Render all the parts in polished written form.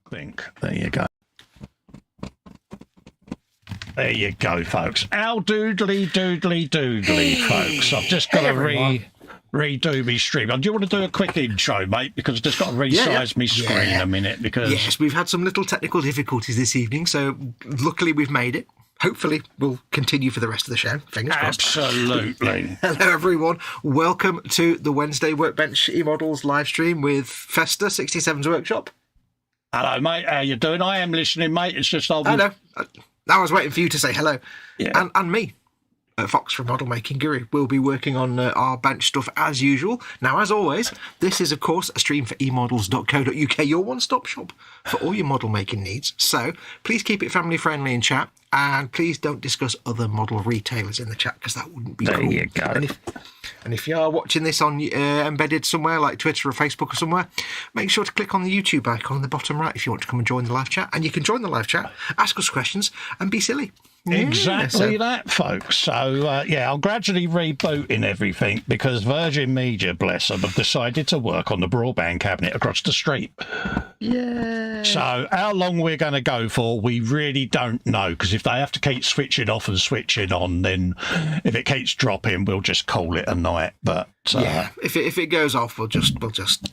think. There you go. There you go, folks. How doodly, folks. I've just got to redo my stream. Do you want to do a quick intro, mate? Because I've just got to resize my screen a minute. Because yes, we've had some little technical difficulties this evening, so luckily we've made it. Hopefully we'll continue for the rest of the show. Fingers crossed. Absolutely. Hello, everyone. Welcome to the Wednesday Workbench eModels live stream with Festa 67's Workshop. Hello, mate. How you doing? I am listening, mate. It's just I know. I was waiting for you to say hello. Yeah. And me, Foxx from Model Making Guru. We'll be working on our bench stuff as usual. Now, as always, this is, of course, a stream for eModels.co.uk, your one-stop shop for all your model making needs. So please keep it family-friendly in chat, and please don't discuss other model retailers in the chat, because that wouldn't be cool. There you go. And if you are watching this on embedded somewhere like Twitter or Facebook or somewhere, make sure to click on the YouTube icon on the bottom right if you want to come and join the live chat. And you can join the live chat, ask us questions, and be silly. Exactly that, folks. So, I'm gradually rebooting everything because Virgin Media, bless them, have decided to work on the broadband cabinet across the street. Yeah. So how long we're going to go for, we really don't know, because if they have to keep switching off and switching on, then if it keeps dropping, we'll just call it a night. But if it goes off, we'll just just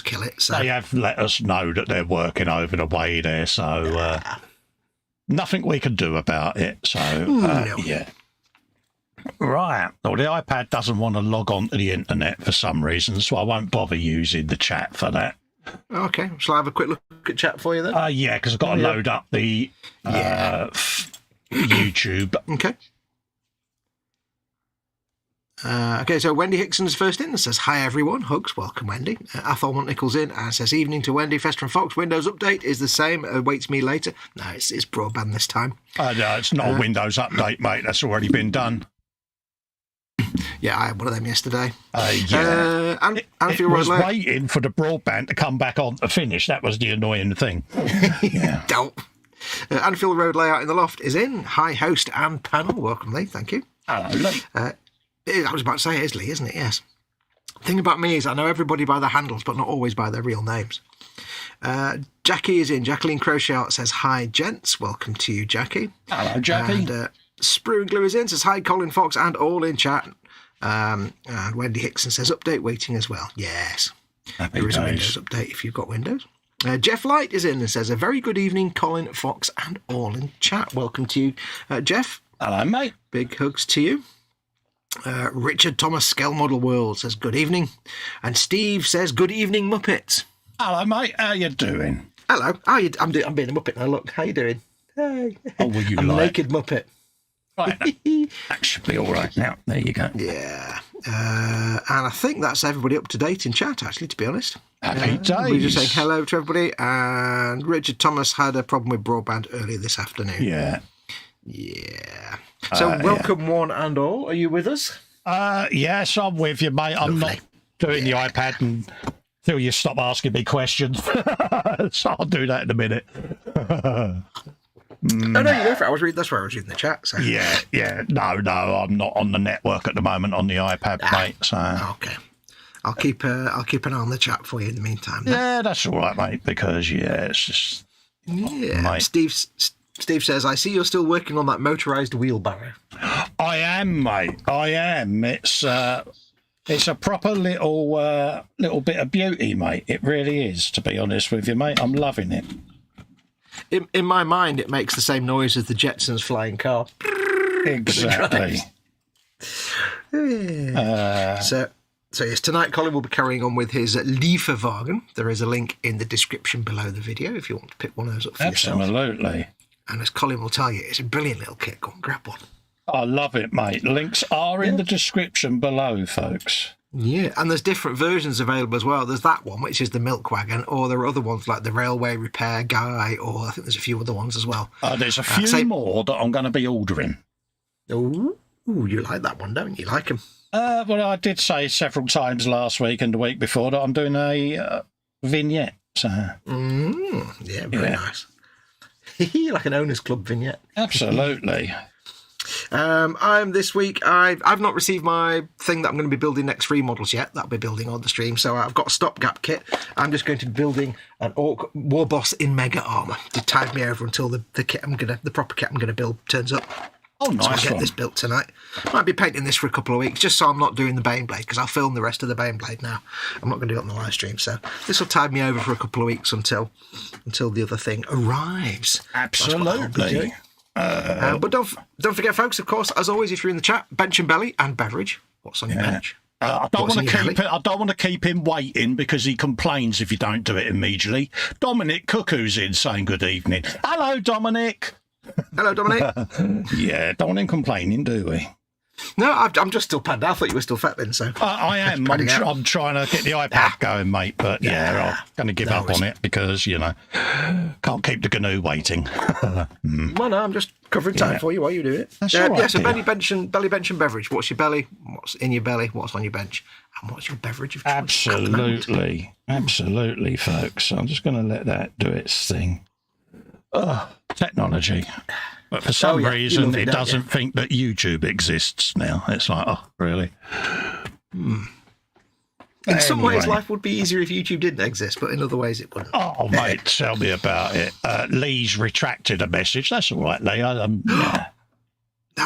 kill it. So they have let us know that they're working over the way there. So. Nothing we can do about it. So, yeah. Right. Well, the iPad doesn't want to log on to the internet for some reason, so I won't bother using the chat for that. Okay. Shall I have a quick look at chat for you then? Yeah, because I've got to load up the YouTube. Okay. So Wendy Hickson's first in and says, hi everyone, hugs, welcome Wendy. Athol Montnickel's in and says, evening to Wendy, Festa and Foxx, Windows update is the same, awaits me later. No, it's broadband this time. No, it's not a Windows update, mate, that's already been done. Yeah, I had one of them yesterday. It was waiting for the broadband to come back on to finish, that was the annoying thing. Yeah. Don't. Anfield Road Layout in the Loft is in. Hi host and panel, welcome Lee, thank you. Hello, Lee. I was about to say it is Lee, isn't it? Yes. The thing about me is I know everybody by their handles, but not always by their real names. Jackie is in. Jacqueline Crochet says, hi, gents. Welcome to you, Jackie. Hello, Jackie. And Sprue and Glue is in, says, hi, Colin Fox, and all in chat. And Wendy Hickson says, update waiting as well. Yes. Happy there is days. a Windows update if you've got Windows. Jeff Light is in and says, a very good evening, Colin Fox, and all in chat. Welcome to you, Jeff. Hello, mate. Big hugs to you. Richard Thomas Scale Model World says good evening, and Steve says good evening Muppets. Hello, mate. How you doing? Hello. I'm being a Muppet now. Look, how you doing? Hey. Oh, well, I'm a naked Muppet. Right, that should be all right now. There you go. Yeah. And I think that's everybody up to date in chat. Actually, to be honest, happy days. We're just saying hello to everybody. And Richard Thomas had a problem with broadband earlier this afternoon. Yeah. Yeah. So welcome one and all. Are you with us? Yes, I'm with you, mate. I'm not doing the iPad until you stop asking me questions. So I'll do that in a minute. Oh, no, you go for it. That's where I was reading the chat. So. Yeah. No, I'm not on the network at the moment on the iPad, mate. So okay. I'll keep an eye on the chat for you in the meantime. Then. Yeah, that's all right, mate, because, it's just... Yeah. Mate. Steve says, I see you're still working on that motorised wheelbarrow. I am, mate. I am. It's a proper little bit of beauty, mate. It really is, to be honest with you, mate. I'm loving it. In my mind, it makes the same noise as the Jetsons flying car. Exactly. So yes, tonight Colin will be carrying on with his Lieferwagen. There is a link in the description below the video if you want to pick one of those up for yourself. Absolutely. And as Colin will tell you, it's a brilliant little kit. Go and grab one. I love it, mate. Links are in the description below, folks. Yeah, and there's different versions available as well. There's that one, which is the milk wagon, or there are other ones like the railway repair guy, or I think there's a few other ones as well. There's a few more that I'm going to be ordering. Ooh, you like that one, don't you? You like them? Well, I did say several times last week and the week before that I'm doing a vignette. So. Yeah, very nice. Like an Owners Club vignette. Absolutely. I'm this week. I've not received my thing that I'm going to be building next for eModels yet. That'll be building on the stream. So I've got a stopgap kit. I'm just going to be building an Orc War Boss in Mega Armor to tide me over until the proper kit I'm going to build turns up. Oh, nice. So I'll get this built tonight. Might be painting this for a couple of weeks, just so I'm not doing the Baneblade, because I'll film the rest of the Baneblade now. I'm not going to do it on the live stream, so this will tide me over for a couple of weeks until the other thing arrives. Absolutely. But don't forget, folks, of course, as always, if you're in the chat, bench and belly and beverage. What's on your bench? I don't want to keep him waiting because he complains if you don't do it immediately. Dominic Cuckoo's in saying good evening. Hello, Dominic. Hello, Dominic. Yeah, don't want him complaining, do we? No, I'm just still panned out. I thought you were still fettling, so... I am. I'm trying to get the iPad going, mate, but I'm going to give up on it because, can't keep the GNU waiting. Well, no, I'm just covering time for you while you do it. That's all right, so belly bench and beverage. What's your belly? What's in your belly? What's on your bench? And what's your beverage of choice? Absolutely, folks. I'm just going to let that do its thing. Technology. But for some reason, it doesn't think that YouTube exists now. It's like, oh, really? In some ways, life would be easier if YouTube didn't exist, but in other ways, it wouldn't. Oh, mate, tell me about it. Lee's retracted a message. That's all right, Lee. Now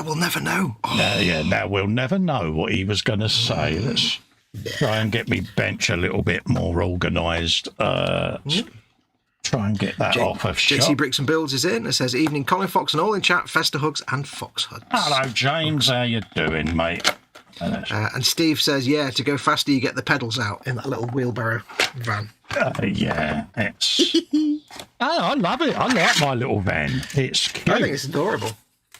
we'll never know. Now we'll never know what he was going to say. Let's try and get me bench a little bit more organised. Try and get that off of shop. JC Bricks and Builds is in. It says, evening, Colin Fox and all in chat, Festa hugs and Fox hugs. Hello, James. How you doing, mate? And Steve says, to go faster, you get the pedals out in that little wheelbarrow van. It's... I love it. I like my little van. It's cute. I think it's adorable.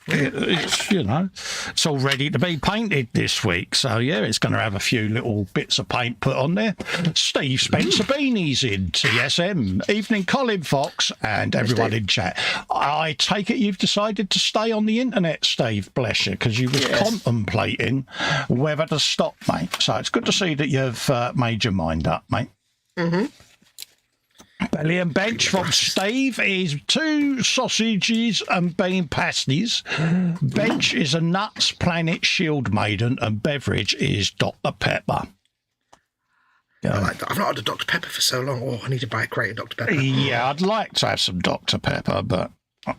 It's all ready to be painted this week. So, it's going to have a few little bits of paint put on there. Steve Spencer Beanie's in TSM. Evening, Colin Fox and everyone in chat. I take it you've decided to stay on the internet, Steve, bless you, because you was contemplating whether to stop, mate. So it's good to see that you've made your mind up, mate. Mm-hmm. Belly and bench from Steve is 2 sausages and bean pasties. Bench is a Nuts Planet Shield Maiden and beverage is Dr. Pepper. I like that. I've not had a Dr. Pepper for so long. Oh, I need to buy a crate of Dr. Pepper. Yeah, I'd like to have some Dr. Pepper, but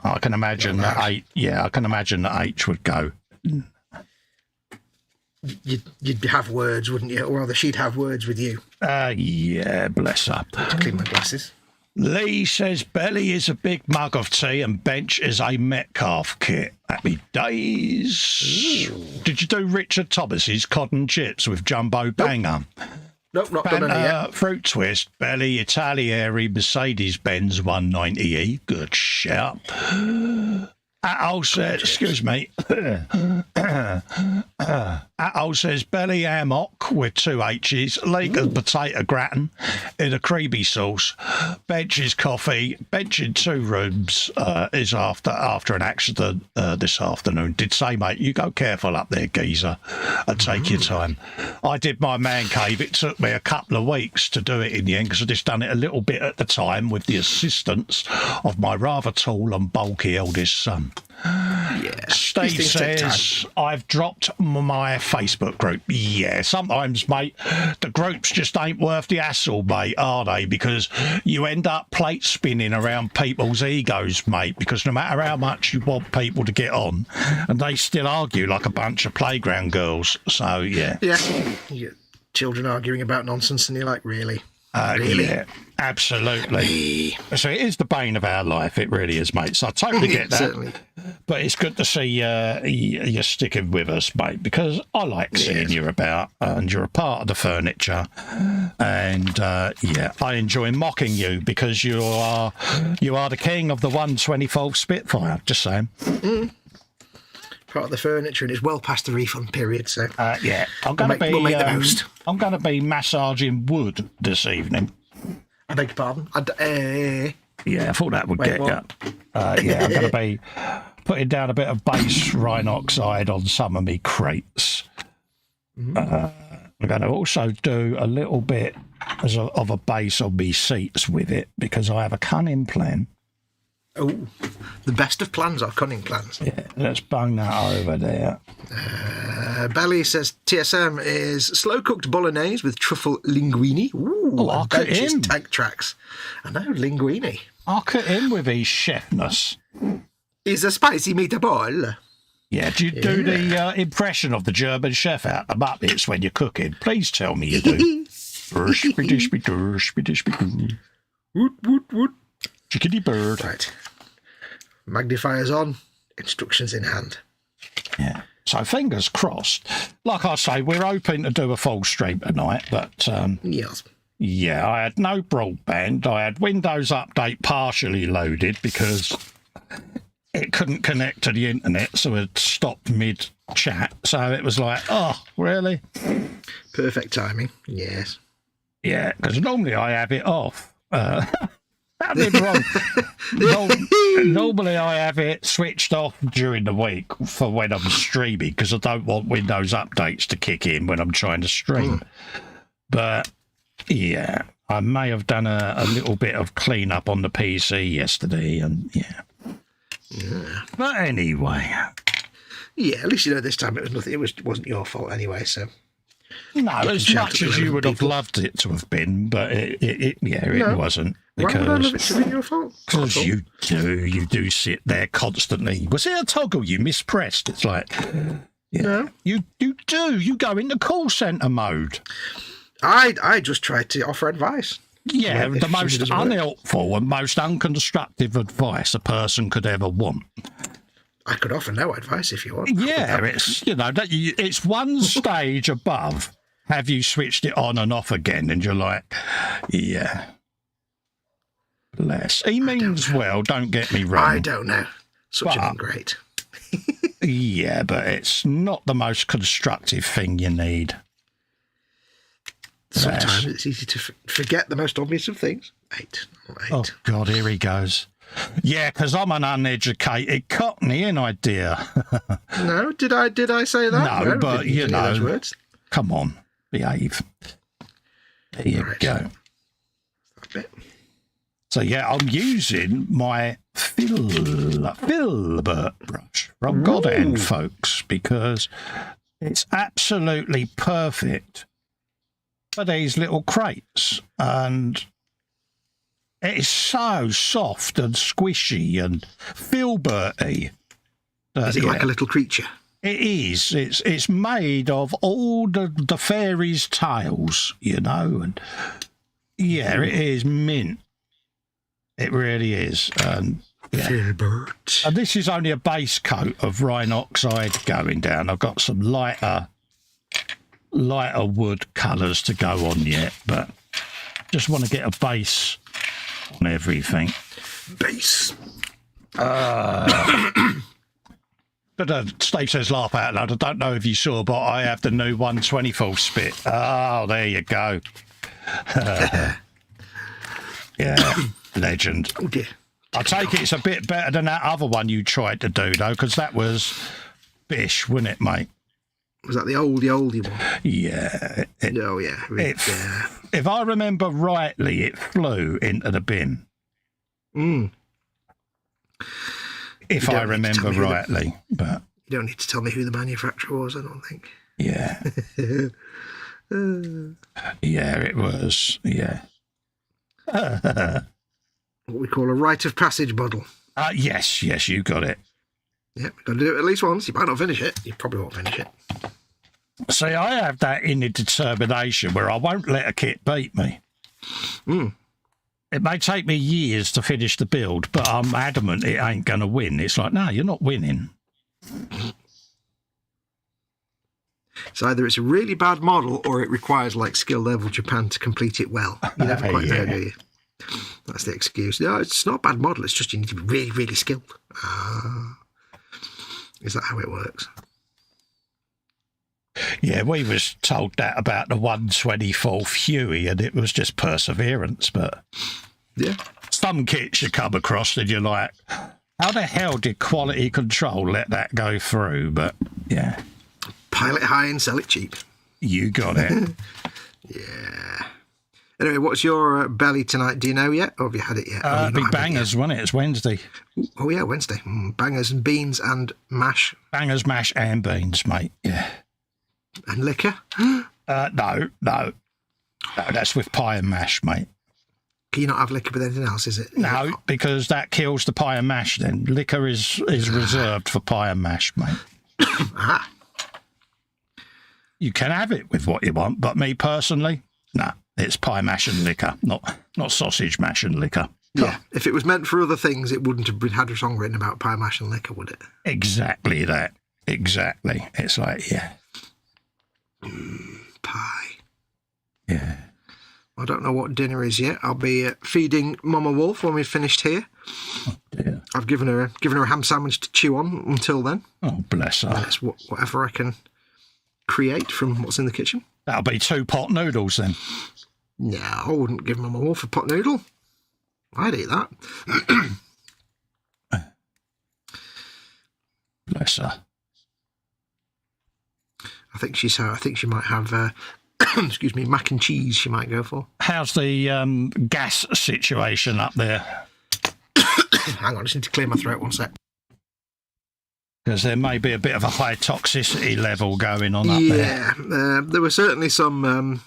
I can imagine that H would go. You'd have words, wouldn't you? Or rather, she'd have words with you. Bless her. To clean my glasses. Lee says belly is a big mug of tea and bench is a Metcalf kit. Happy days. Ooh. Did you do Richard Thomas's cod and chips with Jumbo Banger? Nope, not done any yet. Fruit twist, belly, Italieri, Mercedes-Benz 190E. Good shout. Atol says, excuse me. Atol says belly amok with 2 H's, leek and potato gratin in a creamy sauce. Bench's coffee. Bench in 2 rooms is after an accident this afternoon. Did say, mate, you go careful up there, geezer, and take your time. I did my man cave. It took me a couple of weeks to do it in the end because I just done it a little bit at the time with the assistance of my rather tall and bulky eldest son. Yeah. Steve says, I've dropped my Facebook group. Yeah, sometimes, mate, the groups just ain't worth the hassle, mate, are they? Because you end up plate spinning around people's egos, mate, because no matter how much you want people to get on, and they still argue like a bunch of playground girls. So, yeah. Yeah, you get children arguing about nonsense, and you're like, really? Really? Yeah, absolutely. So it is the bane of our life. It really is, mate. So I totally get that. Certainly. But it's good to see you're sticking with us, mate, because I like seeing you about and you're a part of the furniture. And, I enjoy mocking you because you are the king of the 124th Spitfire. Just saying. Mm-hmm. Part of the furniture, and it's well past the refund period, so I'm going to be we'll make the most. I'm going to be massaging wood this evening. I beg your pardon. Yeah, I thought that would get you. I'm going to be putting down a bit of base rhinoxide on some of me crates. Mm-hmm. I'm going to also do a little bit of a base on me seats with it because I have a cunning plan. Oh, the best of plans are cunning plans. Yeah, let's bung that over there. Belly says TSM is slow-cooked bolognese with truffle linguine. Ooh, look at him. Tank tracks. I know, linguine. Look at him with his chefness. Is a spicy meatball. Yeah, do you do the impression of the German chef out the Muppets when you're cooking? Please tell me you do. Woot, woot, woot. Chickadee bird. Right. Magnifiers on, instructions in hand. Yeah. So fingers crossed. Like I say, we're hoping to do a full stream tonight, but Yes. yeah, I had no broadband. I had Windows Update partially loaded because it couldn't connect to the internet, so it stopped mid-chat. So it was like, oh, really? Perfect timing. Yes. Yeah, because normally I have it off. That'd be wrong. Normally I have it switched off during the week for when I'm streaming because I don't want Windows updates to kick in when I'm trying to stream. But yeah, I may have done a little bit of cleanup on the PC yesterday, and yeah. But anyway, yeah. At least you know this time it was nothing. It wasn't your fault anyway. So no, as much as you would have loved it to have been, but it wasn't. Because, why would I love it to be your fault? Because you do sit there constantly. Was it a toggle you mispressed? It's like, No. You do. You go into call centre mode. I just tried to offer advice. Yeah, Well, the if most something doesn't work. unhelpful and most unconstructive advice a person could ever want. I could offer no advice if you want. Yeah, it's one stage above. Have you switched it on and off again? And you're like, yeah. Bless. He means well, don't get me wrong. I don't know. Such an ingrate. Yeah, but it's not the most constructive thing you need. Sometimes it's easy to forget the most obvious of things. 8. Oh, God, here he goes. Yeah, because I'm an uneducated cockney, ain't I, dear? No, did I say that? No, but, didn't use any of those words. Come on, behave. There you go. That bit. So, yeah, I'm using my filbert brush from God and Folks because it's absolutely perfect for these little crates. And it is so soft and squishy and filberty. Is it like a little creature? It is. It's made of all the fairies' tales, you know. And yeah, it is mint. It really is. And yeah. Filbert. And this is only a base coat of Rhinoxide going down. I've got some lighter wood colours to go on yet, but just want to get a base on everything. Base. But Steve says, laugh out loud. I don't know if you saw, but I have the new 124 spit. Oh, there you go. Yeah, legend. Oh dear. I take it it's a bit better than that other one you tried to do, though, because that was bish, wasn't it, mate? Was that the oldie one? Yeah. Oh, yeah. Yeah. If I remember rightly, it flew into the bin. If I remember rightly. But you don't need to tell me who the manufacturer was, I don't think. Yeah. Yeah, it was. Yeah. What we call a rite of passage model. Yes, you got it. Yeah, we've got to do it at least once. You might not finish it. You probably won't finish it. See, I have that inner determination where I won't let a kit beat me. It may take me years to finish the build, but I'm adamant it ain't going to win. It's like, no, you're not winning. So either it's a really bad model or it requires like skill level Japan to complete it well. You never quite know, do you? That's the excuse. No, it's not a bad model. It's just you need to be really, really skilled. Is that how it works? Yeah, we was told that about the 124th Huey, and it was just perseverance. But yeah, some kits you come across and you're like, how the hell did quality control let that go through? But yeah. Pile it high and sell it cheap. You got it. Yeah. Anyway, what's your belly tonight? Do you know yet? Or have you had it yet? Big bangers, wasn't it? It's Wednesday. Oh, yeah, Wednesday. Bangers and beans and mash. Bangers, mash and beans, mate. Yeah. And liquor? No, that's with pie and mash, mate. Can you not have liquor with anything else, is it? No, because that kills the pie and mash then. Liquor is reserved for pie and mash, mate. Ah. You can have it with what you want, but me personally, no, it's pie mash and liquor, not sausage mash and liquor. Yeah, if it was meant for other things, it wouldn't have had a song written about pie mash and liquor, would it? Exactly that. Exactly. It's like, yeah. Pie. Yeah. I don't know what dinner is yet. I'll be feeding Mama Wolf when we've finished here. Oh, dear. I've given her a ham sandwich to chew on until then. Oh, bless her. That's whatever I can create from what's in the kitchen. That'll be 2 pot noodles then. No, I wouldn't give Mama Wolf a pot noodle. I'd eat that. Bless her. I think she might have excuse me, mac and cheese she might go for. How's the gas situation up there? Hang on, I just need to clear my throat 1 sec. Because there may be a bit of a high toxicity level going on up there. Yeah, there were certainly some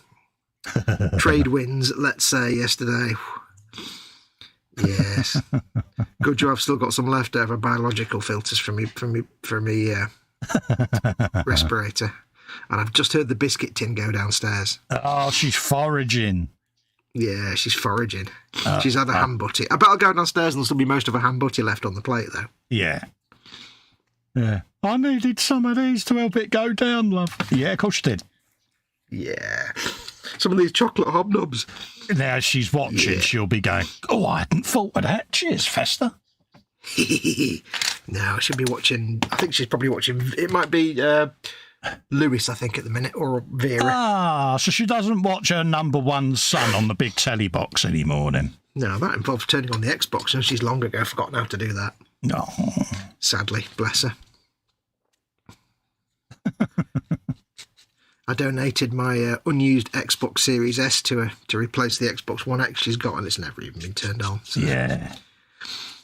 trade wins, let's say, yesterday. Yes. Good job I've still got some leftover biological filters from me respirator. And I've just heard the biscuit tin go downstairs. Oh, she's foraging. Yeah, she's foraging. She's had a ham butty. I bet I'll go downstairs and there'll still be most of a ham butty left on the plate, though. Yeah. Yeah. I needed some of these to help it go down, love. Yeah, of course you did. Yeah. Some of these chocolate hobnobs. Now she's watching, she'll be going, oh, I hadn't thought of that. Cheers, Festa. No, she'll be watching. I think she's probably watching. It might be Lewis, I think, at the minute, or Vera. Ah, so she doesn't watch her number one son on the big telly box anymore then? No, that involves turning on the Xbox, and she's long ago forgotten how to do that. No. Sadly, bless her. I donated my unused Xbox Series S to her to replace the Xbox One X she's got, and it's never even been turned on. So Yeah.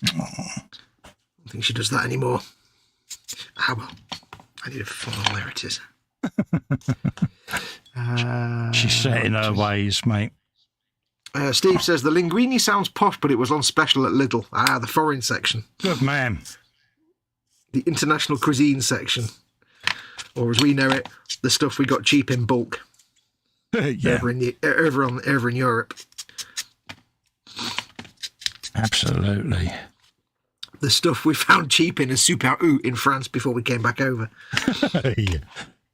I don't think she does that anymore. Ah, well, I need a phone. There it is. She's set in her ways, mate. Steve says, the linguine sounds posh, but it was on special at Lidl. Ah, the foreign section. Good man. The international cuisine section. Or as we know it, the stuff we got cheap in bulk. Yeah. Over in Europe. Absolutely. The stuff we found cheap in a Super U in France before we came back over.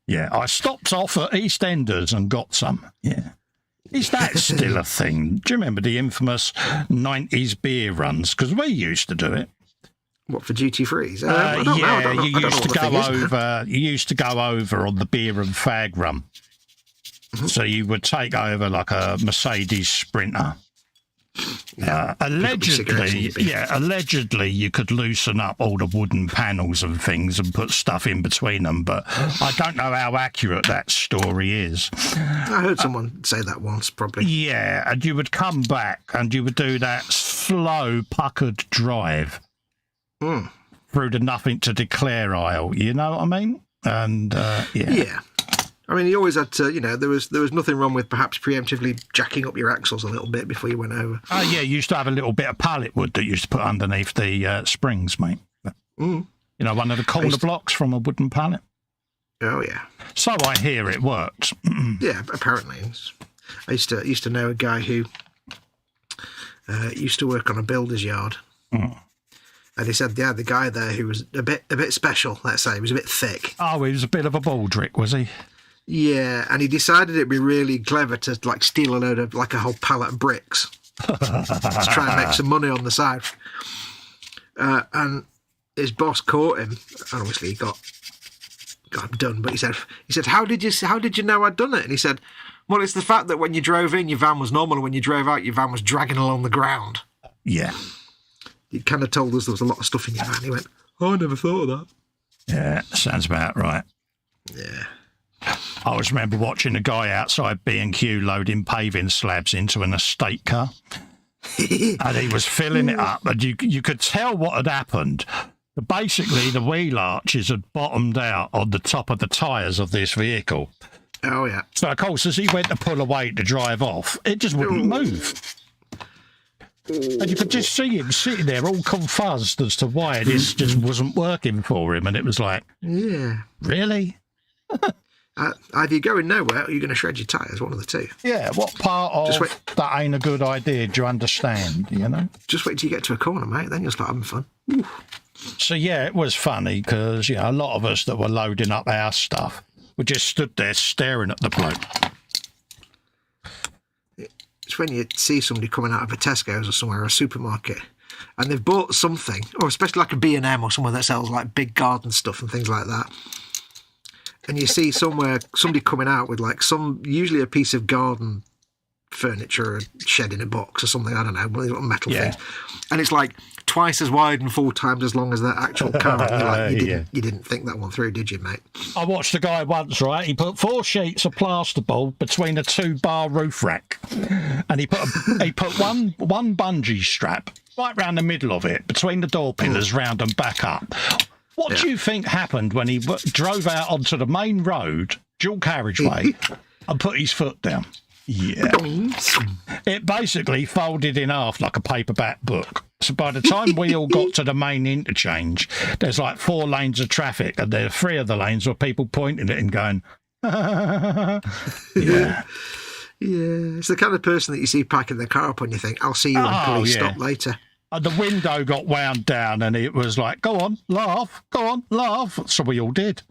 Yeah, I stopped off at EastEnders and got some. Yeah. Is that still a thing? Do you remember the infamous 90s beer runs? Because we used to do it. What, for duty frees? You used to go over on the beer and fag run. Mm-hmm. So you would take over like a Mercedes Sprinter. Allegedly you could loosen up all the wooden panels and things and put stuff in between them, but I don't know how accurate that story is. I heard someone say that once, probably. Yeah, and you would come back and you would do that slow, puckered drive through the nothing to declare aisle, you know what I mean? And, yeah. I mean, you always had to, there was nothing wrong with perhaps preemptively jacking up your axles a little bit before you went over. Oh, yeah, you used to have a little bit of pallet wood that you used to put underneath the springs, mate. You know, one of the corner blocks from a wooden pallet. Oh, yeah. So I hear it worked. Yeah, apparently. I used to know a guy who used to work on a builder's yard. And he said, yeah, the guy there who was a bit special, let's say, he was a bit thick. Oh, he was a bit of a baldrick, was he? Yeah, and he decided it'd be really clever to steal a load of a whole pallet of bricks to try and make some money on the side. And his boss caught him, and obviously he got him done. But he said, how did you know I'd done it? And he said, well, it's the fact that when you drove in, your van was normal, and when you drove out, your van was dragging along the ground. Yeah. He kind of told us there was a lot of stuff in your van. He went, oh, I never thought of that. Yeah, sounds about right. Yeah. I always remember watching a guy outside B&Q loading paving slabs into an estate car. And he was filling it up, and you could tell what had happened. Basically, the wheel arches had bottomed out on the top of the tyres of this vehicle. Oh, yeah. So, of course, as he went to pull away to drive off, it just wouldn't move. And you could just see him sitting there all confuzzed as to why this just wasn't working for him. And it was like, yeah. Really? Either you're going nowhere or you're going to shred your tyres, one of the two. Yeah, what part of that ain't a good idea do you understand, you know? Just wait till you get to a corner, mate, then you'll start having fun. Ooh. So, yeah, it was funny because, you know, a lot of us that were loading up our stuff were just stood there staring at the bloke. It's when you see somebody coming out of a Tesco's or somewhere, or a supermarket, and they've bought something, or especially like a B&M or somewhere that sells like big garden stuff and things like that. And you see somebody coming out with like usually a piece of garden furniture, a shed in a box or something, I don't know, one of these little metal things. And it's like twice as wide and 4 times as long as that actual car. And you're like, you didn't think that one through, did you, mate? I watched a guy once, right? He put 4 sheets of plasterboard between a 2-bar roof rack. And he put one bungee strap right round the middle of it, between the door pillars, round and back up. What do you think happened when he drove out onto the main road, dual carriageway, and put his foot down? Yeah. It basically folded in half like a paperback book. So by the time we all got to the main interchange, there's like 4 lanes of traffic, and there are 3 of the lanes were people pointing at it and going, yeah. Yeah, it's the kind of person that you see packing their car up and you think, I'll see you when police stop later. And the window got wound down and it was like, go on, laugh. So we all did.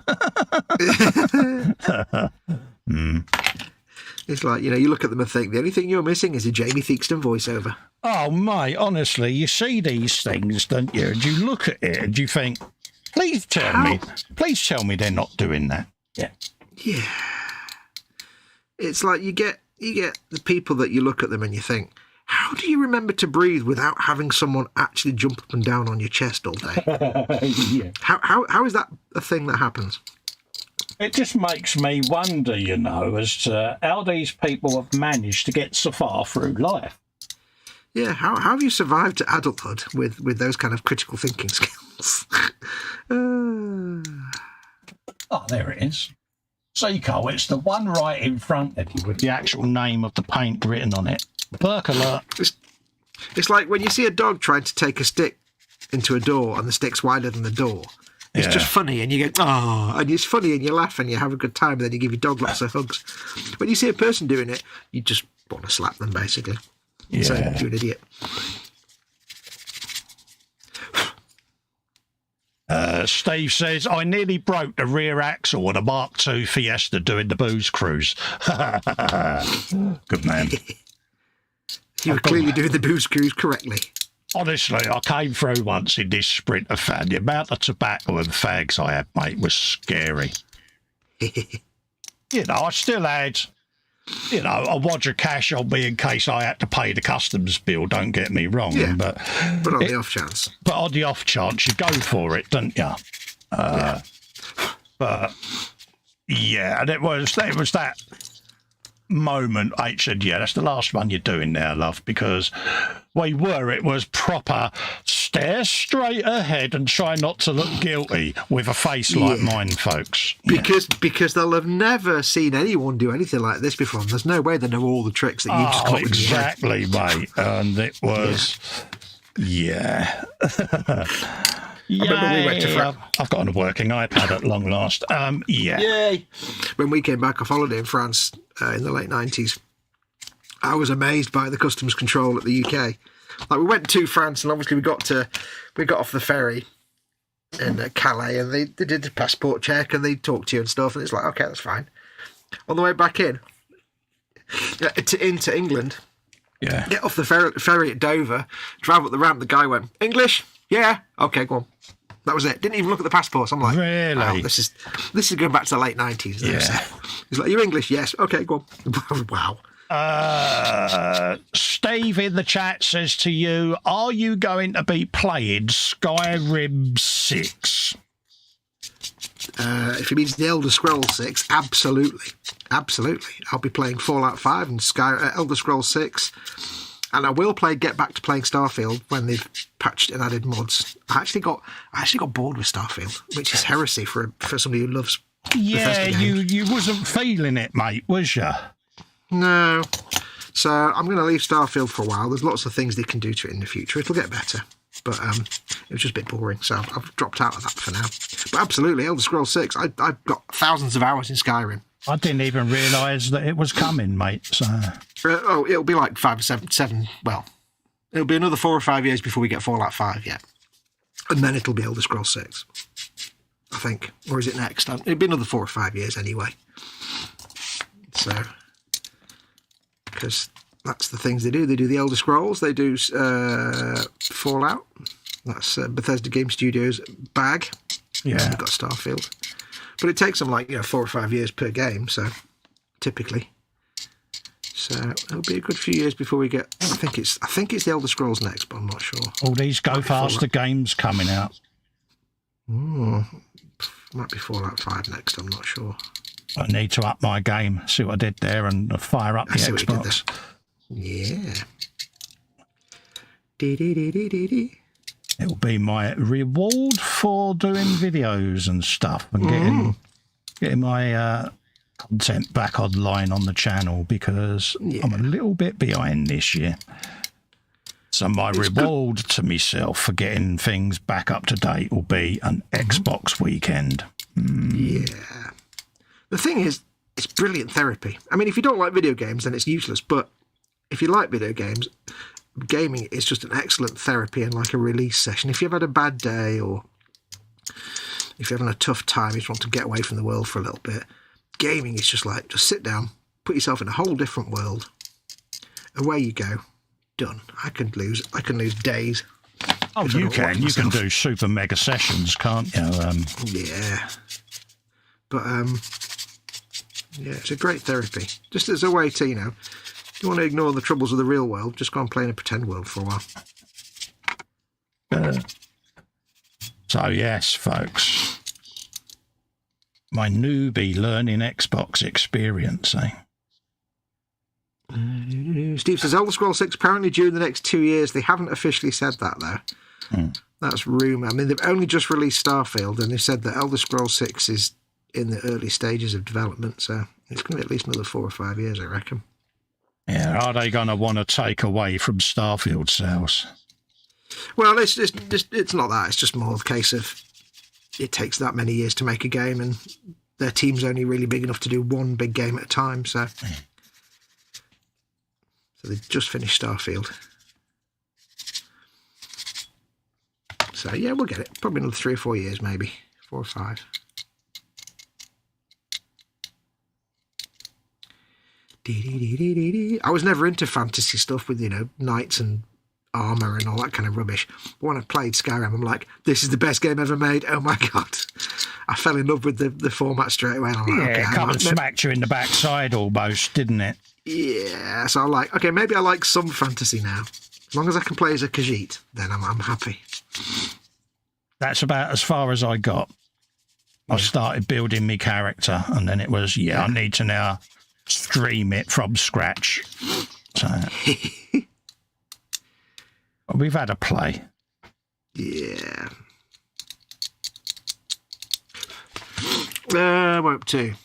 It's like, you know, you look at them and think, the only thing you're missing is a Jamie Theakston voiceover. Oh, mate, honestly, you see these things, don't you? And you look at it and you think, please tell me they're not doing that. Yeah. Yeah. It's like you get the people that you look at them and you think, how do you remember to breathe without having someone actually jump up and down on your chest all day? Yeah. How is that a thing that happens? It just makes me wonder, you know, as to how these people have managed to get so far through life. Yeah, how have you survived to adulthood with those kind of critical thinking skills? Oh, there it is. Seiko, it's the one right in front of you with the actual name of the paint written on it. Burke alert. It's like when you see a dog trying to take a stick into a door and the stick's wider than the door. It's just funny, and you go, oh, and it's funny, and you laugh, and you have a good time, and then you give your dog lots of hugs. When you see a person doing it, you just want to slap them, basically. Yeah. So you're an idiot. Steve says, I nearly broke the rear axle on a Mark II Fiesta doing the booze cruise. Good man. You were clearly doing the booze cruise correctly. Honestly, I came through once in this Sprinter fan. The amount of tobacco and fags I had, mate, was scary. You know, I still had, you know, a wad of cash on me in case I had to pay the customs bill, don't get me wrong. Yeah, but on the off chance. But on the off chance, you go for it, don't you? But, yeah, and it was that moment H said, yeah, that's the last one you're doing now, love, because it was proper stare straight ahead and try not to look guilty with a face like mine, folks. Because they'll have never seen anyone do anything like this before, and there's no way they know all the tricks that you've just got exactly, mate. And it was I remember we went to France. I've got a working iPad at long last. Yay! When we came back off holiday in France in the late 90s, I was amazed by the customs control at the UK. Like, we went to France, and obviously we got off the ferry in Calais, and they did a passport check, and they talked to you and stuff, and it's like, okay, that's fine. On the way back into England, get off the ferry at Dover, drive up the ramp, the guy went, English? Yeah. Okay, go on. That was it. Didn't even look at the passports. I'm like, really? Oh, this is going back to the late 90s. Yeah. He's like, you English? Yes. Okay, go on. Wow. Steve in the chat says to you, are you going to be playing Skyrim 6? If it means the Elder Scrolls 6, absolutely. Absolutely. I'll be playing Fallout 5 and Elder Scrolls 6. And I will get back to playing Starfield when they've patched and added mods. I actually got bored with Starfield, which is heresy for somebody who loves Yeah, Bethesda games. you wasn't feeling it, mate, was you? No. So I'm going to leave Starfield for a while. There's lots of things they can do to it in the future. It'll get better. But it was just a bit boring, so I've dropped out of that for now. But absolutely, Elder Scrolls 6, I've got thousands of hours in Skyrim. I didn't even realise that it was coming, mate. So it'll be like 5 or 7. Well, it'll be another 4 or 5 years before we get Fallout 5 yet. And then it'll be Elder Scrolls 6, I think. Or is it next? It'll be another 4 or 5 years anyway. So, because that's the things they do. They do the Elder Scrolls. They do Fallout. That's Bethesda Game Studios' bag. yeah, They've got Starfield. But it takes them 4 or 5 years per game, so typically. So it'll be a good few years before we get. I think it's the Elder Scrolls next, but I'm not sure. all these go faster games coming out. Might be Fallout 5 next. I'm not sure. I need to up my game. See what I did there, and fire up the I see what you did Xbox. Yeah. Dee-dee-dee-dee-dee-dee. It'll be my reward for doing videos and stuff and getting my content back online on the channel, because I'm a little bit behind this year. So my reward to myself for getting things back up to date will be an Xbox weekend. Yeah. The thing is, it's brilliant therapy. I mean, if you don't like video games, then it's useless. But if you like video games, gaming is just an excellent therapy and like a release session. If you've had a bad day, or if you're having a tough time, you just want to get away from the world for a little bit, gaming is just sit down, put yourself in a whole different world. Away you go. Done. I can lose days. Oh, you can. You can do super mega sessions, can't you? Yeah. But, yeah, it's a great therapy. Just as a way to, if you want to ignore the troubles of the real world, just go and play in a pretend world for a while. So, yes, folks. My newbie learning Xbox experience, eh? Steve says Elder Scrolls 6 apparently due in the next 2 years. They haven't officially said that, though. That's rumour. I mean, they've only just released Starfield, and they said that Elder Scrolls 6 is in the early stages of development, so it's going to be at least another 4 or 5 years, I reckon. Yeah, are they going to want to take away from Starfield sales? Well, it's not that. It's just more of a case of it takes that many years to make a game, and their team's only really big enough to do one big game at a time, so... So they've just finished Starfield. So, yeah, we'll get it. Probably another 3 or 4 years, maybe. 4 or 5. I was never into fantasy stuff with, knights and armour and all that kind of rubbish. But when I played Skyrim, I'm like, this is the best game ever made. Oh, my God. I fell in love with the format straight away. And I'm like, yeah, okay, come and smacked you in the backside almost, didn't it? Yeah, so I'm like, okay, maybe I like some fantasy now. As long as I can play as a Khajiit, then I'm happy. That's about as far as I got. I started building my character, and then it was, I need to now stream it from scratch. So we've had a play. Yeah. We're up to.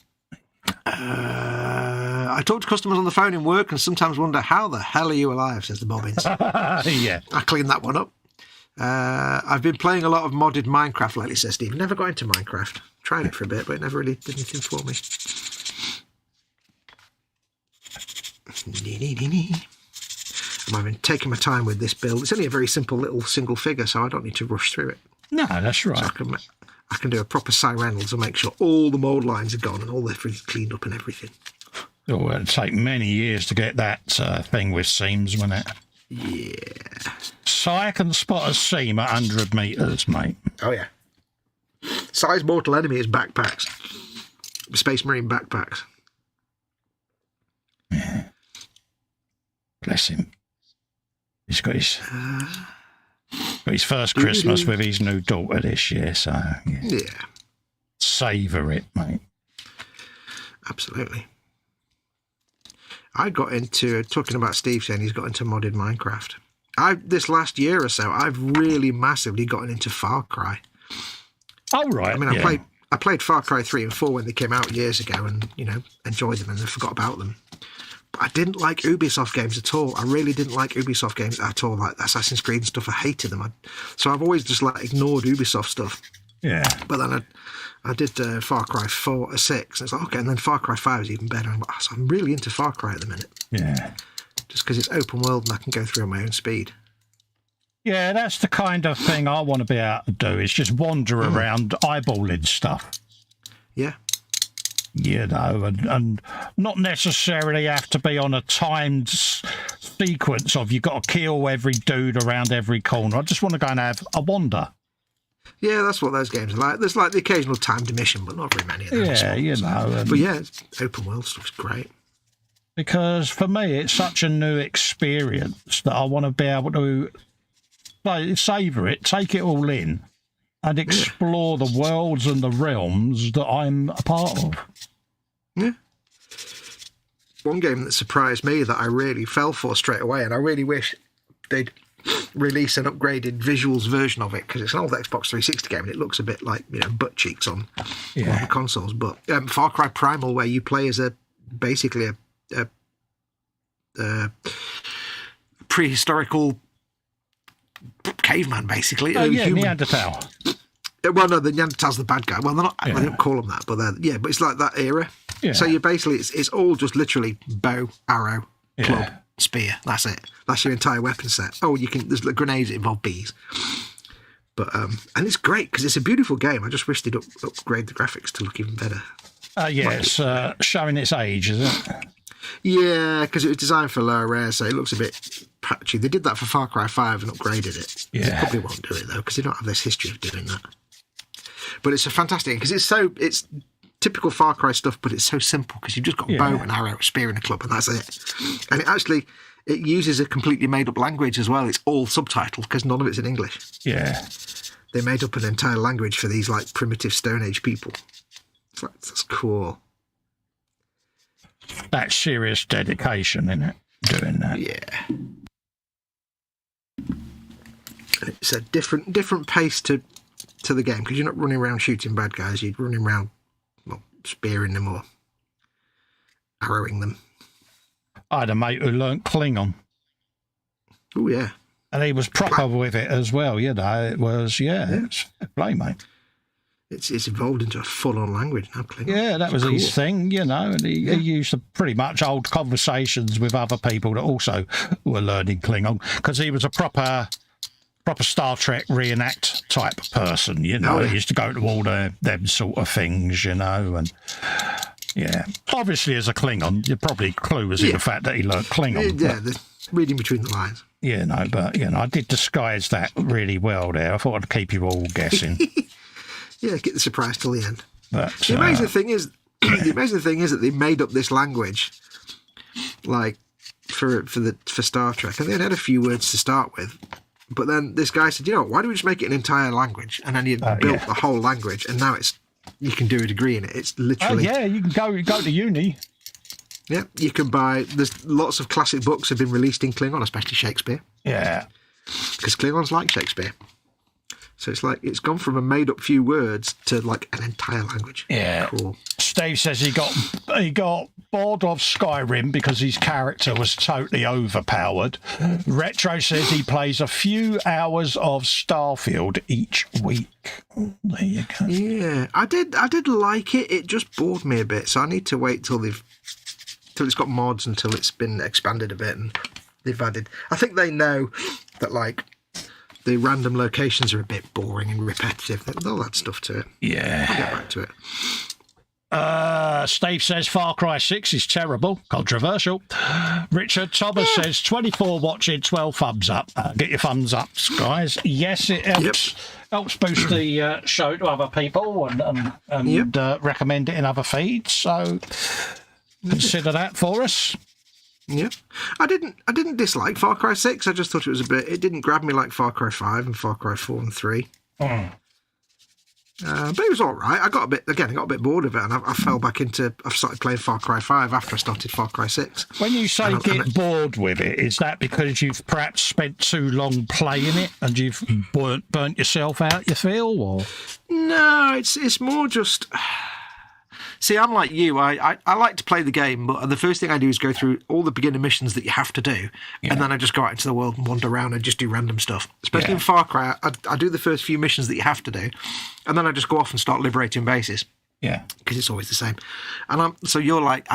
I talk to customers on the phone in work and sometimes wonder, how the hell are you alive, says the Bobbins. Yeah. I cleaned that one up. I've been playing a lot of modded Minecraft lately, says Steve. Never got into Minecraft. Tried it for a bit, but it never really did anything for me. I've been taking my time with this build. It's only a very simple little single figure, so I don't need to rush through it. No, that's right. So I can do a proper Cy Reynolds and make sure all the mould lines are gone and all everything cleaned up and everything. Oh, it'd take many years to get that thing with seams, wouldn't it? Yeah. Cy can spot a seam at 100 metres, mate. Oh, yeah. Cy's mortal enemy is backpacks. Space Marine backpacks. Yeah. Bless him. He's got his first Christmas with his new daughter this year, so... Yeah. savour it, mate. Absolutely. I got into, talking about Steve saying he's got into modded Minecraft. This last year or so, I've really massively gotten into Far Cry. Oh, right. I mean, I played Far Cry 3 and 4 when they came out years ago and, enjoyed them and then forgot about them. But I didn't like Ubisoft games at all. I really didn't like Ubisoft games at all, like Assassin's Creed and stuff. I hated them. So I've always just, ignored Ubisoft stuff. Yeah. But then I did Far Cry 4 or 6. And it's like, okay, and then Far Cry 5 is even better. So I'm really into Far Cry at the minute. Yeah. Just because it's open world and I can go through at my own speed. Yeah, that's the kind of thing I want to be able to do, is just wander around eyeballing stuff. Yeah. And not necessarily have to be on a timed sequence of you've got to kill every dude around every corner. I just want to go and have a wander. Yeah, that's what those games are like. There's the occasional timed mission, but not very many of them. Yeah, But yeah, open world stuff's great. Because for me, it's such a new experience that I want to be able to savour it, take it all in, and explore the worlds and the realms that I'm a part of. Yeah. One game that surprised me that I really fell for straight away, and I really wish they'd release an upgraded visuals version of it, because it's an old Xbox 360 game and it looks a bit like butt cheeks on modern consoles. But Far Cry Primal, where you play as basically a prehistorical caveman, basically. Neanderthal. Well, no, the Neanderthal's the bad guy. Well, they're not. I don't call them that, but but it's like that era. Yeah. So you basically, it's all just literally bow, arrow, club, spear. That's it. That's your entire weapon set. Oh, there's grenades that involve bees. But and it's great because it's a beautiful game. I just wish they'd upgrade the graphics to look even better. It's showing its age, is it? Yeah, because it was designed for lower rare, so it looks a bit patchy. They did that for Far Cry 5 and upgraded it. Yeah. They probably won't do it, though, because they don't have this history of doing that. But it's a fantastic, because it's typical Far Cry stuff, but it's so simple, because you've just got bow and arrow, spear and a club, and that's it. And it uses a completely made-up language as well. It's all subtitled, because none of it's in English. Yeah. They made up an entire language for these, primitive Stone Age people. It's that's cool. That's serious dedication, isn't it? Doing that. Yeah. It's a different pace to the game, because you're not running around shooting bad guys. You're running around, spearing them or arrowing them. I had a mate who learnt Klingon. Oh, yeah. And he was proper with it as well, It was, it's a play, mate. It's evolved into a full-on language now, Klingon. Yeah, that was his thing, and he used pretty much old conversations with other people that also were learning Klingon, because he was a proper Star Trek reenact type person, He used to go to all them sort of things, and obviously as a Klingon, you're probably clueless in the fact that he learnt Klingon. Yeah, reading between the lines. Yeah, no, but I did disguise that really well there. I thought I'd keep you all guessing. Yeah, get the surprise till the end. But, the amazing thing is that they made up this language, for Star Trek, and they had a few words to start with. But then this guy said, why don't we just make it an entire language? And then he built the whole language, and now you can do a degree in it. It's literally... Oh, yeah, you can go to uni. Yeah, you can buy... There's lots of classic books have been released in Klingon, especially Shakespeare. Yeah. Because Klingons like Shakespeare. So it's gone from a made-up few words to an entire language. Yeah. Cool. Steve says he got bored of Skyrim because his character was totally overpowered. Retro says he plays a few hours of Starfield each week. There you go. Yeah, I did like it. It just bored me a bit, so I need to wait till it's got mods, until it's been expanded a bit and they've added. I think they know that the random locations are a bit boring and repetitive. They'll add stuff to it. Yeah. I'll get back to it. Steve says Far Cry 6 is terrible. Controversial. Richard Thomas says 24 watching, 12 thumbs up. Get your thumbs up, guys. Yes, it helps. Helps boost the show to other people and recommend it in other feeds. So consider that for us. Yeah, I didn't dislike Far Cry 6. I just thought it didn't grab me like Far Cry 5 and Far Cry 4 and 3. But it was all right. I got a bit bored of it, and I fell back into. I've started playing Far Cry 5 after I started Far Cry 6. When you say get bored with it, is that because you've perhaps spent too long playing it and you've burnt yourself out, you feel? Or no, it's more just. See, I'm like you. I like to play the game, but the first thing I do is go through all the beginner missions that you have to do, and then I just go out into the world and wander around and just do random stuff. Especially in Far Cry, I do the first few missions that you have to do, and then I just go off and start liberating bases. Yeah, because it's always the same. And I'm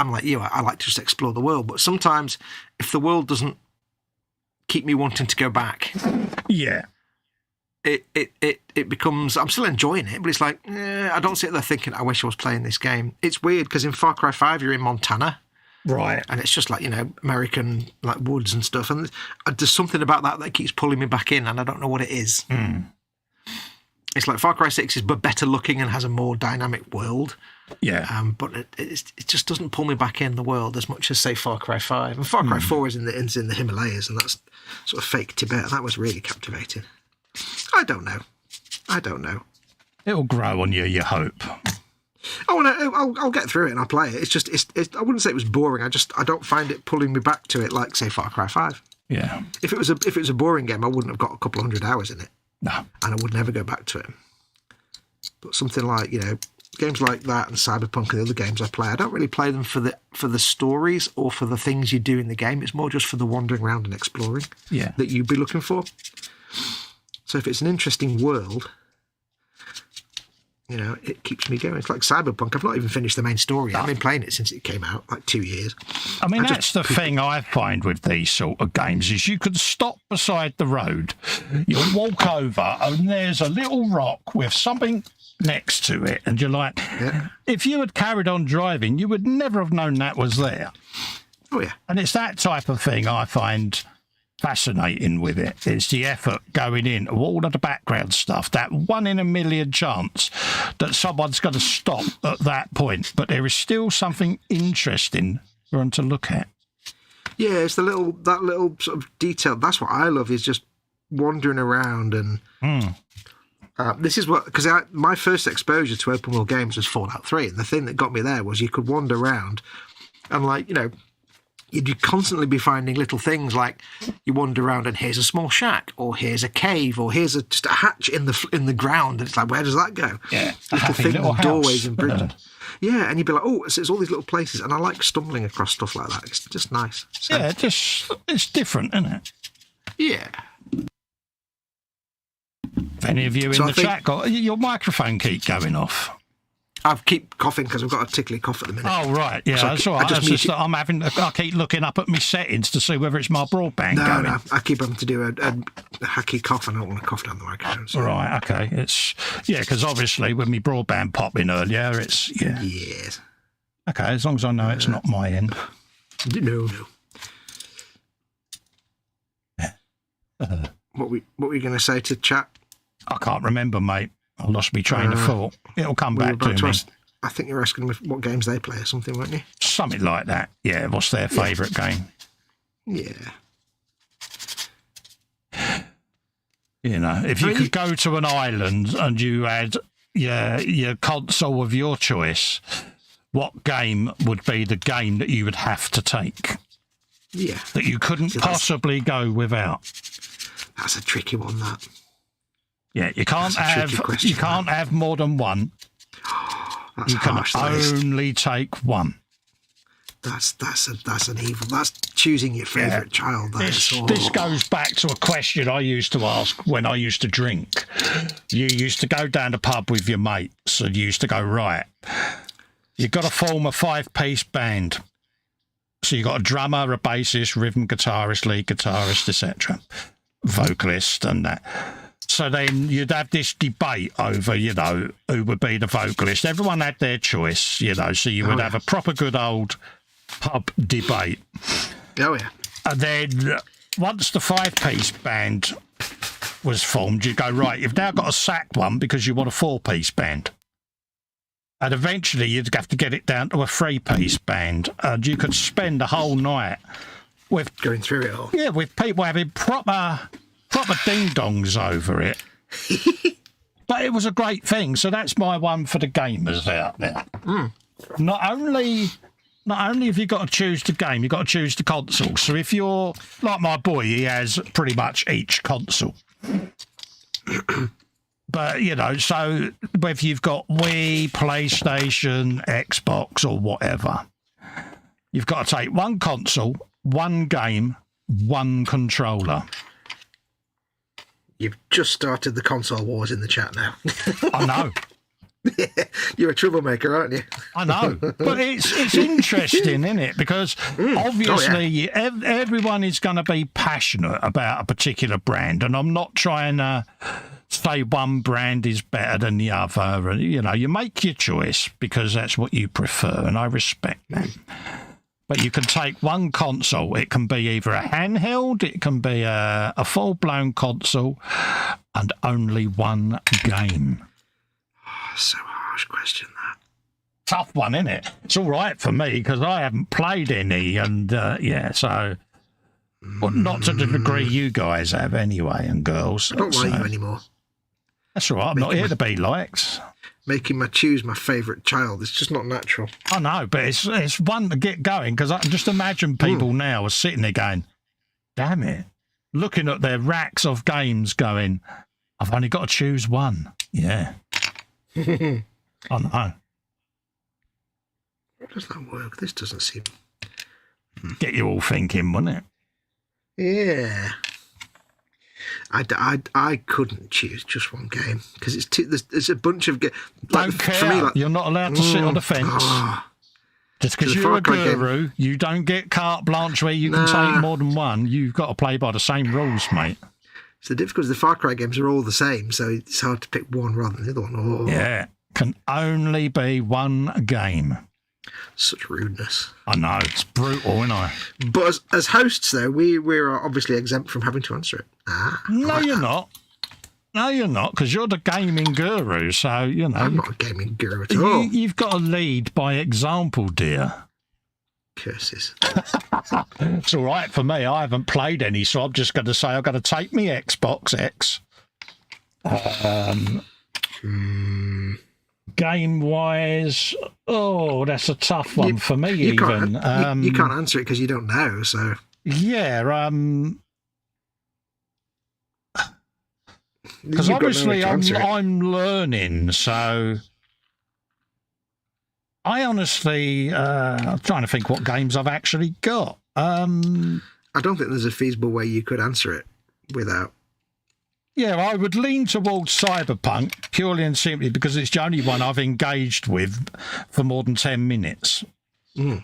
like you. I like to just explore the world, but sometimes if the world doesn't keep me wanting to go back, It becomes, I'm still enjoying it, but it's like, I don't sit there thinking, I wish I was playing this game. It's weird because in Far Cry 5, you're in Montana. Right. And it's just like, American like woods and stuff. And there's something about that keeps pulling me back in, and I don't know what it is. It's like Far Cry 6 is better looking and has a more dynamic world. Yeah. But it just doesn't pull me back in the world as much as, say, Far Cry 5. And Far Cry 4 is in the Himalayas, and that's sort of fake Tibet. And that was really captivating. I don't know. It'll grow on you, you hope. I'll get through it and I'll play it. It's just, I wouldn't say it was boring. I don't find it pulling me back to it like, say, Far Cry 5. Yeah. If it was a boring game, I wouldn't have got a couple 100 hours in it. No. And I would never go back to it. But something like, games like that and Cyberpunk and the other games I play, I don't really play them for the stories or for the things you do in the game. It's more just for the wandering around and exploring that you'd be looking for. So if it's an interesting world, it keeps me going. It's like Cyberpunk. I've not even finished the main story. I've been playing it since it came out, like 2 years. I mean, that's the thing I find with these sort of games is you can stop beside the road, you'll walk over, and there's a little rock with something next to it, and you're like, if you had carried on driving, you would never have known that was there. Oh, yeah. And it's that type of thing I find fascinating with it. It's the effort going in, all of the background stuff, that 1 in a million chance that someone's going to stop at that point, but there is still something interesting for them to look at. Yeah, it's that little sort of detail. That's what I love, is just wandering around. And this is what, because my first exposure to open world games was Fallout 3, and the thing that got me there was you could wander around and, like, you'd constantly be finding little things, like you wander around and here's a small shack, or here's a cave, or here's just a hatch in the ground, and it's like, where does that go? Yeah, little things, doorways and bridges. Yeah, and you'd be like, oh, it's all these little places, and I like stumbling across stuff like that. It's just nice. So, yeah, it's different, isn't it? Yeah. If any of you in the chat got your microphone keep going off. I keep coughing because I've got a tickly cough at the minute. Oh, right. Yeah, so that's all right. I keep looking up at my settings to see whether it's my broadband going. No, I keep having to do a hacky cough. I don't want to cough down the microphone. So. Right, okay. Because obviously with my broadband popping earlier, it's, Yes. Okay, as long as I know it's not my end. No. What were you going to say to chat? I can't remember, mate. I lost my train of thought. It'll come back to me. I think you were asking me what games they play or something, weren't you? Something like that. Yeah, what's their favourite game? Yeah. If you could go to an island and you had your console of your choice, what game would be the game that you would have to take? Yeah. That you couldn't possibly go without? That's a tricky one, that. Yeah, you can't have more than one. That's you can harsh, only take one. That's an evil. That's choosing your favourite child. This goes back to a question I used to ask when I used to drink. You used to go down the pub with your mates and you used to go, right, you've got to form a 5-piece band. So you've got a drummer, a bassist, rhythm guitarist, lead guitarist, etc., vocalist and that. So then you'd have this debate over, who would be the vocalist. Everyone had their choice, so you would have a proper good old pub debate. Oh, yeah. And then once the 5-piece band was formed, you'd go, right, you've now got to sack one because you want a 4-piece band. And eventually you'd have to get it down to a 3-piece band. And you could spend the whole night with... going through it all. Yeah, with people having proper ding-dongs over it. But it was a great thing. So that's my one for the gamers out there. Not only have you got to choose the game, you've got to choose the console. So if you're like my boy, he has pretty much each console. But, you know, so whether you've got Wii, PlayStation, Xbox or whatever, you've got to take one console, one game, one controller. You've just started the console wars in the chat now. I know. You're a troublemaker, aren't you? I know. But it's interesting, isn't it? Because obviously everyone is going to be passionate about a particular brand. And I'm not trying to say one brand is better than the other. You know, you make your choice because that's what you prefer. And I respect that. But you can take one console. It can be either a handheld, it can be a full-blown console, and only one game. Oh, so harsh question, that. Tough one, isn't it? It's all right for me because I haven't played any, and so... Well, not to the degree you guys have anyway, and girls. I don't like you anymore. That's all right. I'm not here to be liked. Making my choose my favourite child. It's just not natural. I know, but it's one to get going because I can just imagine people now are sitting there going, damn it, looking at their racks of games going, I've only got to choose one. Yeah. I know. How does that work? This doesn't seem... Get you all thinking, wouldn't it? Yeah. I couldn't choose just one game because it's too. There's a bunch of games. Don't care. For me, you're not allowed to sit on the fence. Just because you're a guru, you don't get carte blanche where you can take more than one. You've got to play by the same rules, mate. So the difficulty, the Far Cry games are all the same, so it's hard to pick one rather than the other one. Oh. Yeah, can only be one game. Such rudeness. I know, it's brutal, isn't it? But as hosts, though, we're obviously exempt from having to answer it. No, you're not. No, you're not, because you're the gaming guru, so, you know. I'm not a gaming guru at all. You've got to lead by example, dear. Curses. It's all right for me. I haven't played any, so I'm just going to say I've got to take me Xbox X. Game-wise, that's a tough one for me, you even. You can't answer it because you don't know, so... Yeah, because obviously I'm learning, so... I honestly... I'm trying to think what games I've actually got. I don't think there's a feasible way you could answer it without... Yeah, I would lean towards Cyberpunk purely and simply because it's the only one I've engaged with for more than 10 minutes. But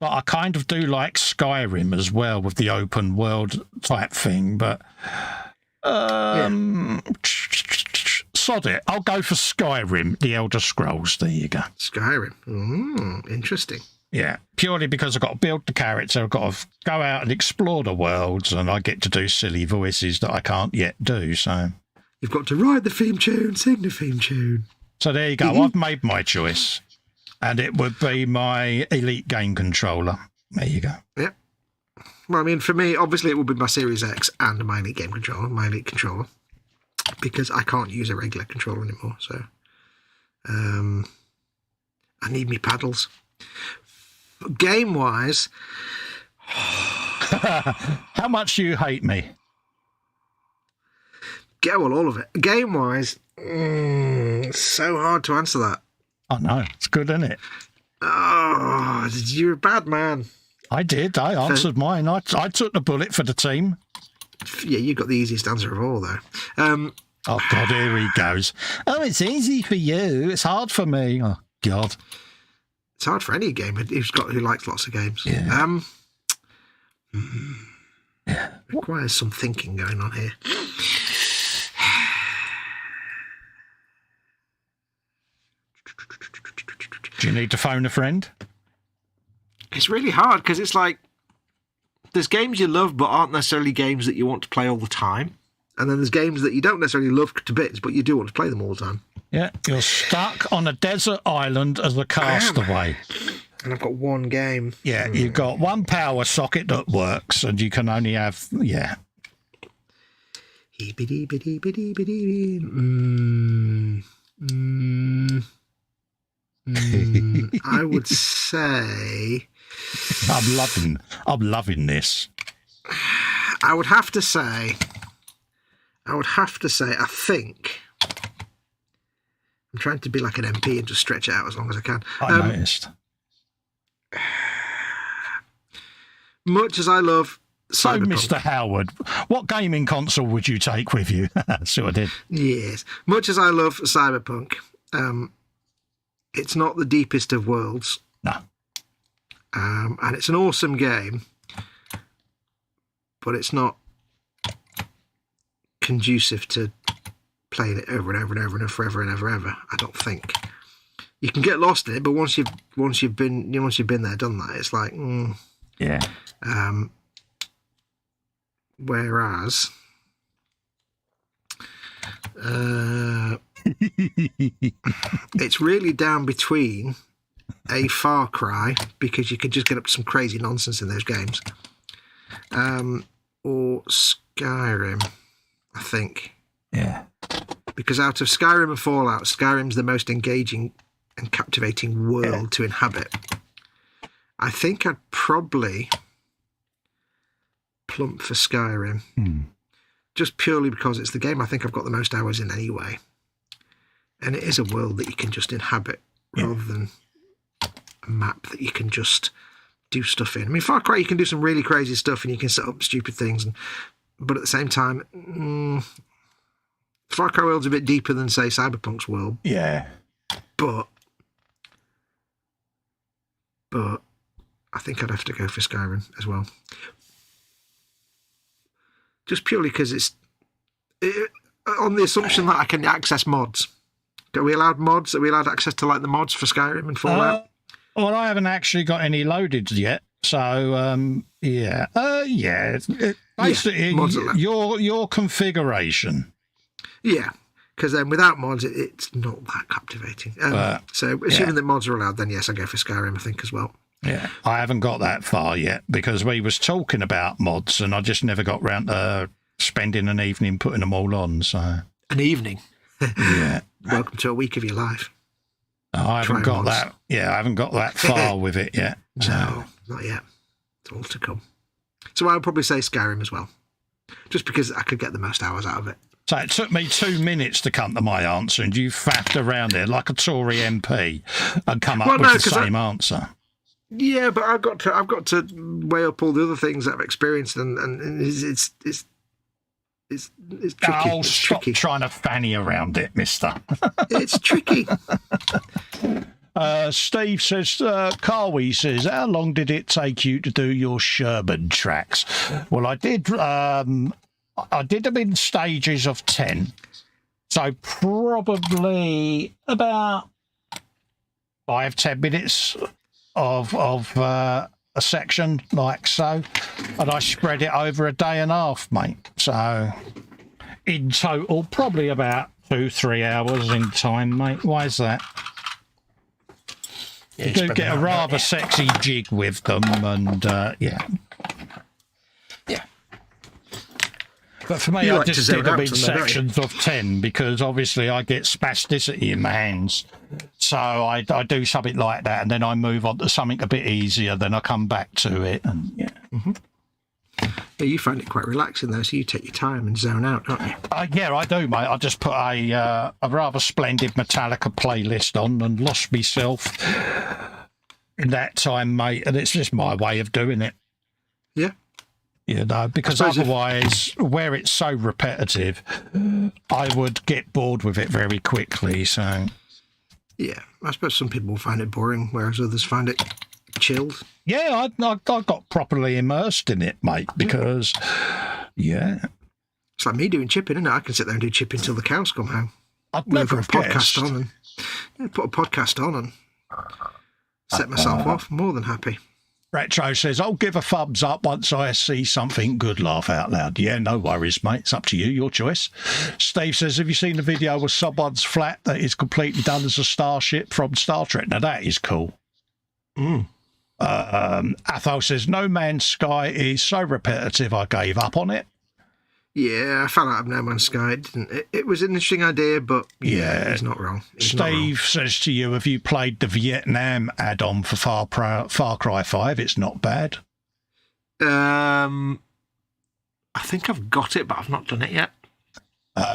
I kind of do like Skyrim as well with the open world type thing. But sod it. I'll go for Skyrim, the Elder Scrolls. There you go. Skyrim. Interesting. Yeah, purely because I've got to build the character, I've got to go out and explore the worlds, and I get to do silly voices that I can't yet do, so... You've got to ride the theme tune, sing the theme tune. So there you go, I've made my choice, and it would be my Elite game controller. There you go. Yep. Well, I mean, for me, obviously it would be my Series X and my Elite game controller, my Elite controller, because I can't use a regular controller anymore, so... I need me paddles. Game-wise... How much do you hate me? Well, all of it. Game-wise, it's so hard to answer that. I know, it's good, isn't it? Oh, you're a bad man. I did, I answered mine. I took the bullet for the team. Yeah, you got the easiest answer of all, though. Oh, God, here he goes. Oh, it's easy for you. It's hard for me. Oh, God. It's hard for any gamer who likes lots of games. Yeah. Requires some thinking going on here. Do you need to phone a friend? It's really hard because it's like there's games you love but aren't necessarily games that you want to play all the time. And then there's games that you don't necessarily love to bits, but you do want to play them all the time. Yeah, you're stuck on a desert island as a castaway. And I've got one game. Yeah, you've got one power socket that works, and you can only have, I would say... I'm loving this. I would have to say, I think... I'm trying to be like an MP and just stretch it out as long as I can. I noticed. Much as I love So, Cyberpunk, Mr. Howard, what gaming console would you take with you? See what I did? yes, much as I love Cyberpunk, it's not the deepest of worlds. No. And it's an awesome game, but it's not conducive to playing it over and over and over and forever and ever. I don't think you can get lost in it, but once you've been there, done that, it's like Yeah. Whereas it's really down between a Far Cry, because you could just get up to some crazy nonsense in those games, or Skyrim, I think. Yeah. Because out of Skyrim and Fallout, Skyrim's the most engaging and captivating world to inhabit. I think I'd probably plump for Skyrim, just purely because it's the game I think I've got the most hours in anyway. And it is a world that you can just inhabit rather than a map that you can just do stuff in. I mean, Far Cry, you can do some really crazy stuff and you can set up stupid things, but at the same time, Far Cry world's a bit deeper than, say, Cyberpunk's world. Yeah. But I think I'd have to go for Skyrim as well. Just purely because it's on the assumption that I can access mods. Are we allowed mods? Are we allowed access to like the mods for Skyrim and Fallout? Well, I haven't actually got any loaded yet. So, yeah. Basically, your configuration. Yeah, because then without mods, it's not that captivating. So assuming that mods are allowed, then yes, I go for Skyrim, I think, as well. Yeah, I haven't got that far yet because we was talking about mods and I just never got round to spending an evening putting them all on. So an evening? Yeah. Welcome to a week of your life. I haven't got that. Yeah, I haven't got that far with it yet. So. No, not yet. It's all to come. So I would probably say Skyrim as well, just because I could get the most hours out of it. So it took me 2 minutes to come to my answer, and you faffed around there like a Tory MP and come up with the same answer. Yeah, but I've got to weigh up all the other things that I've experienced, and it's tricky. Oh, it's stop tricky. trying to fanny around it, mister. It's tricky. Steve says, Carwy says, how long did it take you to do your Sherman tracks? Well, I did them in stages of 10. So probably about 5-10 minutes of a section like so. And I spread it over a day and a half, mate. So in total, probably about 2-3 hours in time, mate. Why is that? Yeah, you do get a rather sexy jig with them, and yeah. But for me, I just did them in sections of 10 because obviously I get spasticity in my hands. So I do something like that, and then I move on to something a bit easier. Then I come back to it, and yeah. Mm-hmm. Yeah, you find it quite relaxing though, so you take your time and zone out, don't you? Yeah, I do, mate. I just put a rather splendid Metallica playlist on and lost myself in that time, mate. And it's just my way of doing it. Yeah. You know, because otherwise, where it's so repetitive, I would get bored with it very quickly. So, yeah, I suppose some people find it boring, whereas others find it chilled. Yeah, I got properly immersed in it, mate. Because, yeah, it's like me doing chipping, isn't it? I can sit there and do chipping till the cows come home. I'd never have guessed. Put a podcast on and set myself off. More than happy. Retro says, I'll give a thumbs up once I see something good, laugh out loud. Yeah, no worries, mate. It's up to you, your choice. Steve says, have you seen the video with someone's flat that is completely done as a starship from Star Trek? Now, that is cool. Athol says, No Man's Sky is so repetitive I gave up on it. Yeah, I fell out of No Man's Sky. It was an interesting idea, but yeah, he's not wrong. Steve says to you, have you played the Vietnam add-on for Far Cry 5? It's not bad. I think I've got it, but I've not done it yet.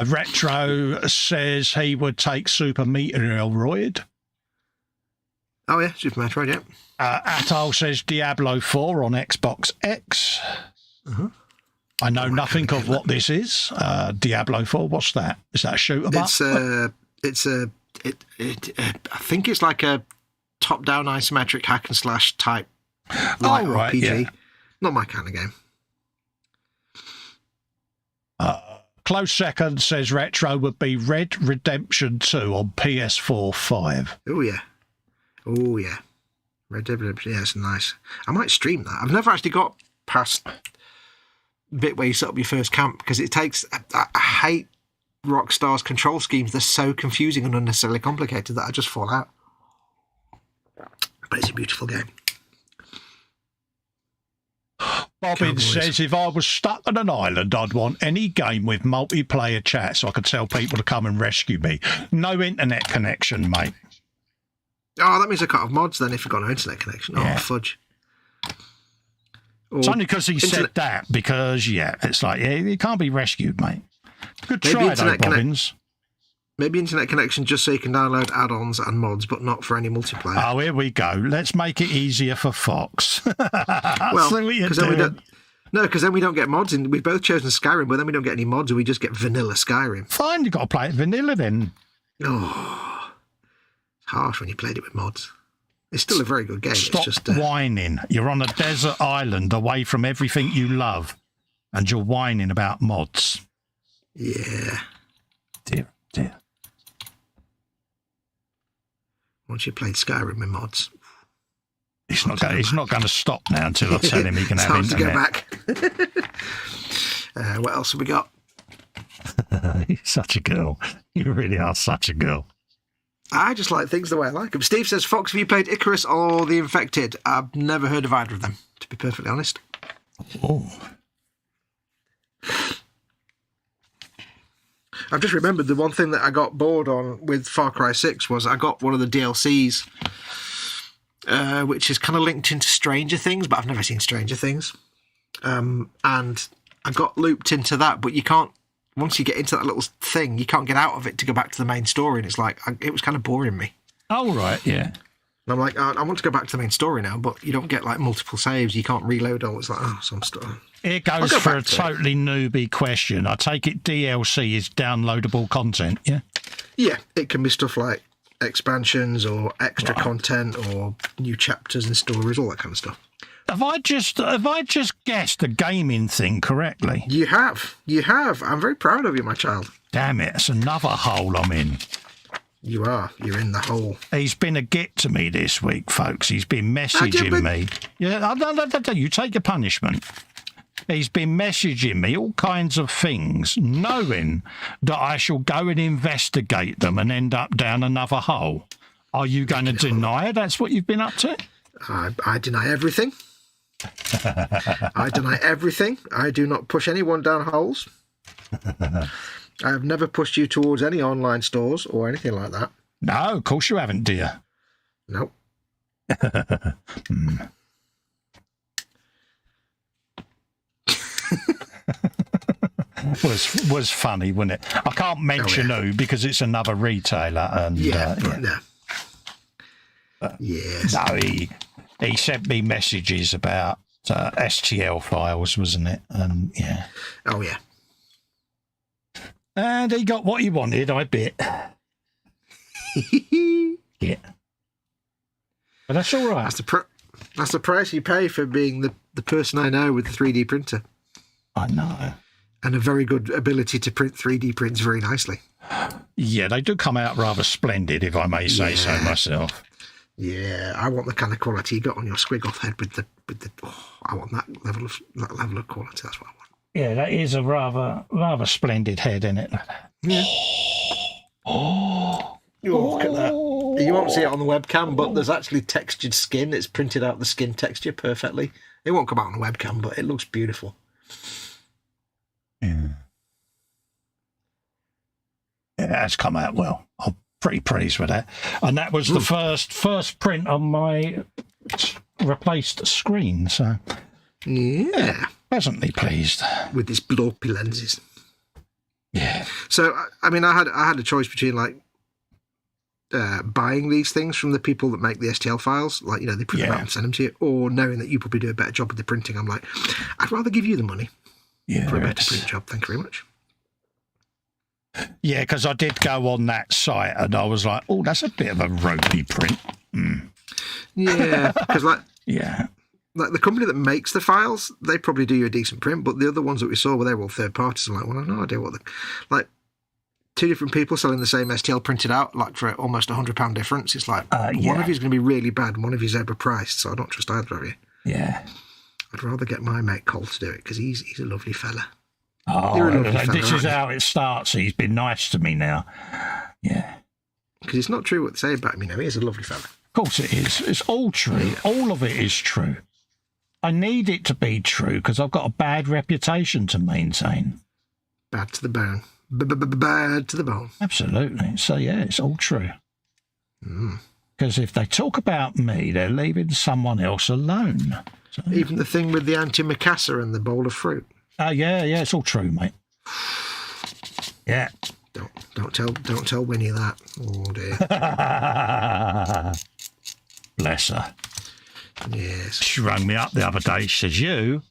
Retro says he would take Super Meteoroid. Oh yeah, Super Metroid, yeah. Atal says Diablo 4 on Xbox X. Uh-huh. I know nothing of what this is. Diablo 4, what's that? Is that a shoot 'em up? I think it's like a top-down isometric hack and slash type light RPG. Yeah. Not my kind of game. Close second says Retro would be Red Redemption 2 on PS4 5. Oh yeah. Red Dead Redemption, yeah, it's nice. I might stream that. I've never actually got past bit where you set up your first camp because it takes. I hate Rockstar's control schemes. They're so confusing and unnecessarily complicated that I just fall out. But it's a beautiful game. Bobbin says if I was stuck on an island, I'd want any game with multiplayer chat so I could tell people to come and rescue me. No internet connection, mate. Oh, that means I can't have mods then if you've got no internet connection. Oh, fudge. It's only because he said that, because, it's like, you can't be rescued, mate. Good try, though, Bobbins. Maybe internet connection just so you can download add-ons and mods, but not for any multiplayer. Oh, here we go. Let's make it easier for Fox. Well, because then we don't get mods. We've both chosen Skyrim, but then we don't get any mods, and we just get vanilla Skyrim. Fine, you've got to play it vanilla then. Oh, it's harsh when you played it with mods. It's still a very good game. Stop it's just whining. You're on a desert island away from everything you love, and you're whining about mods. Yeah. Dear. Once you played Skyrim with mods, he's not going to stop now until I tell him he can have internet. It's time to go back. What else have we got? You're such a girl. You really are such a girl. I just like things the way I like them. Steve says, Fox, have you played Icarus or The Infected? I've never heard of either of them, to be perfectly honest. Oh. I've just remembered the one thing that I got bored on with Far Cry 6 was I got one of the DLCs, which is kind of linked into Stranger Things, but I've never seen Stranger Things. And I got looped into that, but you can't, once you get into that little thing, you can't get out of it to go back to the main story, and it's like, it was kind of boring me. Oh, right, yeah. And I'm like, I want to go back to the main story now, but you don't get like multiple saves. You can't reload all. It's like, some stuff. It goes for a totally newbie question. I take it DLC is downloadable content, yeah? Yeah, it can be stuff like expansions or extra content or new chapters and stories, all that kind of stuff. Have I just guessed the gaming thing correctly? You have. I'm very proud of you, my child. Damn it, it's another hole I'm in. You are. You're in the hole. He's been a git to me this week, folks. He's been messaging me. Yeah, no, you take your punishment. He's been messaging me all kinds of things, knowing that I shall go and investigate them and end up down another hole. Are you going to deny that's what you've been up to? I deny everything. I deny everything. I do not push anyone down holes. I have never pushed you towards any online stores or anything like that. No, of course you haven't, dear. Nope. was funny, wasn't it? I can't mention who because it's another retailer. And yes. No, he sent me messages about STL files, wasn't it? And yeah. Oh yeah. And he got what he wanted, I bet. Yeah. But that's all right. That's the price you pay for being the person I know with the 3D printer. I know. And a very good ability to print 3D prints very nicely. Yeah, they do come out rather splendid, if I may say so myself. Yeah, I want the kind of quality you got on your squig-off head with the. I want that level of quality. That's what I want. Yeah, that is a rather splendid head, isn't it? Yeah. Oh, look at that. You won't see it on the webcam, but there's actually textured skin. It's printed out the skin texture perfectly. It won't come out on the webcam, but it looks beautiful. Yeah. has come out well. I'm pretty pleased with that. And that was the first print on my replaced screen, so yeah, pleasantly pleased with these blorpy lenses. Yeah. So I mean, I had a choice between like buying these things from the people that make the STL files, like, you know, they print them out and send them to you, or knowing that you probably do a better job with the printing. I'm like, I'd rather give you the money for a better print job. Thank you very much. Yeah, because I did go on that site and I was like, oh, that's a bit of a ropey print. Yeah, because like the company that makes the files, they probably do you a decent print, but the other ones that we saw, they were all third parties. I'm like, well, I have no idea what like two different people selling the same STL printed out, like for almost £100 difference. It's like one of you is going to be really bad and one of you is overpriced, so I don't trust either of you. Yeah. I'd rather get my mate Cole to do it because he's a lovely fella. Oh, this is how it starts. He's been nice to me now. Yeah. Because it's not true what they say about him, you know. He is a lovely fella. Of course it is. It's all true. All of it is true. I need it to be true because I've got a bad reputation to maintain. Bad to the bone. Bad to the bone. Absolutely. So, yeah, it's all true. Because if they talk about me, they're leaving someone else alone. So, even the thing with the antimacassar and the bowl of fruit. Yeah, it's all true, mate. Yeah. Don't tell Winnie that. Oh dear. Bless her. Yes. She rang me up the other day. She says, "You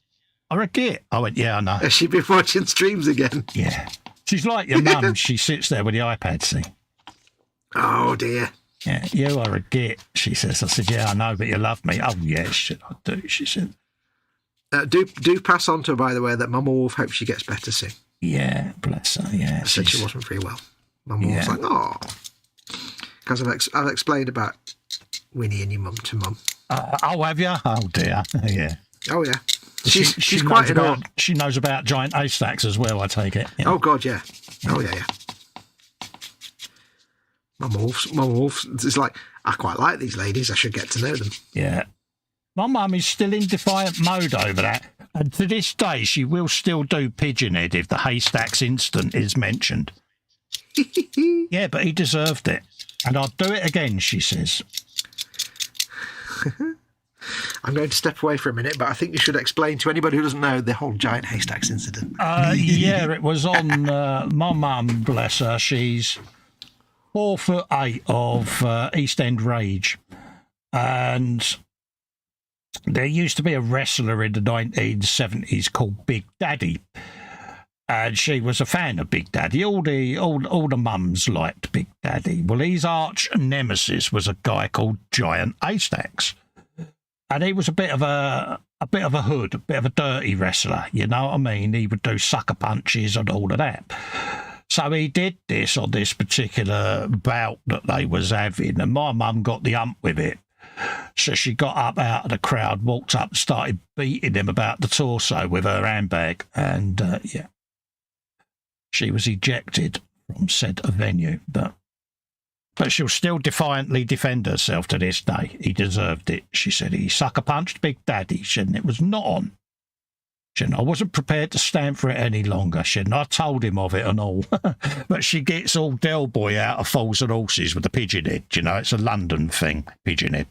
are a git." I went, "Yeah, I know." Has she been watching streams again? Yeah. She's like your mum. She sits there with the iPad, see. Oh dear. Yeah, you are a git, she says. I said, "Yeah, I know, but you love me." "Oh, yes, I do," she said. Do pass on to her, by the way, that Mama Wolf hopes she gets better soon. Yeah, bless her, yeah. I said she wasn't very well. Mama Wolf's like, oh. Because I've explained about Winnie and your mum to Mum. Oh, have you? Oh, dear. Yeah. Oh, yeah. She's quite knows she knows about giant haystacks as well, I take it. Yeah. Oh, God, yeah. Oh, yeah. Mama Wolf is like, I quite like these ladies. I should get to know them. Yeah. My mum is still in defiant mode over that. And to this day, she will still do Pigeonhead if the haystacks instant is mentioned. Yeah, but he deserved it. And I'll do it again, she says. I'm going to step away for a minute, but I think you should explain to anybody who doesn't know the whole giant haystacks incident. Yeah, it was on my mum, bless her. She's 4'8" of East End Rage. And there used to be a wrestler in the 1970s called Big Daddy. And she was a fan of Big Daddy. All the mums liked Big Daddy. Well, his arch nemesis was a guy called Giant Haystacks. And he was a bit of a hood, a bit of a dirty wrestler, you know what I mean? He would do sucker punches and all of that. So he did this on this particular bout that they was having, and my mum got the hump with it. So she got up out of the crowd, walked up and started beating him about the torso with her handbag. And, she was ejected from said venue. But she'll still defiantly defend herself to this day. He deserved it. She said he sucker punched Big Daddy. She said, it was not on. She said, I wasn't prepared to stand for it any longer. She said, I told him of it and all. But she gets all Del Boy out of Fools and Horses with the Pigeonhead. You know, it's a London thing, Pigeonhead.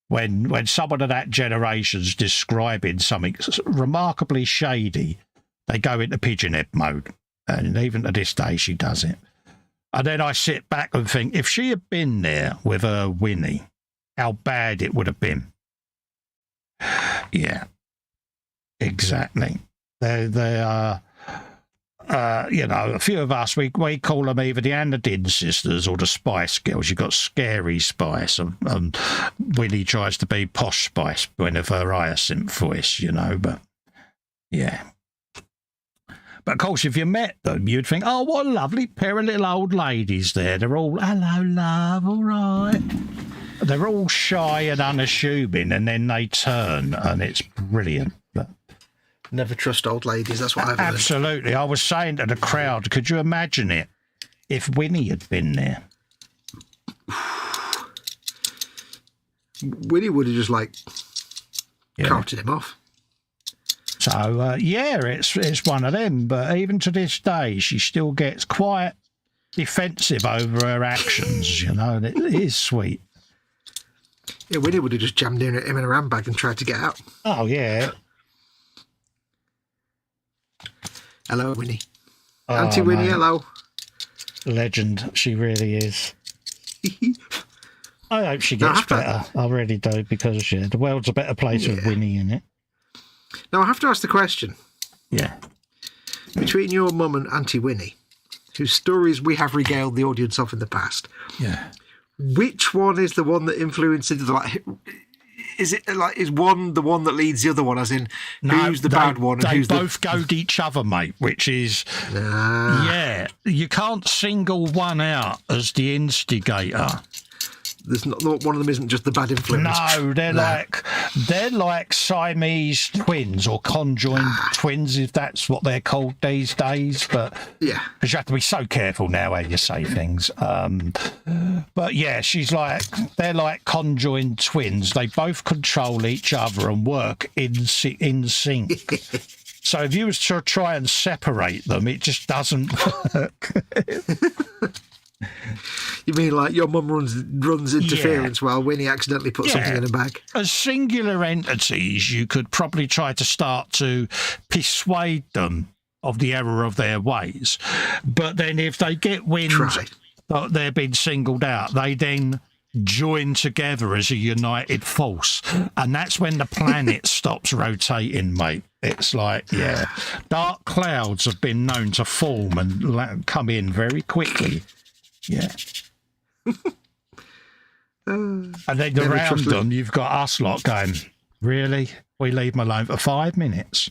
When someone of that generation's describing something remarkably shady, they go into Pigeonhead mode. And even to this day, she does it. And then I sit back and think, if she had been there with her Winnie, how bad it would have been. Yeah, exactly. They are, a few of us, we call them either the Anadin sisters or the Spice Girls. You've got Scary Spice, and Winnie tries to be Posh Spice with her hyacinth voice, you know, but yeah. But, of course, if you met them, you'd think, oh, what a lovely pair of little old ladies there. They're all, hello, love, all right. They're all shy and unassuming, and then they turn, and it's brilliant. But never trust old ladies, that's what I've learned. Absolutely. I was saying to the crowd, could you imagine it if Winnie had been there? Winnie would have just, carted him off. So, it's one of them. But even to this day, she still gets quite defensive over her actions, you know, and it is sweet. Yeah, Winnie would have just jammed him in a handbag and tried to get out. Oh, yeah. Hello, Winnie. Oh, Auntie Winnie, mate. hello. Legend, she really is. I hope she No, I gets have to- better. I really do, because yeah, the world's a better place with Yeah. Winnie in it. Now, I have to ask the question. Yeah. Between your mum and Auntie Winnie, whose stories we have regaled the audience of in the past, Yeah. which one is the one that influences the, like? Is it like, is one the one that leads the other one? As in, who's the bad one and they who's both goad each other, mate, which is, Nah. yeah, you can't single one out as the instigator. There's not one of them isn't just the bad influence. No, they're like Siamese twins or conjoined twins, if that's what they're called these days. But Yeah. because you have to be so careful now how you say things. But yeah, they're like conjoined twins. They both control each other and work in sync. So if you was to try and separate them, it just doesn't work. You mean like your mum runs interference while Winnie accidentally puts something in a bag? As singular entities, you could probably try to start to persuade them of the error of their ways. But then if they get wind that they're being singled out, they then join together as a united force. And that's when the planet stops rotating, mate. It's like, yeah, dark clouds have been known to form and come in very quickly. Yeah. And then around them, you've got us lot going, really? We leave them alone for 5 minutes.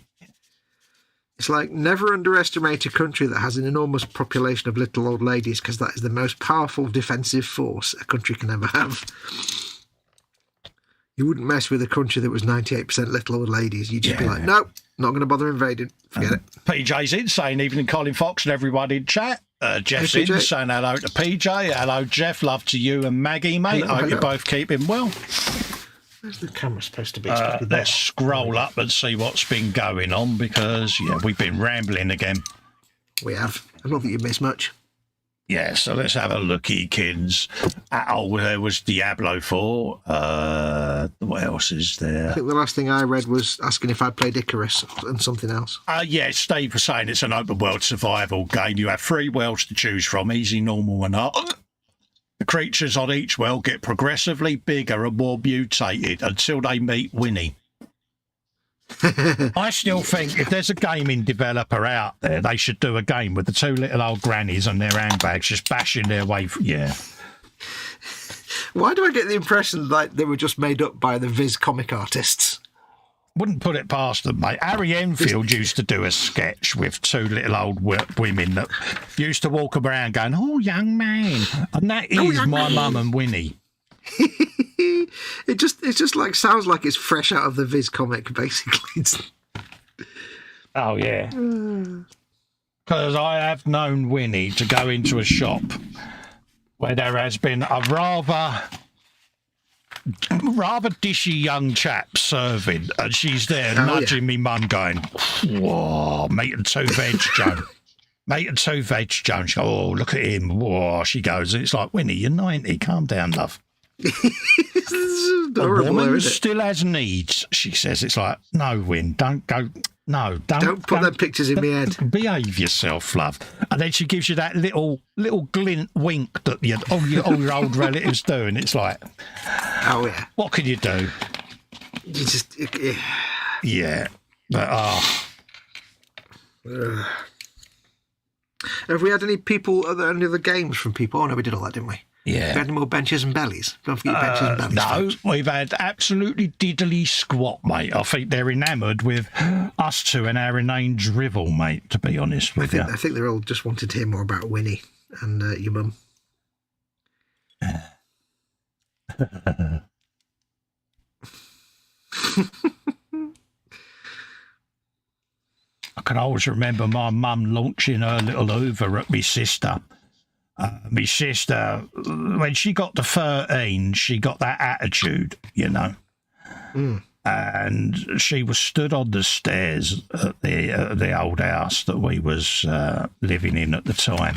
It's like, never underestimate a country that has an enormous population of little old ladies, because that is the most powerful defensive force a country can ever have. You wouldn't mess with a country that was 98% little old ladies. You'd just be like, nope, not going to bother invading. Forget it. PJ's in saying evening, Colin Fox and everyone in chat. Jeff's Hey, in PJ. saying hello to PJ. Hello, Jeff. Love to you and Maggie, mate. Hello, I hope you're hello. both keeping well. Where's the camera supposed to be? It's supposed to be Let's scroll up and see what's been going on, because, yeah, we've been rambling again. We have. I don't think you missed much. Yeah, so let's have a looky, kids. There was Diablo 4. What else is I there? think the last thing I read was asking if I'd played Icarus and something else. Yeah, Steve was saying it's an open world survival game. You have 3 worlds to choose from, easy, normal and hard. The creatures on each world get progressively bigger and more mutated until they meet Winnie. I still think if there's a gaming developer out there, they should do a game with the 2 little old grannies and their handbags just bashing their way. Yeah. Why do I get the impression like they were just made up by the Viz comic artists? Wouldn't put it past them, mate. Harry Enfield used to do a sketch with 2 little old women that used to walk around going, "Oh, young man." And that is my mum and Winnie. It just like sounds like it's fresh out of the Viz comic, basically. Oh, yeah. Because I have known Winnie to go into a shop where there has been a rather dishy young chap serving, and she's there nudging me mum going, "Whoa, meat and 2 veg, Joe. Meat and 2 veg, Joe." She goes, "Oh, look at him." Whoa, she goes, it's like, "Winnie, you're 90, calm down, love." A woman still has needs, she says. It's like, no, Win, don't go. No, Don't put them pictures in my head. Behave yourself, love. And then she gives you that little glint wink that all your old relatives do, and it's like, oh yeah, what can you do? You just Yeah, but Have we had any any other games from people? Oh no, we did all that, didn't we? yeah. We had any more benches and bellies? Don't forget your benches and bellies. No, folks. we've had absolutely diddly squat, mate. I think they're enamoured with us 2 and our inane drivel, mate, to be honest with you. I think they're all just wanted to hear more about Winnie and your mum. I can always remember my mum launching her little Hoover at my sister. My sister, when she got to 13, she got that attitude, you know. And she was stood on the stairs at the old house that we was living in at the time.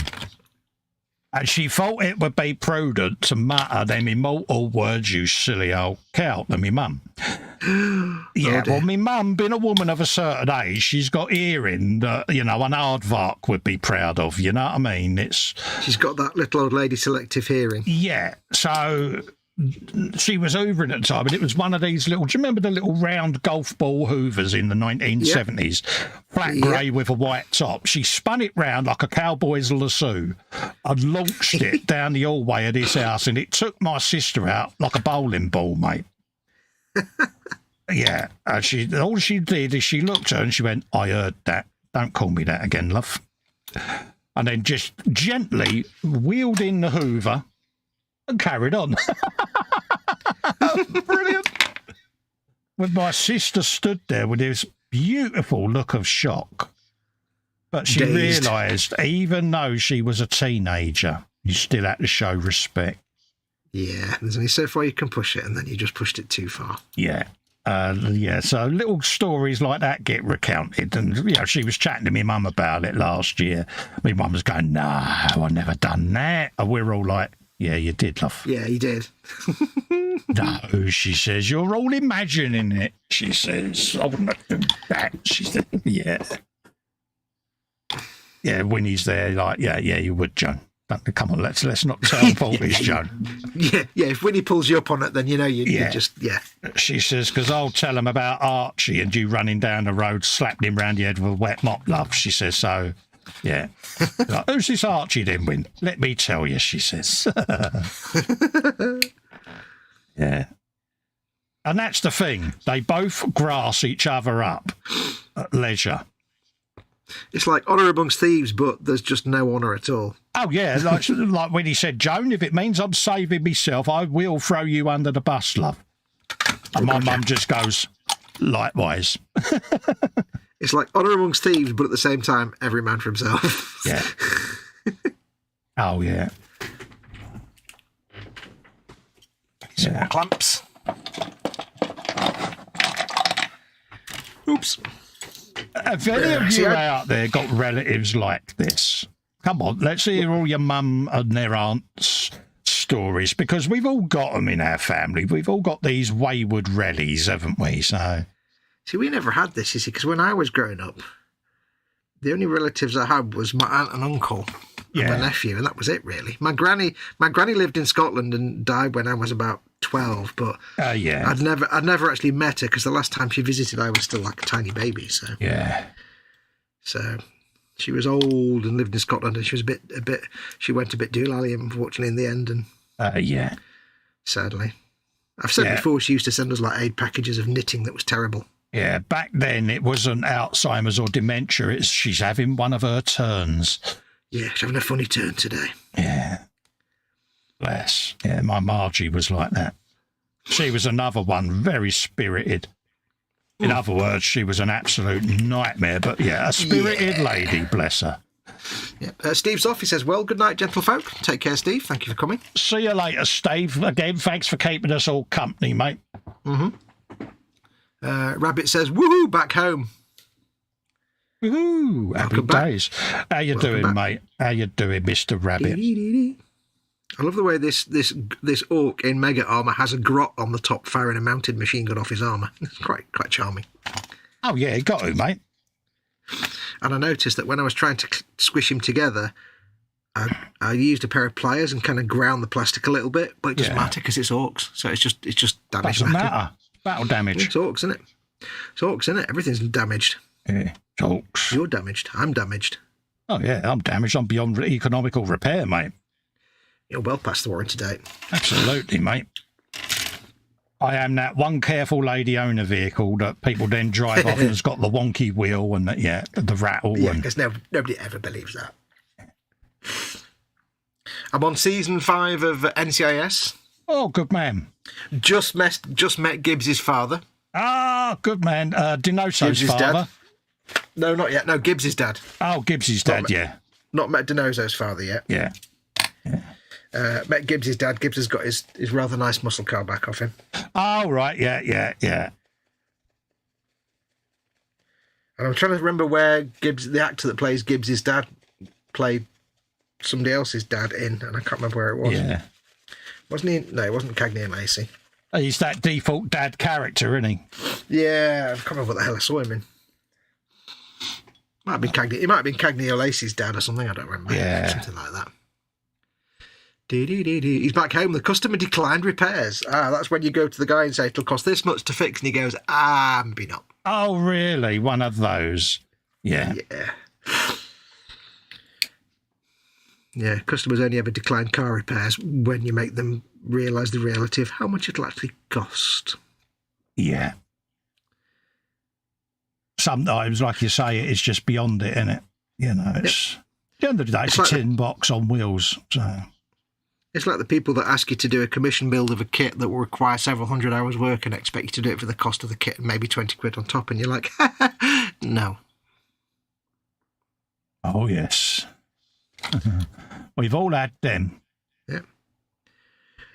And she thought it would be prudent to mutter them immortal words, "You silly old cow," to me mum. Yeah, well, me mum, being a woman of a certain age, she's got hearing that, an aardvark would be proud of, you know what I mean? She's got that little old lady selective hearing. Yeah, so she was hoovering at the time, and it was one of these little, do you remember the little round golf ball hoovers in the 1970s? Flat grey with a white top. She spun it round like a cowboy's lasso and launched it down the hallway of this house, and it took my sister out like a bowling ball, mate. Yeah, all she did is she looked at her and she went, "I heard that. Don't call me that again, love." And then just gently wheeled in the hoover and carried on. Brilliant. With my sister stood there with this beautiful look of shock. But she realised, even though she was a teenager, you still had to show respect. Yeah, there's only so far you can push it, and then you just pushed it too far. Yeah. So little stories like that get recounted. And, she was chatting to my mum about it last year. My mum was going, "No, I never done that." And we're all like, "Yeah, you did, love." Yeah, you did. "No," she says, "you're all imagining it." She says, "I wouldn't do that." She said, "Yeah. Yeah, Winnie's there, like, yeah, you would, Joan. Come on, let's not tell Paulie's, Joan." Yeah, if Winnie pulls you up on it, then you just. She says, "Because I'll tell him about Archie and you running down the road, slapping him round the head with a wet mop, love." She says, "So, yeah." Like, "Who's this Archie then, Win? Let me tell you," she says. Yeah. And that's the thing. They both grass each other up at leisure. It's like honour amongst thieves, but there's just no honour at all. Oh, yeah, like when he said, "Joan, if it means I'm saving myself, I will throw you under the bus, love." And my mum just goes, "Likewise." It's like honour amongst thieves, but at the same time, every man for himself. Yeah. Oh, yeah. Some more clamps. Oops. If any of you out there got relatives like this, come on, let's hear all your mum and their aunts' stories, because we've all got them in our family. We've all got these wayward rellies, haven't we? So, see, we never had this, you see, because when I was growing up, the only relatives I had was my aunt and uncle and my nephew, and that was it, really. My granny lived in Scotland and died when I was about 12, but I'd never actually met her, because the last time she visited, I was still like a tiny baby. So she was old and lived in Scotland, and she was she went a bit doolally, unfortunately, in the end. And sadly, I've said before, she used to send us like aid packages of knitting that was terrible. Yeah, back then it wasn't Alzheimer's or dementia. It's she's having one of her turns. Yeah, she's having a funny turn today. Yeah. Bless. Yeah, my Margie was like that. She was another one, very spirited. In other words, she was an absolute nightmare, but a spirited lady, bless her. Yeah. Steve's off. He says, "Well, good night, gentlefolk." Take care, Steve. Thank you for coming. See you later, Steve. Again, thanks for keeping us all company, mate. Rabbit says, "Woohoo, back home." Woohoo, happy days. How you doing, mate? How you doing, Mr. Rabbit? I love the way this orc in mega armour has a grot on the top firing a mounted machine gun off his armour. It's quite charming. Oh, yeah, you got to, mate. And I noticed that when I was trying to squish him together, I used a pair of pliers and kind of ground the plastic a little bit, but it doesn't matter because it's orcs, so it's just damage. Doesn't matter. Battle damage. It's orcs, isn't it? It's orcs, isn't it? Everything's damaged. Yeah, it's orcs. You're damaged. I'm damaged. Oh, yeah, I'm damaged. I'm beyond economical repair, mate. You're well past the warranty date. Absolutely, mate. I am that one careful lady owner vehicle that people then drive off and has got the wonky wheel and the rattle. Yeah, because nobody ever believes that. I'm on season 5 of NCIS. Oh, good man. Just met Gibbs's father. Ah, good man. Dinoso's Gibbs's father. Dad. No, not yet. No, Gibbs's dad. Oh, Gibbs's dad, yeah. Not met Dinoso's father yet. Yeah. Met Gibbs's dad. Gibbs has got his rather nice muscle car back off him. Oh, right. Yeah. And I'm trying to remember where the actor that plays Gibbs's dad, played somebody else's dad in, and I can't remember where it was. Yeah. Wasn't he? No, it wasn't Cagney and Lacey. He's that default dad character, isn't he? Yeah, I can't remember what the hell I saw him in. Might have been Cagney. It might have been Cagney or Lacey's dad or something. I don't remember. Yeah. Something like that. He's back home. The customer declined repairs. That's when you go to the guy and say, it'll cost this much to fix. And he goes, maybe not. Oh, really? One of those. Yeah. Yeah. Yeah, customers only ever decline car repairs when you make them realise the reality of how much it'll actually cost. Yeah. Sometimes, like you say, it's just beyond it, isn't it? You know, it's at the end of the day, it's a tin box on wheels. So it's like the people that ask you to do a commission build of a kit that will require several hundred hours work and expect you to do it for the cost of the kit and maybe 20 quid on top, and you're like, no. Oh, yes. We've all had them. Yeah.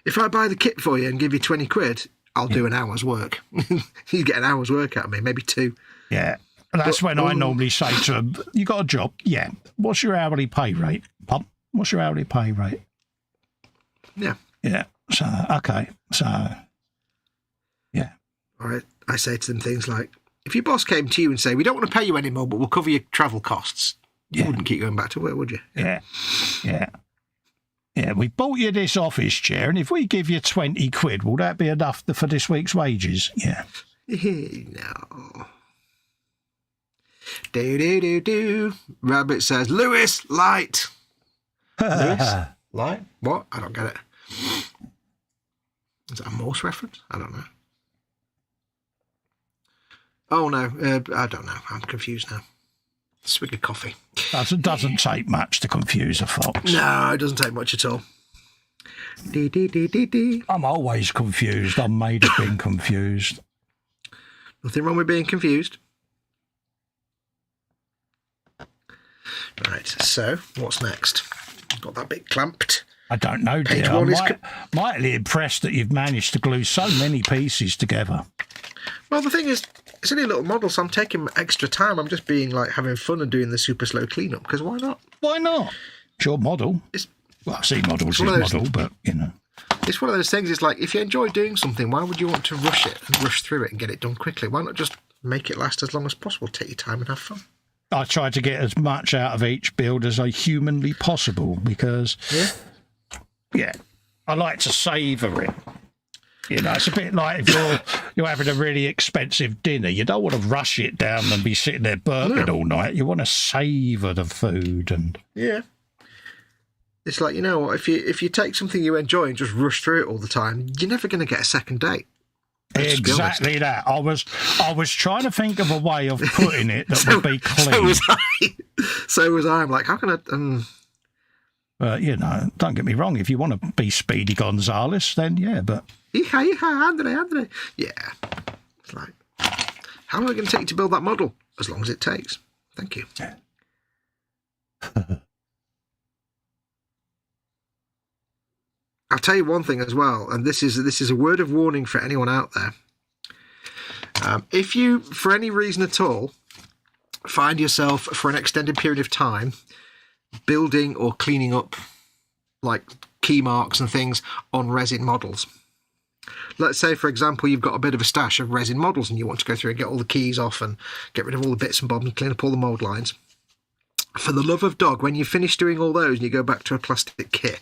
If I buy the kit for you and give you 20 quid, I'll do an hour's work. You get an hour's work out of me, maybe 2. Yeah. That's when I normally say to them, you got a job? Yeah. What's your hourly pay rate? Pop? What's your hourly pay rate? Yeah. Yeah. So, okay. So, yeah. All right. I say to them things like, if your boss came to you and say, we don't want to pay you anymore, but we'll cover your travel costs, you wouldn't keep going back to work, would you? Yeah. Yeah. Yeah, we bought you this office chair, and if we give you 20 quid, will that be enough for this week's wages? Yeah. No. Do. Rabbit says, Lewis, light. Lewis? Light? What? I don't get it. Is that a Morse reference? I don't know. Oh, no. I don't know. I'm confused now. Swig of coffee. Doesn't take much to confuse a fox. No, it doesn't take much at all. I'm always confused. I'm made of being confused. Nothing wrong with being confused. Right, so what's next? Got that bit clamped. I don't know, dear. I'm mightily impressed that you've managed to glue so many pieces together. Well, the thing is, it's only a little model, so I'm taking extra time. I'm just being like having fun and doing the super slow cleanup, because why not? Why not? It's your model. I see models in model, but, you know. It's one of those things, it's like, if you enjoy doing something, why would you want to rush it and rush through it and get it done quickly? Why not just make it last as long as possible? Take your time and have fun. I try to get as much out of each build as I humanly possible, because, I like to savour it. You know, it's a bit like if you're having a really expensive dinner. You don't want to rush it down and be sitting there burping all night. You want to savour the food. And yeah. It's like, you know what, if you take something you enjoy and just rush through it all the time, you're never going to get a second date. Exactly that. I was trying to think of a way of putting it that would be clean. So was I. I'm like, how can I... But, you know, don't get me wrong. If you want to be Speedy Gonzales, then yeah, but... Andre. Yeah. It's like, how long is it going to take you to build that model? As long as it takes. Thank you. Yeah. I'll tell you one thing as well, and this is a word of warning for anyone out there. If you, for any reason at all, find yourself for an extended period of time building or cleaning up like key marks and things on resin models. Let's say, for example, you've got a bit of a stash of resin models and you want to go through and get all the keys off and get rid of all the bits and bobs and clean up all the mould lines. For the love of dog, when you finish doing all those and you go back to a plastic kit,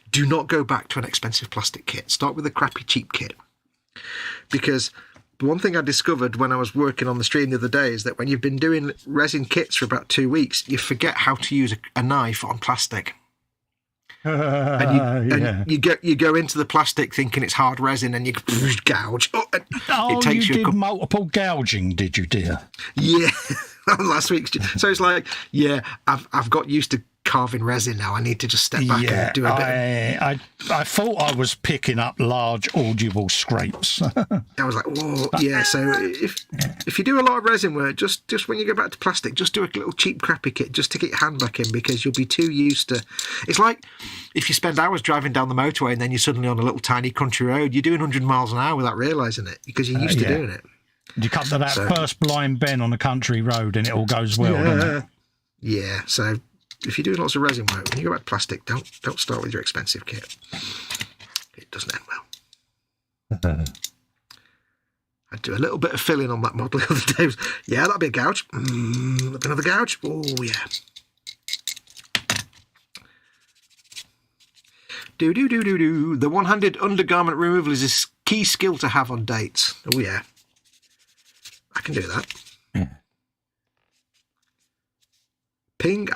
do not go back to an expensive plastic kit. Start with a crappy cheap kit. Because the one thing I discovered when I was working on the stream the other day is that when you've been doing resin kits for about 2 weeks, you forget how to use a knife on plastic. And you go into the plastic thinking it's hard resin and you gouge. It takes you did multiple gouging, did you, dear? Yeah, last week's. So it's like, I've got used to carving resin now. I need to just step back and do a bit. I thought I was picking up large audible scrapes. I was like, whoa, yeah. So if you do a lot of resin work, just when you go back to plastic, just do a little cheap crappy kit just to get your hand back in, because you'll be too used to. It's like if you spend hours driving down the motorway and then you're suddenly on a little tiny country road, you're doing 100 miles an hour without realising it because you're used to doing it. You come to that first blind bend on a country road and it all goes well, doesn't it? Yeah, so if you're doing lots of resin work, when you go back to plastic, don't start with your expensive kit. It doesn't end well. I'd do a little bit of filling on that model the other day. Yeah, that'd be a gouge. That'd be another gouge. Oh, yeah. Do. The one-handed undergarment removal is a key skill to have on dates. Oh, yeah. I can do that. Yeah. Ping.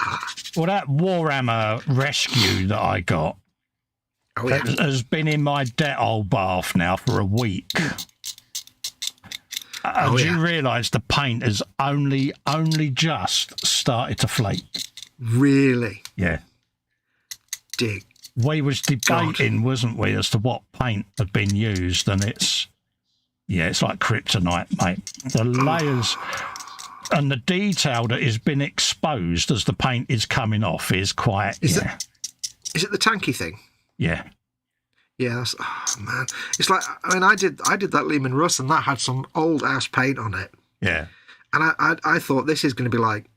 Well, that Warhammer rescue that I got has been in my Dettol bath now for a week. Do you realise the paint has only just started to flake? Really? Yeah. Dig. We was debating, wasn't we, as to what paint had been used, and it's like kryptonite, mate. The layers and the detail that has been exposed as the paint is coming off is quite. Is it the tanky thing? Yeah. Yeah, that's, oh man, it's like, I mean, I did that Lehman Russ, and that had some old ass paint on it. Yeah, and I thought this is going to be like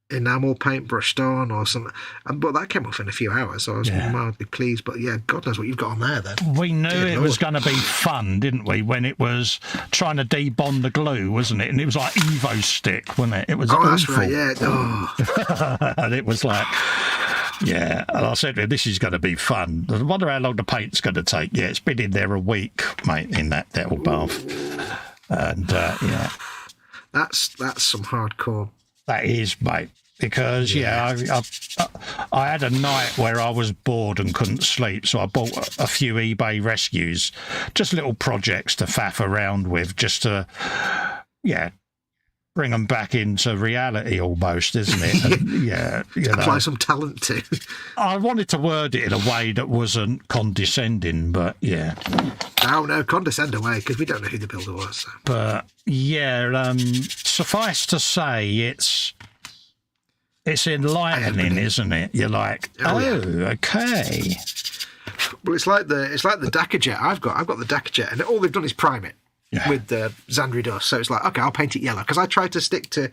enamel paint brushed on or something, but that came off in a few hours, so I was mildly pleased. But yeah, God knows what you've got on there then. We knew it was going to be fun, didn't we? When it was trying to debond the glue, wasn't it? And it was like Evo stick, wasn't it? It was awful. That's right. Yeah. Oh. And it was like. Yeah, and I said, this is going to be fun. I wonder how long the paint's going to take. Yeah, it's been in there a week, mate, in that little bath. And, yeah. That's some hardcore. That is, mate, because, I had a night where I was bored and couldn't sleep, so I bought a few eBay rescues, just little projects to faff around with, just to, bring them back into reality almost, isn't it? And, apply some talent to. I wanted to word it in a way that wasn't condescending, but yeah. No, condescend away, because we don't know who the builder was. So. But suffice to say, it's enlightening, isn't it? You're like, okay. Well, it's like the Dackerjet I've got the Dackerjet, and all they've done is prime it. With the Zandri dust, so it's like, okay, I'll paint it yellow, because I try to stick to,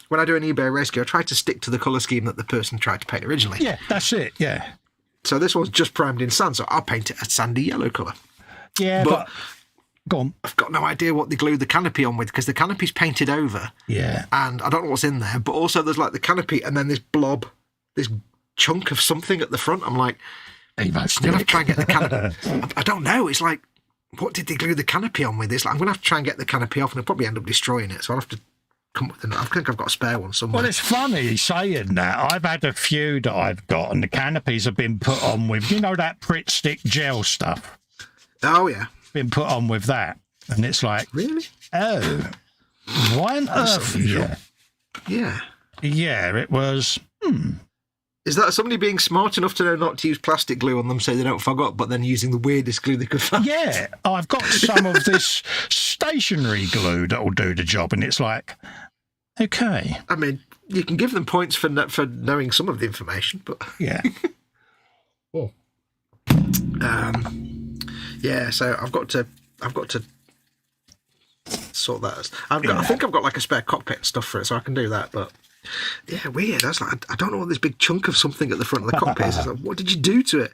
when I do an eBay rescue, I try to stick to the colour scheme that the person tried to paint originally. Yeah, that's it, yeah. So this one's just primed in sand, so I'll paint it a sandy yellow colour. Yeah, but go on. I've got no idea what they glued the canopy on with, because the canopy's painted over. Yeah. And I don't know what's in there, but also there's like the canopy and then this blob, this chunk of something at the front. I'm like, I'm going to have to try and get the canopy. I don't know, it's like, what did they glue the canopy on with this? Like, I'm going to have to try and get the canopy off, and I'll probably end up destroying it. So I'll have to come up with I think I've got a spare one somewhere. Well, it's funny saying that. I've had a few that I've got, and the canopies have been put on with, that Pritt stick gel stuff. Oh, yeah. Been put on with that. And it's like, really? Oh, why on earth? Yeah. Yeah, it was, Is that somebody being smart enough to know not to use plastic glue on them so they don't fog up, but then using the weirdest glue they could find? Yeah, I've got some of this stationary glue that will do the job, and it's like, okay. I mean, you can give them points for knowing some of the information, but yeah. So I've got to sort that. I think I've got like a spare cockpit and stuff for it, so I can do that, but. Yeah, weird. That's like, I don't know what this big chunk of something at the front of the cockpit is. Like, what did you do to it?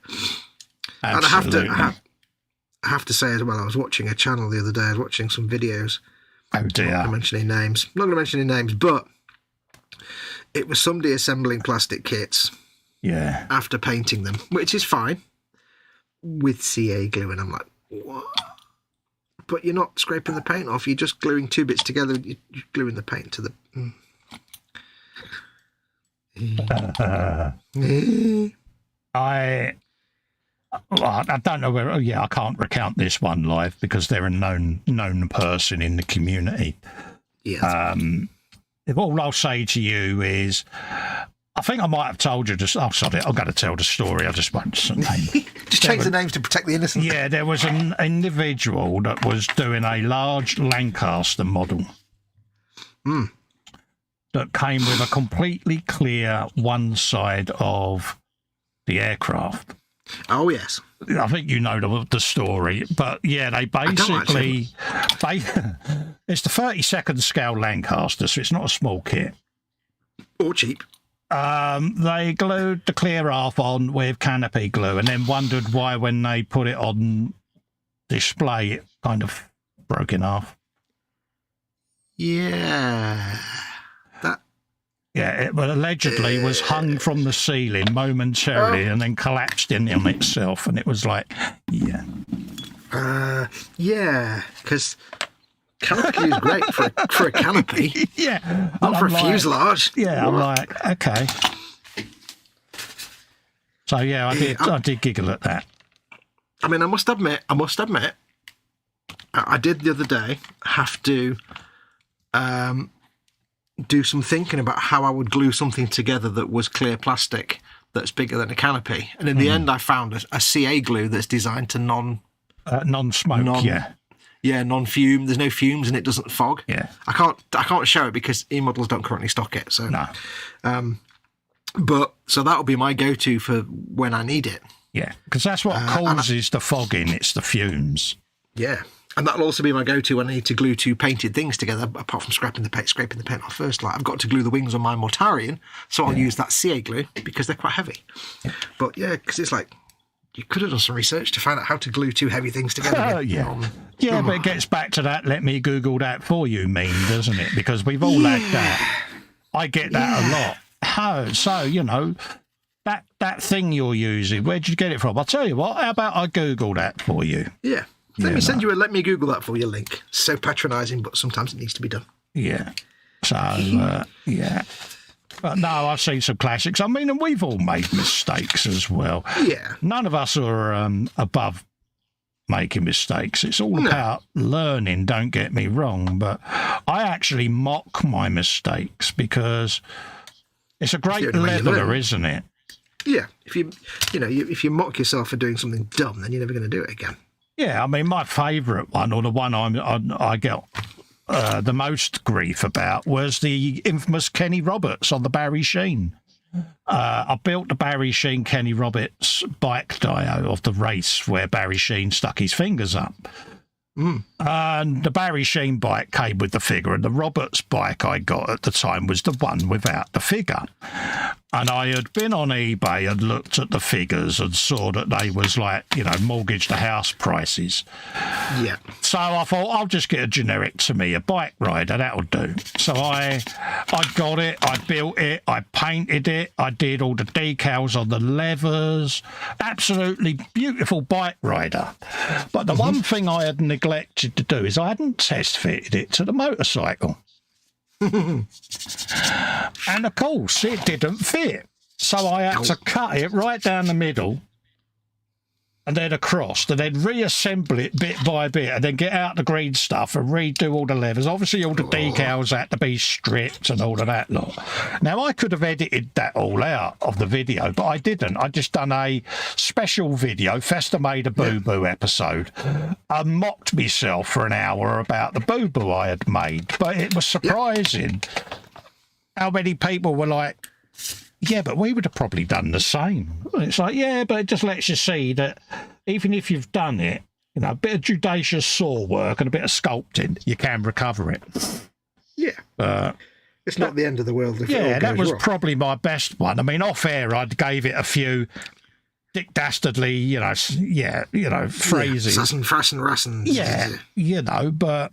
Absolutely. And I have to say as well, I was watching a channel the other day. I was watching some videos. Oh dear. I'm not going to mention any names, but it was somebody assembling plastic kits. Yeah. After painting them, which is fine, with CA glue, and I'm like, what? But you're not scraping the paint off. You're just gluing two bits together. You're gluing the paint to the. I don't know where. I can't recount this one live because they're a known person in the community. Yeah. All I'll say to you is, I think I might have told you. Sorry, I'm going to tell the story. I just won't name. Just change the names to protect the innocent. Yeah, there was an individual that was doing a large Lancaster model. That came with a completely clear one side of the aircraft. Oh, yes. I think you know the story. But, yeah, they basically... it's the 32nd scale Lancaster, so it's not a small kit. Or cheap. They glued the clear half on with canopy glue and then wondered why when they put it on display it kind of broke in half. Yeah. Yeah, it allegedly was hung from the ceiling momentarily and then collapsed in on itself, and it was like, yeah. Yeah, because canopy is great for a canopy. Yeah. Not for a fuselage. Yeah, I'm like, okay. So, yeah, I did giggle at that. I mean, I must admit, I did the other day have to do some thinking about how I would glue something together that was clear plastic that's bigger than a canopy. And in the end, I found a CA glue that's designed to non-smoke, non-fume. There's no fumes and it doesn't fog. Yeah. I can't show it because eModels don't currently stock it. So no. But so that'll be my go-to for when I need it. Yeah, because that's what causes the fogging. It's the fumes. Yeah. And that'll also be my go-to when I need to glue two painted things together, apart from scraping the paint off first. Like, I've got to glue the wings on my Mortarion, so I'll use that CA glue because they're quite heavy. Yeah. But yeah, because it's like, you could have done some research to find out how to glue two heavy things together. But it gets back to that let me Google that for you meme, doesn't it? Because we've all had that. I get that a lot. Oh, so, you know, that thing you're using, where'd you get it from? I'll tell you what, how about I Google that for you? Yeah. Let me send you a let me Google that for you link. So patronising, but sometimes it needs to be done. Yeah. So, yeah. But no, I've seen some classics. I mean, and we've all made mistakes as well. Yeah. None of us are above making mistakes. It's all about learning, don't get me wrong. But I actually mock my mistakes because it's a great leveler, isn't it? Yeah. If you mock yourself for doing something dumb, then you're never going to do it again. Yeah, I mean, my favourite one, or the one I get the most grief about, was the infamous Kenny Roberts on the Barry Sheen. I built the Barry Sheen Kenny Roberts bike dyno of the race where Barry Sheen stuck his fingers up. And the Barry Sheen bike came with the figure, and the Roberts bike I got at the time was the one without the figure. And I had been on eBay and looked at the figures and saw that they was like, you know, mortgage to house prices. Yeah. So I thought, I'll just get a generic Tamiya bike rider, that'll do. So I got it, I built it, I painted it, I did all the decals on the levers. Absolutely beautiful bike rider. But the one thing I had neglected to do is I hadn't test fitted it to the motorcycle. And of course it didn't fit, so I had to cut it right down the middle and then across, and then reassemble it bit by bit, and then get out the green stuff and redo all the levers. Obviously all the decals had to be stripped and all of that lot. Now I could have edited that all out of the video, but I didn't. I just done a special video, Festa made a boo-boo episode. I mocked myself for an hour about the boo-boo I had made, but it was surprising how many people were like, yeah, but we would have probably done the same. It's like, yeah, but it just lets you see that even if you've done it, you know, a bit of judicious saw work and a bit of sculpting, you can recover it. Yeah. It's not the end of the world if it all goes that was wrong. probably my best one. I mean, off air, I gave it a few dick dastardly, phrases. Sassen, frassen, rassen. Yeah, but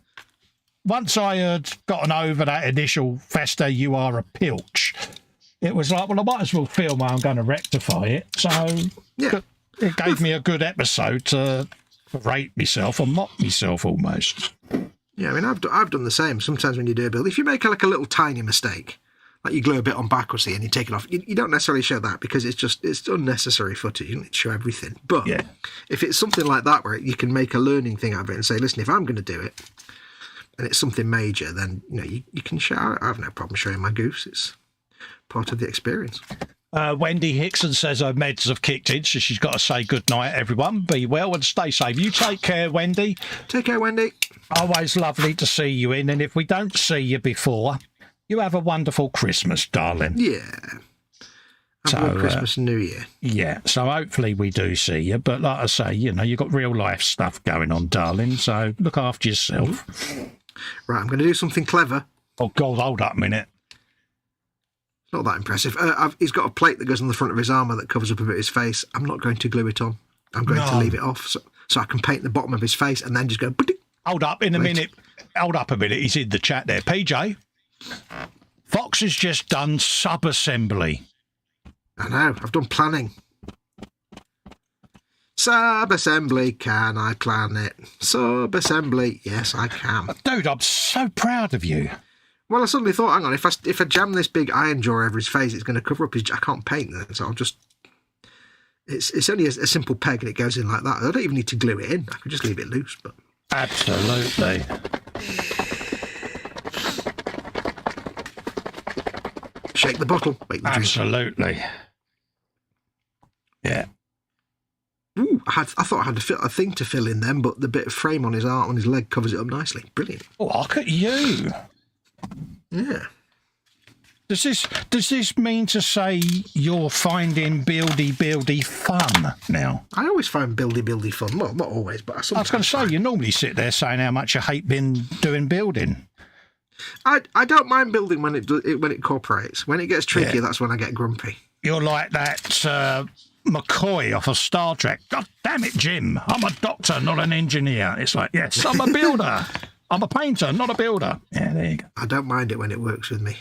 once I had gotten over that initial Festa, you are a pilch, it was like, well, I might as well film how I'm going to rectify it. So it gave me a good episode to rate myself and mock myself almost. Yeah, I mean, I've done the same. Sometimes when you do a build, if you make like a little tiny mistake, like you glue a bit on backwards and you take it off, you don't necessarily show that because it's unnecessary footage. You don't need to show everything. But if it's something like that where you can make a learning thing out of it and say, listen, if I'm going to do it and it's something major, then you can show. I have no problem showing my goose. It's part of the experience. Wendy Hickson says her meds have kicked in, so she's got to say good night, everyone. Be well and stay safe. You take care, Wendy. Take care, Wendy. Always lovely to see you in, and if we don't see you before, you have a wonderful Christmas, darling. Yeah. Have a good Christmas and New Year. Yeah, so hopefully we do see you, but like I say, you've got real life stuff going on, darling, so look after yourself. Right, I'm going to do something clever. Oh, God, hold up a minute. Not that impressive. He's got a plate that goes on the front of his armour that covers up a bit of his face. I'm not going to glue it on. I'm going to leave it off so I can paint the bottom of his face and then just go... Hold up in a minute. Hold up a minute. He's in the chat there. PJ, Foxx has just done sub-assembly. I know. I've done planning. Sub-assembly, can I plan it? Sub-assembly, yes, I can. Dude, I'm so proud of you. Well, I suddenly thought, hang on, if I jam this big iron jaw over his face, it's going to cover up his... I can't paint that, so I'll just... It's only a simple peg and it goes in like that. I don't even need to glue it in. I could just leave it loose, but... Absolutely. Shake the bottle, make the drink. Absolutely. Yeah. Ooh, I thought I had a thing to fill in then, but the bit of frame on his arm, on his leg, covers it up nicely. Brilliant. Oh, look at you. Yeah. Does this mean to say you're finding buildy fun now? I always find buildy fun. Well, not always, but I sometimes. I was going to say, you normally sit there saying how much you hate doing building. I don't mind building when it cooperates. When it gets tricky, that's when I get grumpy. You're like that McCoy off of Star Trek. God damn it, Jim. I'm a doctor, not an engineer. It's like, yes, I'm a builder. I'm a painter, not a builder. Yeah, there you go. I don't mind it when it works with me.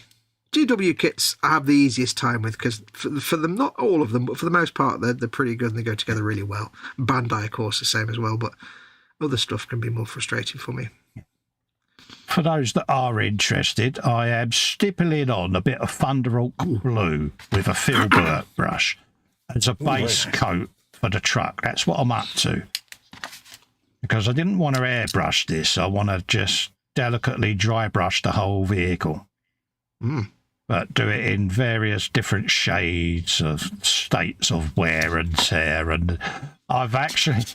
GW kits I have the easiest time with because for them, not all of them, but for the most part, they're pretty good and they go together really well. Bandai, of course, the same as well, but other stuff can be more frustrating for me. For those that are interested, I am stippling on a bit of Thunderhawk blue with a filbert brush as a base coat for the truck. That's what I'm up to. Because I didn't want to airbrush this. I want to just delicately dry brush the whole vehicle. But do it in various different shades of states of wear and tear. And I've actually...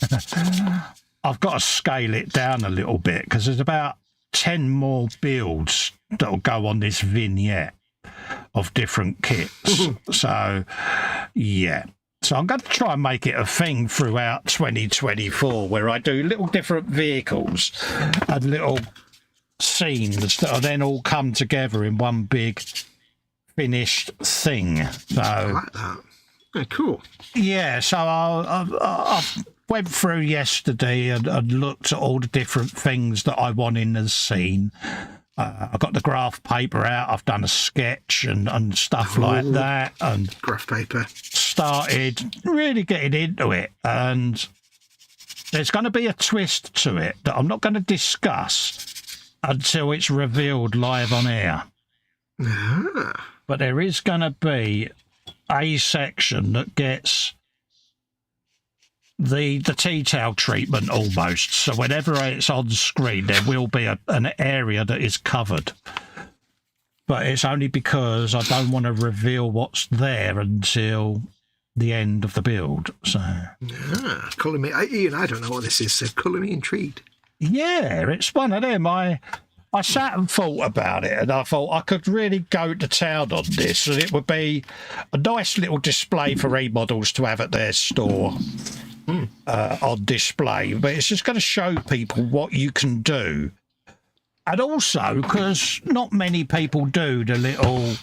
I've got to scale it down a little bit because there's about 10 more builds that'll go on this vignette of different kits. So, yeah. So I'm going to try and make it a thing throughout 2024 where I do little different vehicles and little scenes that will then all come together in one big finished thing. So I like that. Yeah, cool. Yeah, so I went through yesterday and looked at all the different things that I want in the scene. I got the graph paper out. I've done a sketch and stuff like that. And graph paper. Started really getting into it. And there's going to be a twist to it that I'm not going to discuss until it's revealed live on air. But there is going to be a section that gets the tea-towel treatment almost. So whenever it's on screen, there will be an area that is covered. But it's only because I don't want to reveal what's there until the end of the build. So Colour me. Ian, I don't know what this is, so colour me intrigued. Yeah, it's one of them. I sat and thought about it, and I thought I could really go to town on this, and it would be a nice little display for eModels to have at their store on display. But it's just going to show people what you can do. And also, because not many people do the little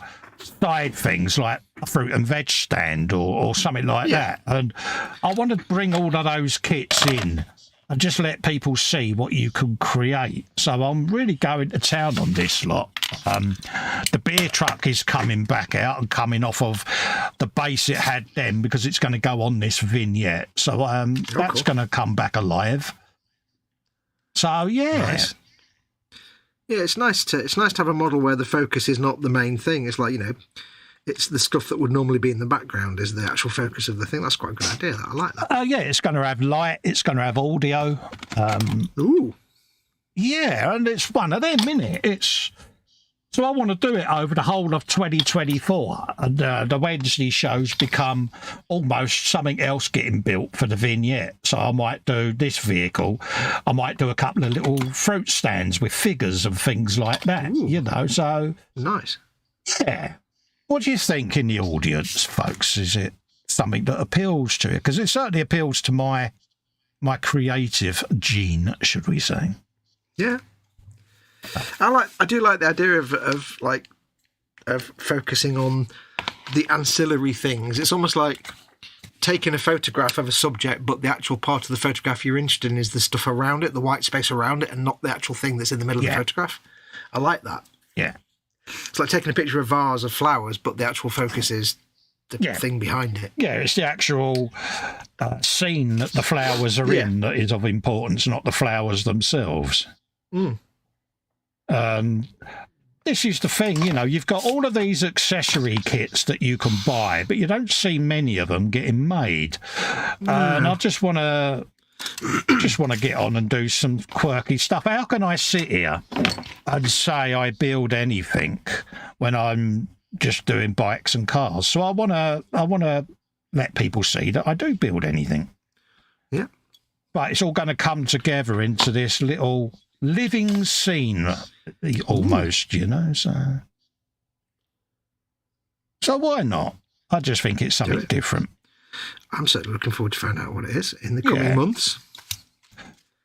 side things like a fruit and veg stand or something like that. And I want to bring all of those kits in and just let people see what you can create. So I'm really going to town on this lot. The beer truck is coming back out and coming off of the base it had then because it's going to go on this vignette. So that's going to come back alive. So, yeah. Nice. Yeah, it's nice to have a model where the focus is not the main thing. It's like, it's the stuff that would normally be in the background is the actual focus of the thing. That's quite a good idea. I like that. Yeah, it's going to have light. It's going to have audio. Ooh. Yeah, and it's one of them, innit? So I want to do it over the whole of 2024. And the Wednesday shows become almost something else getting built for the vignette. So I might do this vehicle. I might do a couple of little fruit stands with figures and things like that, so... Nice. Yeah. What do you think in the audience, folks? Is it something that appeals to you? Because it certainly appeals to my creative gene, should we say? Yeah. I do like the idea of like of focusing on the ancillary things. It's almost like taking a photograph of a subject, but the actual part of the photograph you're interested in is the stuff around it, the white space around it, and not the actual thing that's in the middle of the photograph. I like that. Yeah. It's like taking a picture of a vase of flowers, but the actual focus is the thing behind it. Yeah, it's the actual scene that the flowers are in that is of importance, not the flowers themselves. This is the thing, you know, you've got all of these accessory kits that you can buy, but you don't see many of them getting made. And I just want to get on and do some quirky stuff. How can I sit here and say I build anything when I'm just doing bikes and cars? So I want to let people see that I do build anything. Yeah. But it's all going to come together into this little living scene almost, you know, so why not? I just think it's something different. I'm certainly looking forward to find out what it is in the coming months.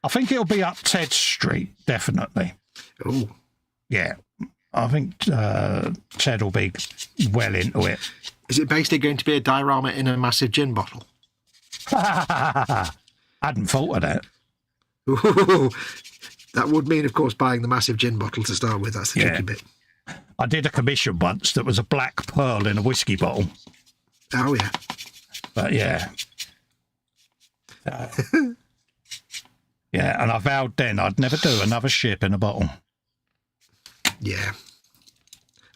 I think it'll be up Ted Street, definitely. Oh. Yeah. I think Ted will be well into it. Is it basically going to be a diorama in a massive gin bottle? I hadn't thought of that. Ooh. That would mean, of course, buying the massive gin bottle to start with. That's the tricky bit. I did a commission once that was a black pearl in a whiskey bottle. Oh, yeah. But, yeah. Yeah, and I vowed then I'd never do another ship in a bottle. Yeah.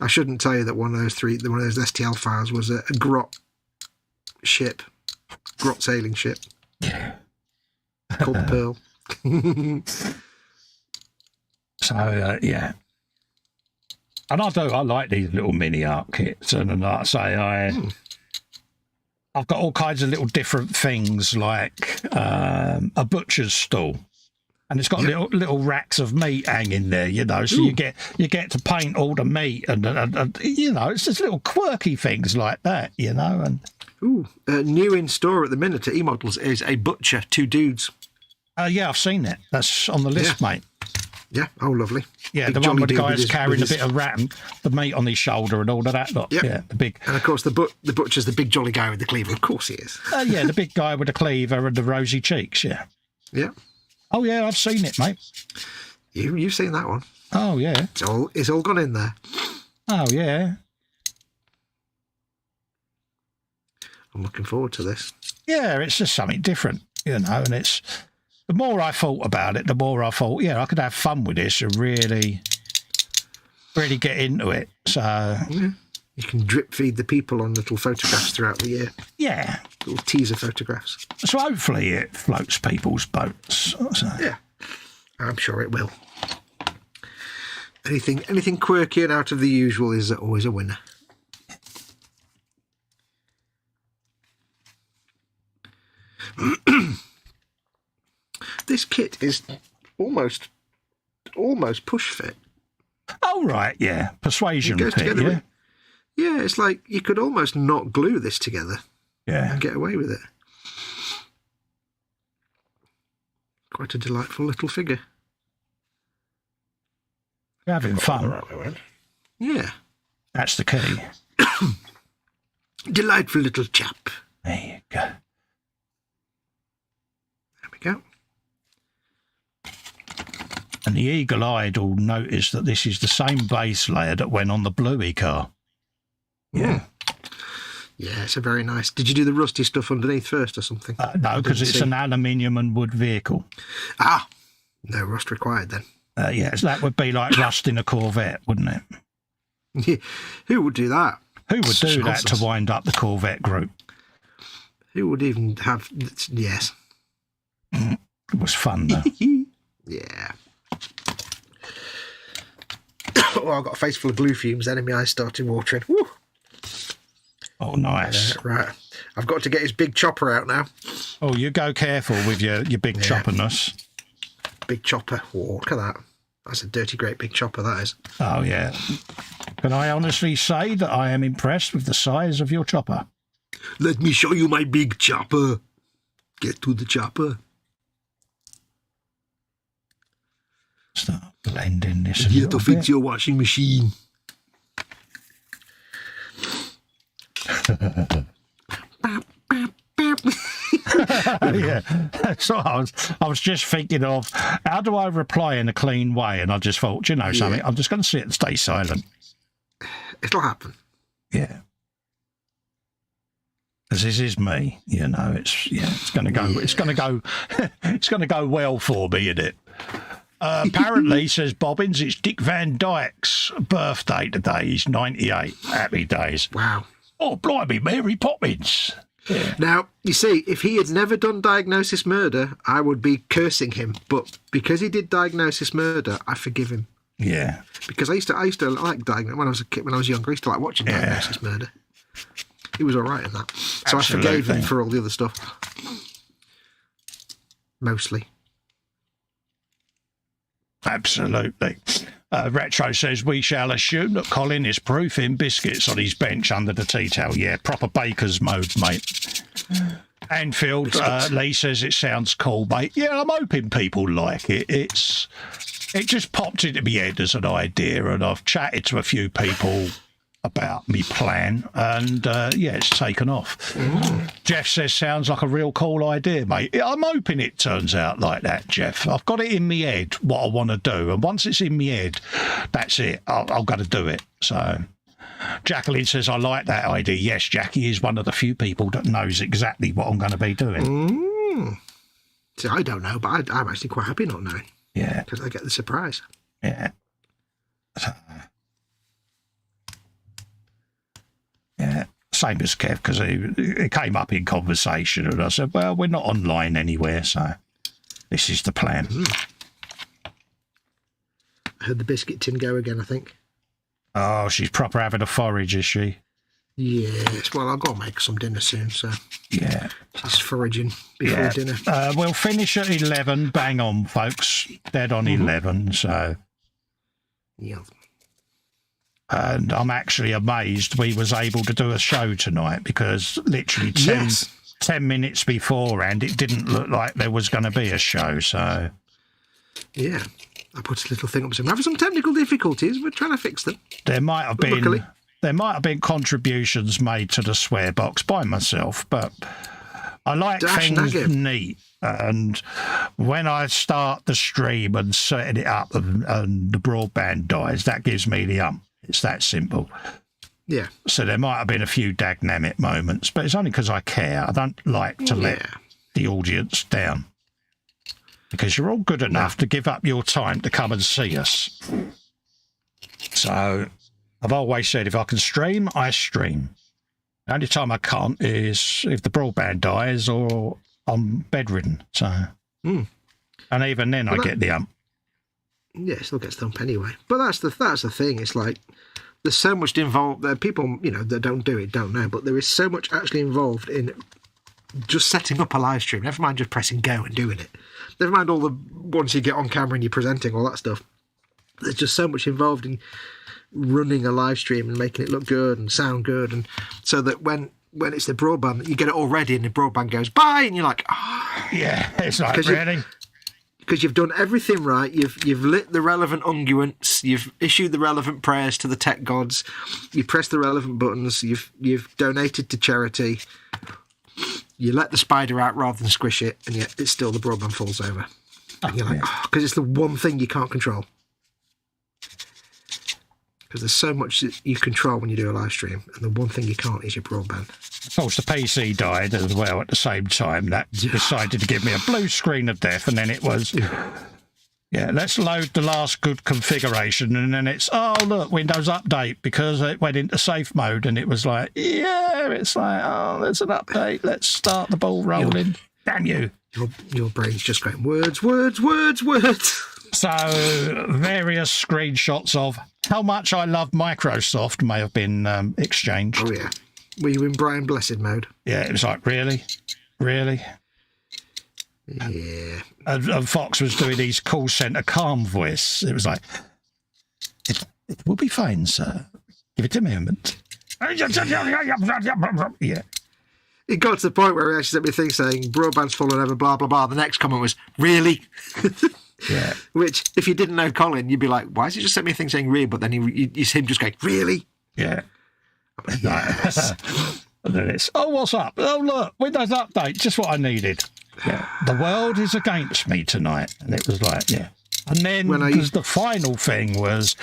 I shouldn't tell you that one of those STL files was a grot ship, grot sailing ship. Yeah. Called the Pearl. So, yeah. And I like these little mini art kits. And like I say, I've got all kinds of little different things, like a butcher's stall. And it's got little racks of meat hanging there, you know, so you get to paint all the meat and you know, it's just little quirky things like that, you know. And new in store at the minute at eModels is a butcher, 2 dudes. Yeah, I've seen it. That's on the list, mate. Yeah, oh, lovely. Yeah, big the one where the dude guy's carrying a bit of rat and the meat on his shoulder and all of that lot. Yep. Yeah, the big. And of course, the butcher's the big jolly guy with the cleaver. Of course he is. Yeah, the big guy with the cleaver and the rosy cheeks. Yeah. Yeah. Oh yeah, I've seen it, mate. You've seen that one. Oh yeah. It's all gone in there. Oh yeah. I'm looking forward to this. Yeah, it's just something different, you know, and it's. The more I thought about it, the more I thought, yeah, I could have fun with this and really get into it. So yeah. You can drip feed the people on little photographs throughout the year. Yeah. Little teaser photographs. So hopefully it floats people's boats. So. Yeah. I'm sure it will. Anything quirky and out of the usual is always a winner. This kit is almost push fit. Oh right, yeah, persuasion it goes pit, together yeah. Yeah, it's like you could almost not glue this together. Yeah, and get away with it. Quite a delightful little figure. You're having fun. Yeah, that's the key. Delightful little chap. There you go. There we go. And the eagle-eyed will notice that this is the same base layer that went on the Bluey car. Yeah. Yeah, it's a very nice... Did you do the rusty stuff underneath first or something? No, because it's an aluminium and wood vehicle. Ah! No rust required then. Yeah, so that would be like rust in a Corvette, wouldn't it? Yeah. Who would do that? Who would do that to wind up the Corvette group? Who would even have... Yes. It was fun, though. Yeah. Oh, I've got a face full of glue fumes then, and my eyes started watering. Woo. Oh, nice. Right. I've got to get his big chopper out now. Oh, you go careful with your big chopperness. Big chopper. Oh, look at that. That's a dirty, great big chopper, that is. Oh, yeah. Can I honestly say that I am impressed with the size of your chopper? Let me show you my big chopper. Get to the chopper. Start blending this. Here to fix your washing machine. Yeah. So I was just thinking of how do I reply in a clean way, and I just thought, you know something, I'm just going to sit and stay silent. It'll happen. Yeah. Because this is me, you know. It's going to go. Yeah. It's going to go. It's going to go well for me, isn't it? Apparently, says Bobbins, it's Dick Van Dyke's birthday today. He's 98. Happy days. Wow. Oh, blimey, Mary Poppins. Yeah. Now, you see, if he had never done Diagnosis Murder, I would be cursing him. But because he did Diagnosis Murder, I forgive him. Yeah. Because I used to like Diagnosis when I was a kid. When I was younger, I used to like watching Diagnosis Murder. He was all right in that. So absolutely. I forgave him for all the other stuff. Mostly. Absolutely. Retro says, we shall assume that Colin is proofing biscuits on his bench under the tea towel. Yeah, proper baker's mode, mate. Anfield, Lee says, it sounds cool, mate. Yeah, I'm hoping people like it. It just popped into my head as an idea, and I've chatted to a few people about me plan, and it's taken off. Jeff says, sounds like a real cool idea, mate. I'm hoping it turns out like that, Jeff. I've got it in my head what I want to do, and once it's in my head, that's it. I've got to do it. So Jacqueline says, I like that idea. Yes, Jackie is one of the few people that knows exactly what I'm going to be doing. See, I don't know, but I'm actually quite happy not knowing. Yeah. Because I get the surprise. Yeah. Yeah, same as Kev, because it came up in conversation, and I said, well, we're not online anywhere, so this is the plan. I heard the biscuit tin go again, I think. Oh, she's proper having a forage, is she? Yes, well, I'll go make some dinner soon, so... Yeah. She's foraging before dinner. We'll finish at 11, bang on, folks. Dead on 11, so... Yeah. And I'm actually amazed we was able to do a show tonight, because literally 10 minutes beforehand, it didn't look like there was going to be a show, so... Yeah. I put a little thing up saying, we're having some technical difficulties, we're trying to fix them. There might have been contributions made to the swear box by myself, but I like things neat. And when I start the stream and setting it up and the broadband dies, that gives me the ump. It's that simple. Yeah. So there might have been a few dynamic moments, but it's only because I care. I don't like to let the audience down, because you're all good enough to give up your time to come and see us. So I've always said, if I can stream, I stream. The only time I can't is if the broadband dies or I'm bedridden. So, and even then, I get the ump. Yeah, it still gets the ump anyway. But that's the thing. It's like there's so much involved. There people, that don't do it, don't know. But there is so much actually involved in just setting up a live stream. Never mind just pressing go and doing it. Never mind all the once you get on camera and you're presenting all that stuff. There's just so much involved in running a live stream and making it look good and sound good, and so that when it's the broadband, you get it all ready and the broadband goes bye, and you're like, yeah, it's like really. Because you've done everything right, you've lit the relevant unguents, you've issued the relevant prayers to the tech gods, you pressed the relevant buttons, you've donated to charity, you let the spider out rather than squish it, and yet it's still the broadband falls over. And you're like, because it's the one thing you can't control. Because there's so much that you control when you do a live stream, and the one thing you can't is your broadband. Of course, the PC died as well at the same time. That decided to give me a blue screen of death, and then it was, let's load the last good configuration, and then it's, look, Windows Update, because it went into safe mode, and it was like, it's like, there's an update, let's start the ball rolling. Damn you. Your brain's just going, words, words, words, words. So, various screenshots of how much I love Microsoft may have been exchanged. Oh, yeah. Were you in Brian Blessed mode? Yeah, it was like, really? Really? Yeah. And Fox was doing his call centre calm voice. It was like, it will be fine, sir. Give it a moment. Yeah. It got to the point where he actually sent me a thing saying, broadband's fallen over, blah, blah, blah. The next comment was, really? Yeah. Which, if you didn't know Colin, you'd be like, why has he just sent me a thing saying really? But then you see him just going, really? Yeah. Yes. And then it's, oh, what's up? Oh, look, Windows Update, just what I needed. Yeah, the world is against me tonight. And it was like, yeah. And then the final thing was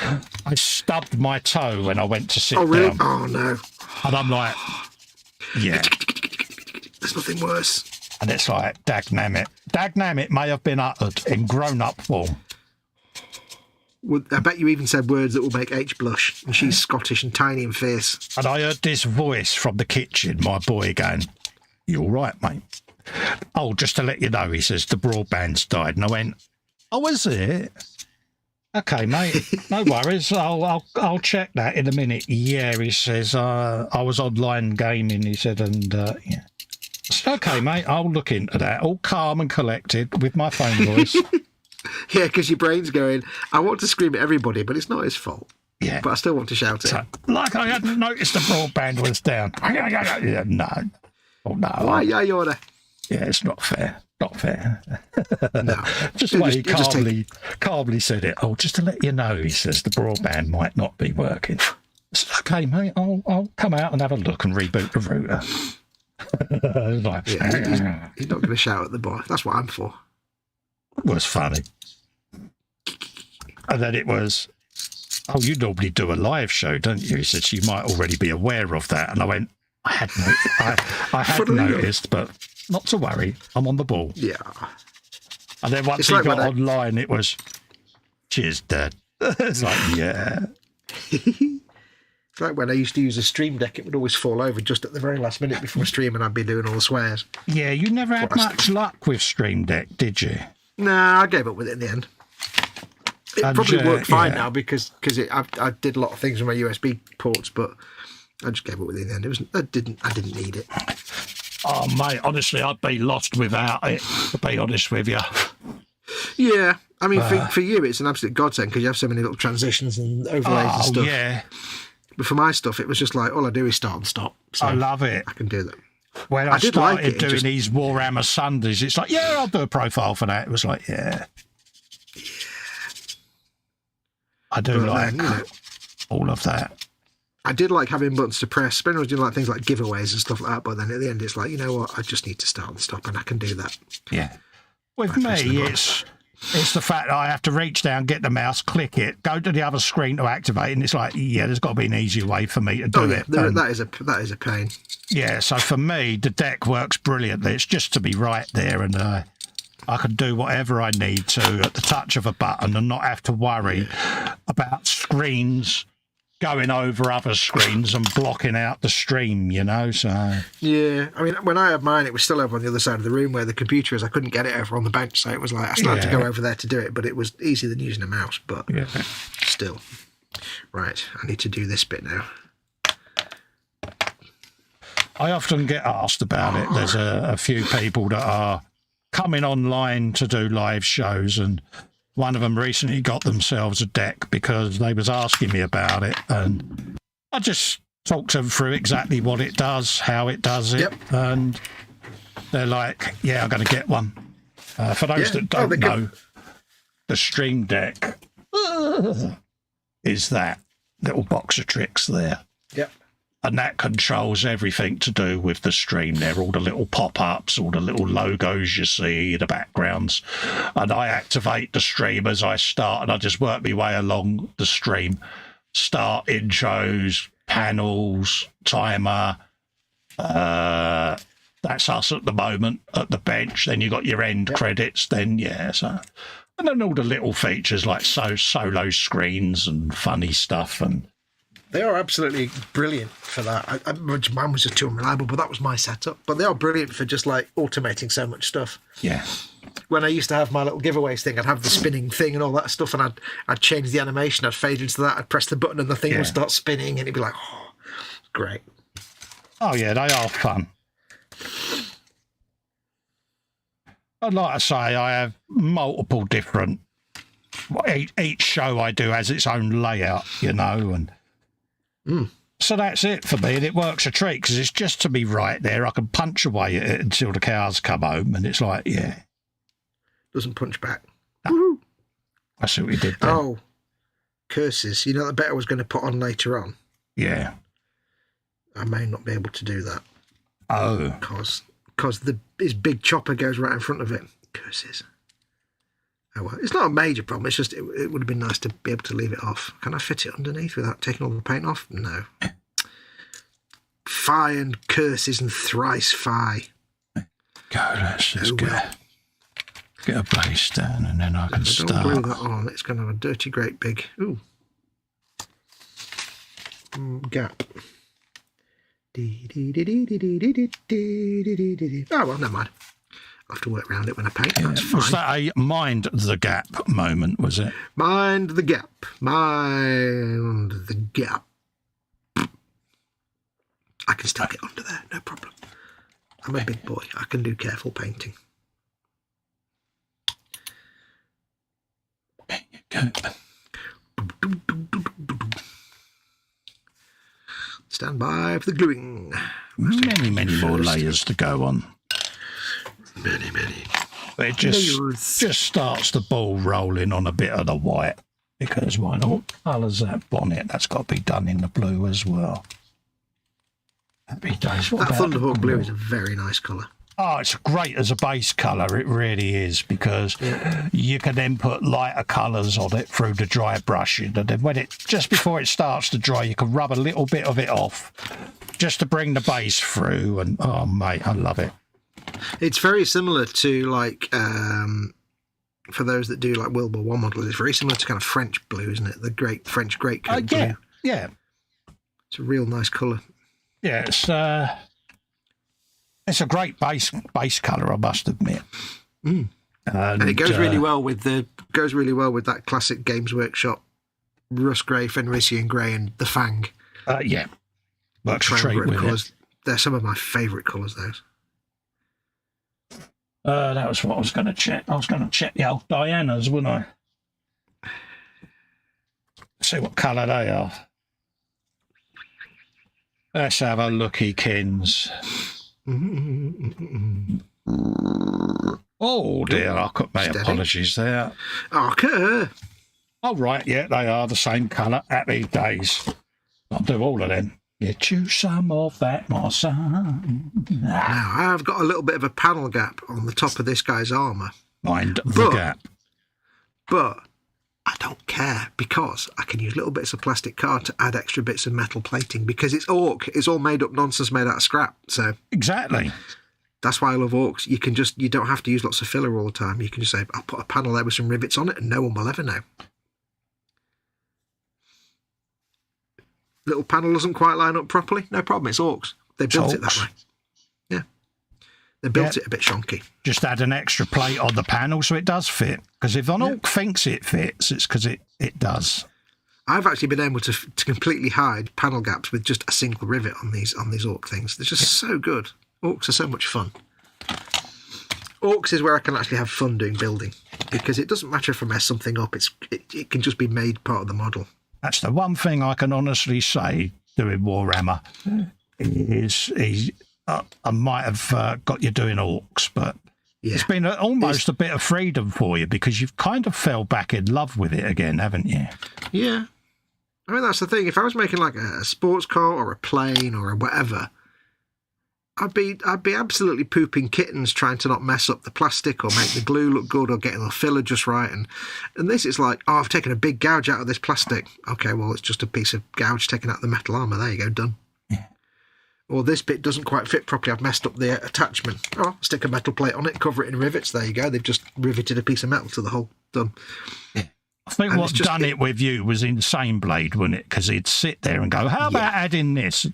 I stubbed my toe when I went to sit down. Oh, no. And I'm like, yeah. There's nothing worse. And it's like, dagnammit. Dagnammit may have been uttered in grown-up form. Well, I bet you even said words that will make H blush. And she's Scottish and tiny and fierce. And I heard this voice from the kitchen, my boy going, you all right, mate? Oh, just to let you know, he says, the broadband's died. And I went, oh, is it? Okay, mate, no worries. I'll check that in a minute. Yeah, he says, I was online gaming, he said, and yeah. Okay, mate, I'll look into that. All calm and collected with my phone voice. Yeah, because your brain's going, I want to scream at everybody, but it's not his fault. Yeah. But I still want to shout at him. Like I hadn't noticed the broadband was down. Yeah, no. Oh, no. Why, yeah, you're there. Yeah, it's not fair. Not fair. No. Just the way he calmly said it. Oh, just to let you know, he says, the broadband might not be working. It's okay, mate. I'll come out and have a look and reboot the router. Like, yeah, he's not going to shout at the boy. That's what I'm for. It was funny. And then it was, oh, you normally do a live show, don't you? He said, you might already be aware of that. And I went, I had noticed, but not to worry. I'm on the ball. Yeah. And then once he got online, it was, cheers, Dad. It's like, yeah. It's like when I used to use a Stream Deck, it would always fall over just at the very last minute before a stream and I'd be doing all the swears. Yeah, you never had much luck with Stream Deck, did you? Nah, I gave up with it in the end. It probably worked fine now because I did a lot of things with my USB ports, but I just gave up with it in the end. I didn't need it. Oh, mate, honestly, I'd be lost without it, to be honest with you. Yeah, I mean, for you, it's an absolute godsend because you have so many little transitions and overlays and stuff. Yeah. But for my stuff, it was just like, all I do is start and stop. So I love it. I can do that. When I started doing these Warhammer Sundays, it's like, yeah, I'll do a profile for that. It was like, yeah. I do like all of that. I did like having buttons to press. Spinner was doing like things like giveaways and stuff like that, but then at the end it's like, you know what, I just need to start and stop, and I can do that. Yeah. With me, it's the fact that I have to reach down, get the mouse, click it, go to the other screen to activate, and it's like, yeah, there's got to be an easier way for me to do it. That is a pain. Yeah, so for me, the deck works brilliantly. It's just to be right there, and I can do whatever I need to at the touch of a button and not have to worry about screens going over other screens and blocking out the stream, you know, so... Yeah, I mean, when I had mine, it was still over on the other side of the room where the computer is. I couldn't get it over on the bench, so it was like, I still had to go over there to do it, but it was easier than using a mouse, but still. Right, I need to do this bit now. I often get asked about it. There's a few people that are coming online to do live shows, and one of them recently got themselves a deck because they was asking me about it, and I just talked them through exactly what it does, how it does it, and they're like, yeah, I'm going to get one. For those that don't know, the Stream Deck is that little box of tricks there. Yep. And that controls everything to do with the stream there, all the little pop-ups, all the little logos you see, the backgrounds. And I activate the stream as I start, and I just work my way along the stream. Start, intros, panels, timer. That's us at the moment at the bench. Then you got your end credits. Then, so... And then all the little features like solo screens and funny stuff and... They are absolutely brilliant for that. Mine was just too unreliable, but that was my setup. But they are brilliant for just like automating so much stuff. Yeah. When I used to have my little giveaways thing, I'd have the spinning thing and all that stuff, and I'd change the animation, I'd fade into that, I'd press the button and the thing would start spinning, and it'd be like, oh, great. Oh, yeah, they are fun. I'd like to say I have multiple different... Each show I do has its own layout, you know, and... So that's it for me, and it works a treat because it's just to be right there. I can punch away at it until the cows come home, and it's like, doesn't punch back. No. I see what you did there. Oh, curses! You know the bit I was going to put on later on. Yeah, I may not be able to do that. Oh. Because his big chopper goes right in front of it. Curses. Oh well, it's not a major problem. It's just it would have been nice to be able to leave it off. Can I fit it underneath without taking all the paint off? No. Fie and curses and thrice fie. Go, let's just get a base down and then I can start. Don't glue that on. It's going to have a dirty, great big gap. Oh well, never mind. I'll have to work around it when I paint. That's fine. Was that a mind the gap moment, was it? Mind the gap. Mind the gap. I can still get under there, no problem. I'm a big boy. I can do careful painting. There you go. Stand by for the gluing. Many more layers to go on. Many. But it just starts the ball rolling on a bit of the white, because why not? Colours that bonnet, that's got to be done in the blue as well. Happy days. That Thunderhawk blue is a very nice colour. Oh, it's great as a base colour, it really is, because you can then put lighter colours on it through the dry brush, and then when just before it starts to dry, you can rub a little bit of it off just to bring the base through, and oh mate, I love it. It's very similar to, like, for those that do like World War One models, it's very similar to kind of French blue, isn't it? The great French greatcoat blue. Yeah. It's a real nice colour. Yeah, it's a great base colour, I must admit. And it goes really well with that classic Games Workshop rust grey, Fenrisian grey, and the Fang. Yeah, works straight with colours. They're some of my favourite colours. Those. That was what I was going to check. I was going to check the old Dianas, wouldn't I? See what colour they are. Let's have a looky, Kins. Oh dear, I got my apologies there. Okay. Oh right, yeah, they are the same colour. Happy days. I'll do all of them. Get you some of that, my son. Now, I've got a little bit of a panel gap on the top of this guy's armour. Mind the gap. But I don't care, because I can use little bits of plastic card to add extra bits of metal plating, because it's Orc. It's all made up nonsense made out of scrap. So exactly. That's why I love Orcs. You don't have to use lots of filler all the time. You can just say, I'll put a panel there with some rivets on it and no one will ever know. Little panel doesn't quite line up properly. No problem, it's Orcs. They built it that way. Yeah. They built it a bit shonky. Just add an extra plate on the panel so it does fit. Because if an Orc thinks it fits, it's because it does. I've actually been able to completely hide panel gaps with just a single rivet on these Orc things. They're just so good. Orcs are so much fun. Orcs is where I can actually have fun doing building, because it doesn't matter if I mess something up. It can just be made part of the model. That's the one thing I can honestly say doing Warhammer is I might have got you doing Orcs, but it's been almost a bit of freedom for you, because you've kind of fell back in love with it again, haven't you? Yeah. I mean, that's the thing. If I was making like a sports car or a plane or a whatever, I'd be absolutely pooping kittens trying to not mess up the plastic or make the glue look good or getting the filler just right. And this is like, I've taken a big gouge out of this plastic. Okay, well, it's just a piece of gouge taken out of the metal armour. There you go, done. Yeah. Or this bit doesn't quite fit properly. I've messed up the attachment. Oh, stick a metal plate on it, cover it in rivets. There you go. They've just riveted a piece of metal to the hole. Done. Yeah. I think what done it with you was Insane Blade, wasn't it? Because he'd sit there and go, how about adding this?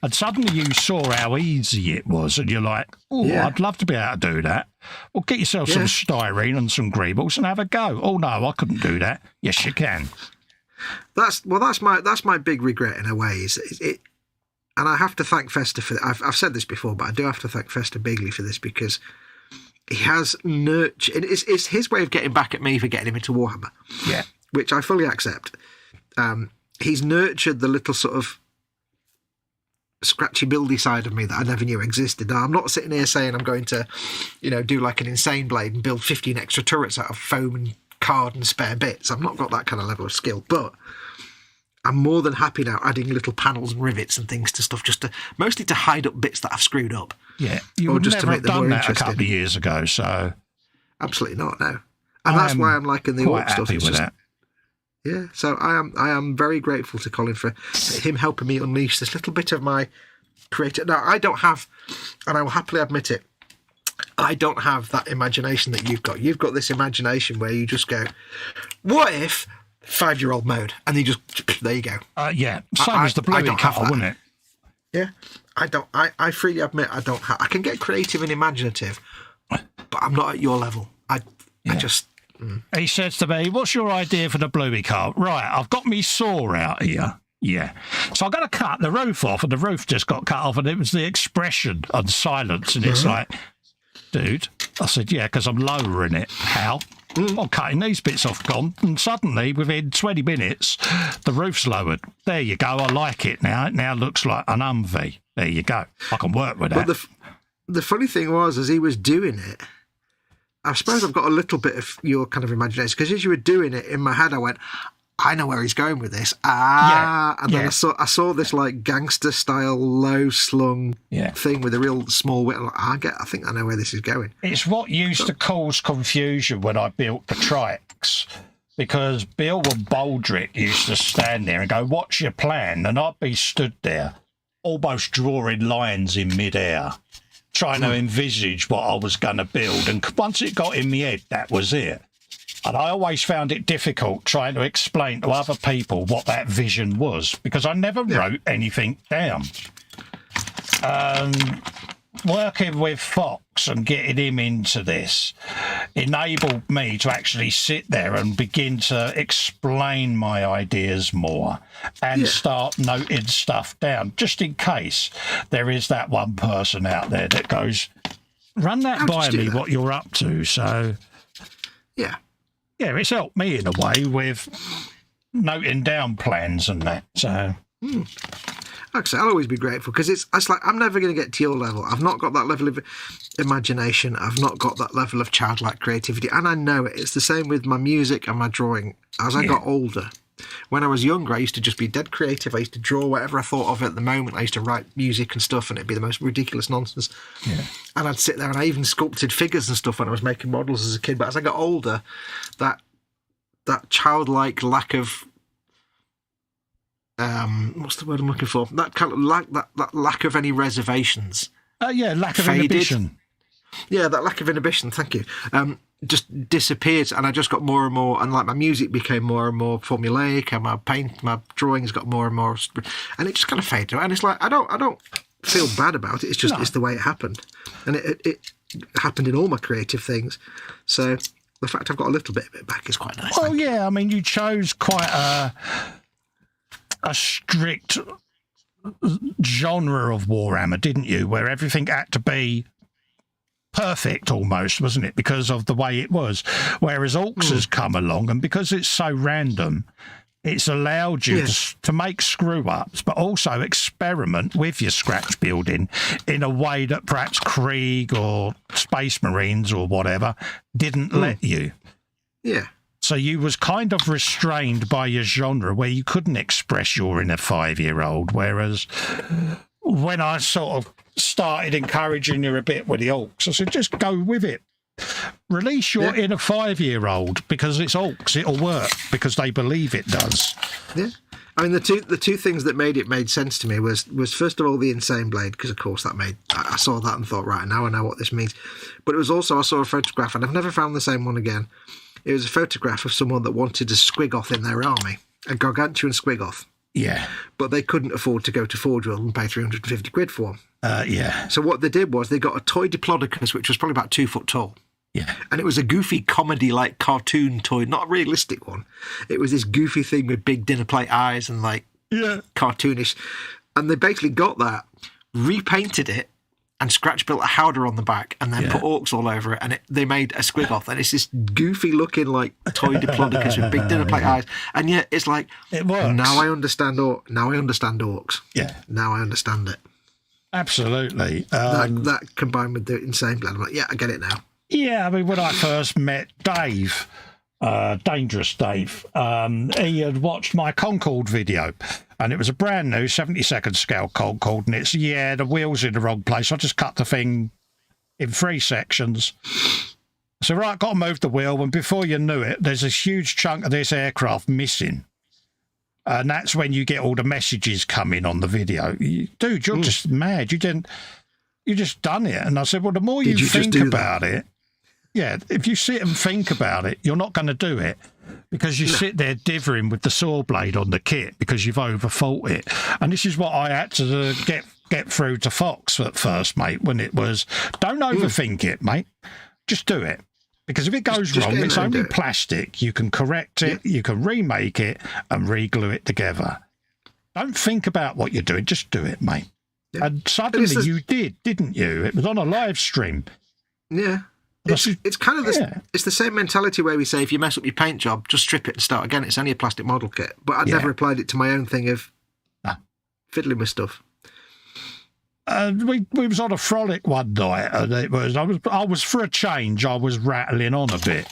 And suddenly you saw how easy it was, and you're like, oh, I'd love to be able to do that. Well, get yourself some styrene and some greebles and have a go. Oh, no, I couldn't do that. Yes, you can. That's my big regret in a way. Is it? And I have to thank Festa for that. I've said this before, but I do have to thank Festa bigly for this, because he has nurtured. It's his way of getting back at me for getting him into Warhammer. Yeah, which I fully accept. He's nurtured the little sort of scratchy buildy side of me that I never knew existed. Now, I'm not sitting here saying I'm going to, do like an Insane Blade and build 15 extra turrets out of foam and card and spare bits. I've not got that kind of level of skill, but I'm more than happy now adding little panels and rivets and things to stuff, mostly to hide up bits that I've screwed up. Yeah, you would never have done that a couple of years ago, so... Absolutely not, no. And that's why I'm liking the orc stuff. Quite happy with that. Yeah, so I am very grateful to Colin for him helping me unleash this little bit of my creative... Now, I don't have, and I will happily admit it, I don't have that imagination that you've got. You've got this imagination where you just go, what if 5-year-old mode? And you just, there you go. Yeah, same as the Bluey cutter, wouldn't it? Yeah, I freely admit I don't have... I can get creative and imaginative, but I'm not at your level. I just... He says to me, what's your idea for the Bluey cart? Right, I've got me saw out here. Yeah. So I've got to cut the roof off, and the roof just got cut off, and it was the expression and silence, and it's like, dude, I said, yeah, because I'm lowering it. How? I'm cutting these bits off, gone, and suddenly, within 20 minutes, the roof's lowered. There you go, I like it now. It now looks like an Humvee. There you go. I can work with that. But the funny thing was, as he was doing it, I suppose I've got a little bit of your kind of imagination, because as you were doing it, in my head I went, I know where he's going with this. And then I saw this like gangster style low slung thing with a real small wit. I think I know where this is going. It's what used to cause confusion when I built the trikes, because Bill and Baldrick used to stand there and go, what's your plan? And I'd be stood there almost drawing lines in midair, trying to envisage what I was going to build. And once it got in my head, that was it. And I always found it difficult trying to explain to other people what that vision was, because I never wrote anything down. Working with Foxx and getting him into this enabled me to actually sit there and begin to explain my ideas more and start noting stuff down, just in case there is that one person out there that goes, run that by me, what you're up to. So, yeah, it's helped me in a way with noting down plans and that. So, like I say, I'll always be grateful, because it's like I'm never going to get to your level. I've not got that level of imagination. I've not got that level of childlike creativity, and I know it. It's the same with my music and my drawing. As I got older, when I was younger, I used to just be dead creative. I used to draw whatever I thought of at the moment. I used to write music and stuff, and it'd be the most ridiculous nonsense. Yeah. And I'd sit there, and I even sculpted figures and stuff when I was making models as a kid. But as I got older, that childlike lack of what's the word I'm looking for? That kind of that lack of any reservations. Lack of inhibition. Yeah, that lack of inhibition. Thank you. Just disappeared, and I just got more and more, and like my music became more and more formulaic, and my drawings got more and more, and it just kind of faded away. And it's like I don't feel bad about it. It's just it's the way it happened, and it happened in all my creative things. So the fact I've got a little bit of it back is quite nice. Oh yeah, I mean, you chose quite a strict genre of Warhammer, didn't you? Where everything had to be perfect almost, wasn't it? Because of the way it was. Whereas Orcs has come along, and because it's so random, it's allowed you to make screw-ups, but also experiment with your scratch building in a way that perhaps Krieg or Space Marines or whatever didn't let you. Yeah. So you was kind of restrained by your genre, where you couldn't express your inner 5-year-old, whereas when I sort of started encouraging you a bit with the Orcs, I said, just go with it. Release your inner 5-year-old, because it's Orcs, it'll work, because they believe it does. Yeah. I mean, the two things that made sense to me was first of all the Insane Blade, because of course I saw that and thought, right, now I know what this means. But it was also, I saw a photograph, and I've never found the same one again. It was a photograph of someone that wanted a Squigoth in their army, a gargantuan Squigoth. Yeah. But they couldn't afford to go to Forge World and pay 350 quid for one. Yeah. So what they did was they got a toy Diplodocus, which was probably about 2 foot tall. Yeah. And it was a goofy comedy-like cartoon toy, not a realistic one. It was this goofy thing with big dinner plate eyes and cartoonish. And they basically got that, repainted it, and scratch built a howdah on the back, and then put Orcs all over it, and they made a Squigoth, and it's this goofy looking like toy Diplodocus with big dinner plate eyes, and yet it's like it works. Now I understand Orcs. Yeah, now I understand it. Absolutely. That combined with the Insane Blade, I'm like, yeah, I get it now. Yeah, I mean, when I first met Dave, Dangerous Dave. He had watched my Concord video, and it was a brand new 72nd scale Concord, and it's, the wheel's in the wrong place. I just cut the thing in 3 sections. So, right, got to move the wheel, and before you knew it, there's a huge chunk of this aircraft missing. And that's when you get all the messages coming on the video. Dude, you're just mad. You just done it. And I said, well, the more you think about it, if you sit and think about it, you're not going to do it, because you sit there dithering with the saw blade on the kit because you've overthought it. And this is what I had to get through to Foxx at first, mate, when it was, don't overthink it, mate. Just do it. Because if it goes wrong, it's only plastic. You can correct it, you can remake it, and re-glue it together. Don't think about what you're doing. Just do it, mate. Yeah. And suddenly you did, didn't you? It was on a live stream. Yeah. It's kind of this. It's the same mentality where we say if you mess up your paint job, just strip it and start again. It's only a plastic model kit. But I'd never applied it to my own thing of fiddling with stuff. We was on a frolic one night, and I was for a change. I was rattling on a bit,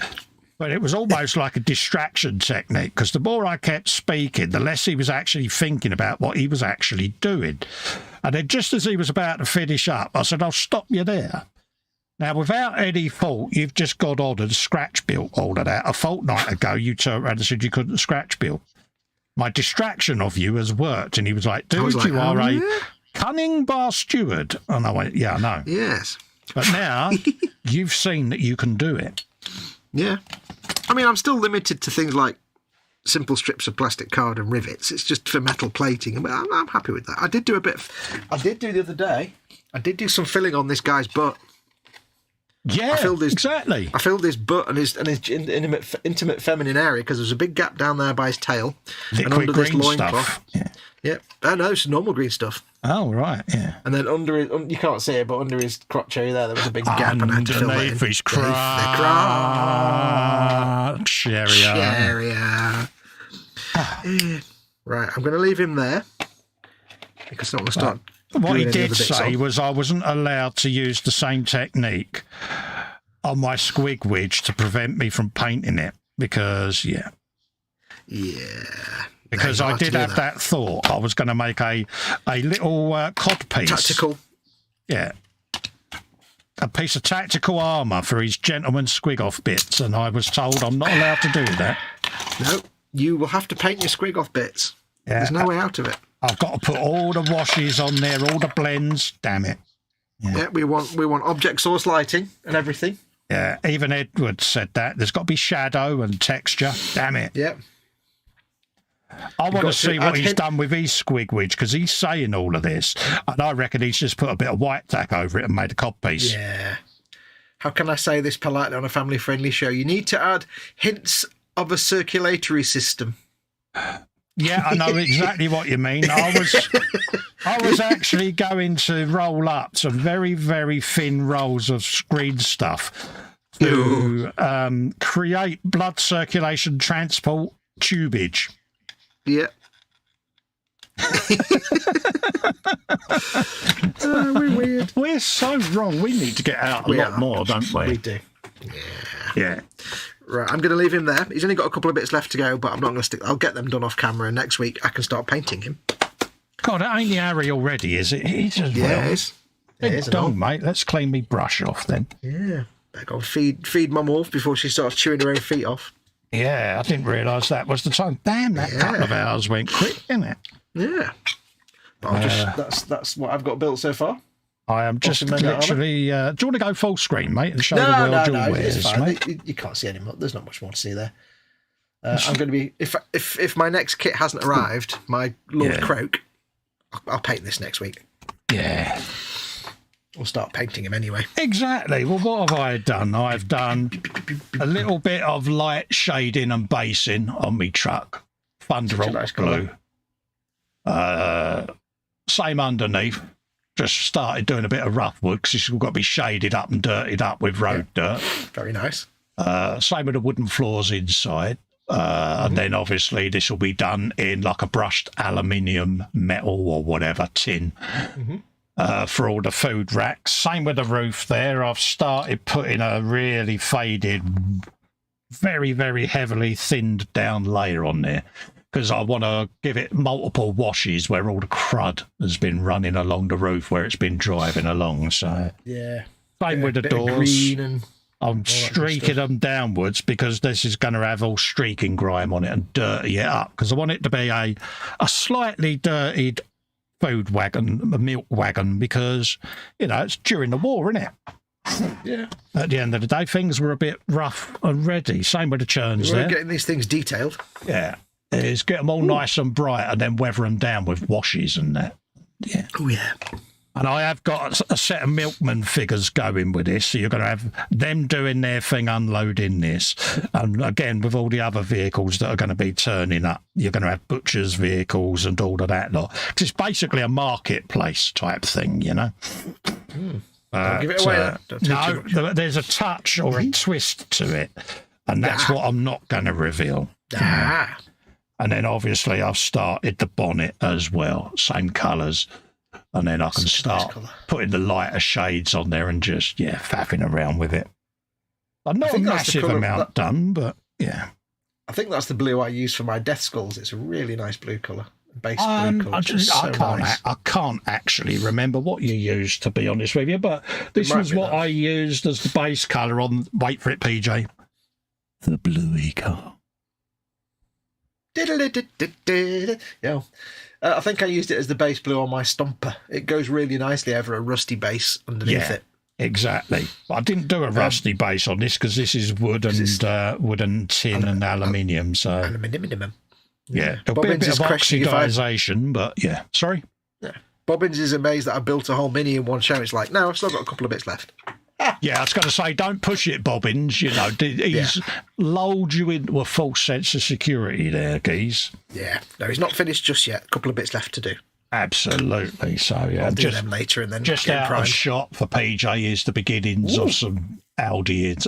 but it was almost like a distraction technique, because the more I kept speaking, the less he was actually thinking about what he was actually doing. And then, just as he was about to finish up, I said, "I'll stop you there." Now, without any fault, you've just got on and scratch built all of that. A fortnight ago, you turned around and said you couldn't scratch build. My distraction of you has worked, and he was like, "Dude, you are a cunning bar steward." And I went, "Yeah, I know." Yes. But now you've seen that you can do it. Yeah. I mean, I'm still limited to things like simple strips of plastic card and rivets. It's just for metal plating. But I'm happy with that. I did do the other day, I did do some filling on this guy's butt. Yeah, exactly. I filled his butt and his intimate feminine area, because there was a big gap down there by his tail. Liquid and under green this stuff. Yeah. Oh, no, it's normal green stuff. Oh, right, yeah. And then under his, you can't see it, but under his crotch area there was a big gap, and I had to fill it in. His crotch area. Right, I'm going to leave him there, because I don't want to start. What he did say was I wasn't allowed to use the same technique on my squig widge to prevent me from painting it, because, because I did have that thought. I was going to make a little codpiece. Tactical. Yeah. A piece of tactical armour for his gentleman squig-off bits, and I was told I'm not allowed to do that. No, you will have to paint your squig-off bits. Yeah. There's no way out of it. I've got to put all the washes on there, all the blends. Damn it. Yeah, we want object source lighting and everything. Yeah, even Edward said that. There's got to be shadow and texture. Damn it. Yeah. I want to see what he's done with his squigwidge, because he's saying all of this, and I reckon he's just put a bit of white tack over it and made a codpiece. Yeah. How can I say this politely on a family-friendly show? You need to add hints of a circulatory system. Yeah, I know exactly what you mean. I was actually going to roll up some very, very thin rolls of screen stuff to create blood circulation transport tubage. Yeah. We're weird. We're so wrong. We need to get out a lot more, don't we? We do. Yeah. Right, I'm going to leave him there. He's only got a couple of bits left to go, but I'm not going to stick. I'll get them done off camera, and next week I can start painting him. God, that ain't the Harry already, is it? It is. It is. Don't, mate. Let's clean me brush off then. Yeah. Better go feed Mum off before she starts chewing her own feet off. Yeah, I didn't realise that was the time. Damn, that couple of hours went quick, didn't it? Yeah. But that's what I've got built so far. I am just literally... do you want to go full screen, mate, and show the world your wares, mate? You can't see any more. There's not much more to see there. I'm going to be... If my next kit hasn't arrived, my Lord Croak, I'll paint this next week. Yeah. We'll start painting him anyway. Exactly. Well, what have I done? I've done a little bit of light shading and basing on me truck. Thunderbolt blue. Same underneath. Just started doing a bit of rough wood, because it's all got to be shaded up and dirtied up with road dirt. Very nice. Same with the wooden floors inside. And then obviously this will be done in like a brushed aluminium, metal or whatever, tin. For all the food racks. Same with the roof there. I've started putting a really faded very, very heavily thinned down layer on there because I want to give it multiple washes where all the crud has been running along the roof where it's been driving along. So yeah, same with the bit of doors. green and I'm streaking them downwards because this is going to have all streaking grime on it and dirty it up because I want it to be a slightly dirtied food wagon, a milk wagon, because, you know, it's during the war, isn't it? Yeah. At the end of the day, things were a bit rough and ready. Same with the churns We're there. getting these things detailed. Yeah. Is get them all nice and bright and then weather them down with washes and that. Yeah. Oh, yeah. And I have got a set of milkman figures going with this, so you're going to have them doing their thing, unloading this. And again, with all the other vehicles that are going to be turning up, you're going to have butchers' vehicles and all of that lot. It's basically a marketplace type thing, you know. Don't give it away. No, there's a touch or a twist to it, and that's what I'm not going to reveal. And then obviously I've started the bonnet as well, same colours. And then I can start putting the lighter shades on there and just, faffing around with it. Not a massive amount done, but yeah. I think that's the blue I use for my Death Skulls. It's a really nice blue colour. Base blue colour. I can't actually remember what you used, to be honest with you, but this was what I used as the base colour on, wait for it, PJ, the bluey colour. Yeah. I think I used it as the base blue on my Stomper. It goes really nicely over a rusty base underneath it. Exactly. I didn't do a rusty base on this because this is wood and tin and aluminium. So aluminium. Yeah, there'll be a bit of oxidisation, but yeah. Sorry? Yeah. Bobbins is amazed that I built a whole mini in one show. It's like, no, I've still got a couple of bits left. Yeah, I was going to say, don't push it, Bobbins. You know, he's lulled you into a false sense of security there, Geese. Yeah, no, he's not finished just yet. A couple of bits left to do. Absolutely. So, yeah. I'll do them later and then just out of shot for PJ is the beginnings of some Aldiness.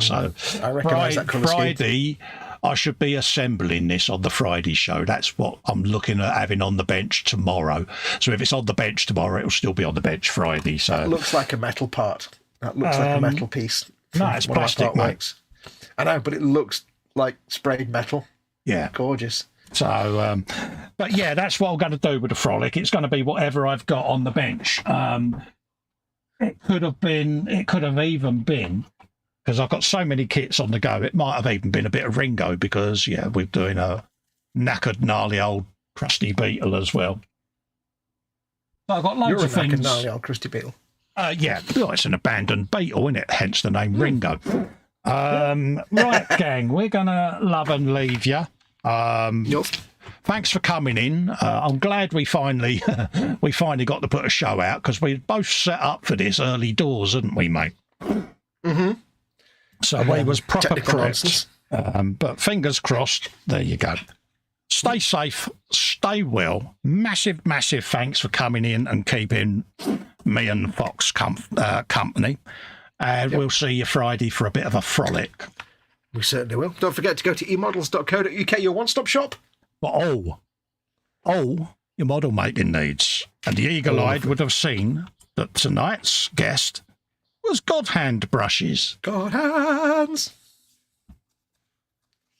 So, I recognise that colour Friday, I should be assembling this on the Friday show. That's what I'm looking at having on the bench tomorrow. So if it's on the bench tomorrow, it'll still be on the bench Friday. So that looks like a metal part. That looks like a metal piece. No, it's plastic, mate. I know, but it looks like sprayed metal. Yeah. Gorgeous. So, but yeah, that's what I'm going to do with the Frolic. It's going to be whatever I've got on the bench. It could have even been, because I've got so many kits on the go, it might have even been a bit of Ringo because, we're doing a knackered, gnarly old crusty beetle as well. So I've got loads of things. Knackered, gnarly old crusty beetle. It's an abandoned beetle, isn't it? Hence the name Ringo. Right, gang, we're going to love and leave you. Thanks for coming in. I'm glad we finally got to put a show out because we both set up for this early doors, didn't we, mate? Mm-hmm. So we was proper prepped. But fingers crossed. There you go. Stay safe. Stay well. Massive, massive thanks for coming in and keeping me and Fox company. And we'll see you Friday for a bit of a frolic. We certainly will. Don't forget to go to eModels.co.uk, your one-stop shop. For all your model making needs. And the eagle-eyed would have seen that tonight's guest was God Hand Brushes. God Hands.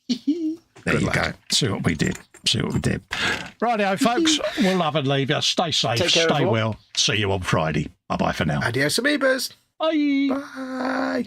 There you go. See what we did. Rightio, folks. We'll love and leave you. Stay safe. Stay well. See you on Friday. Bye-bye for now. Adios, amoebas. Bye. Bye.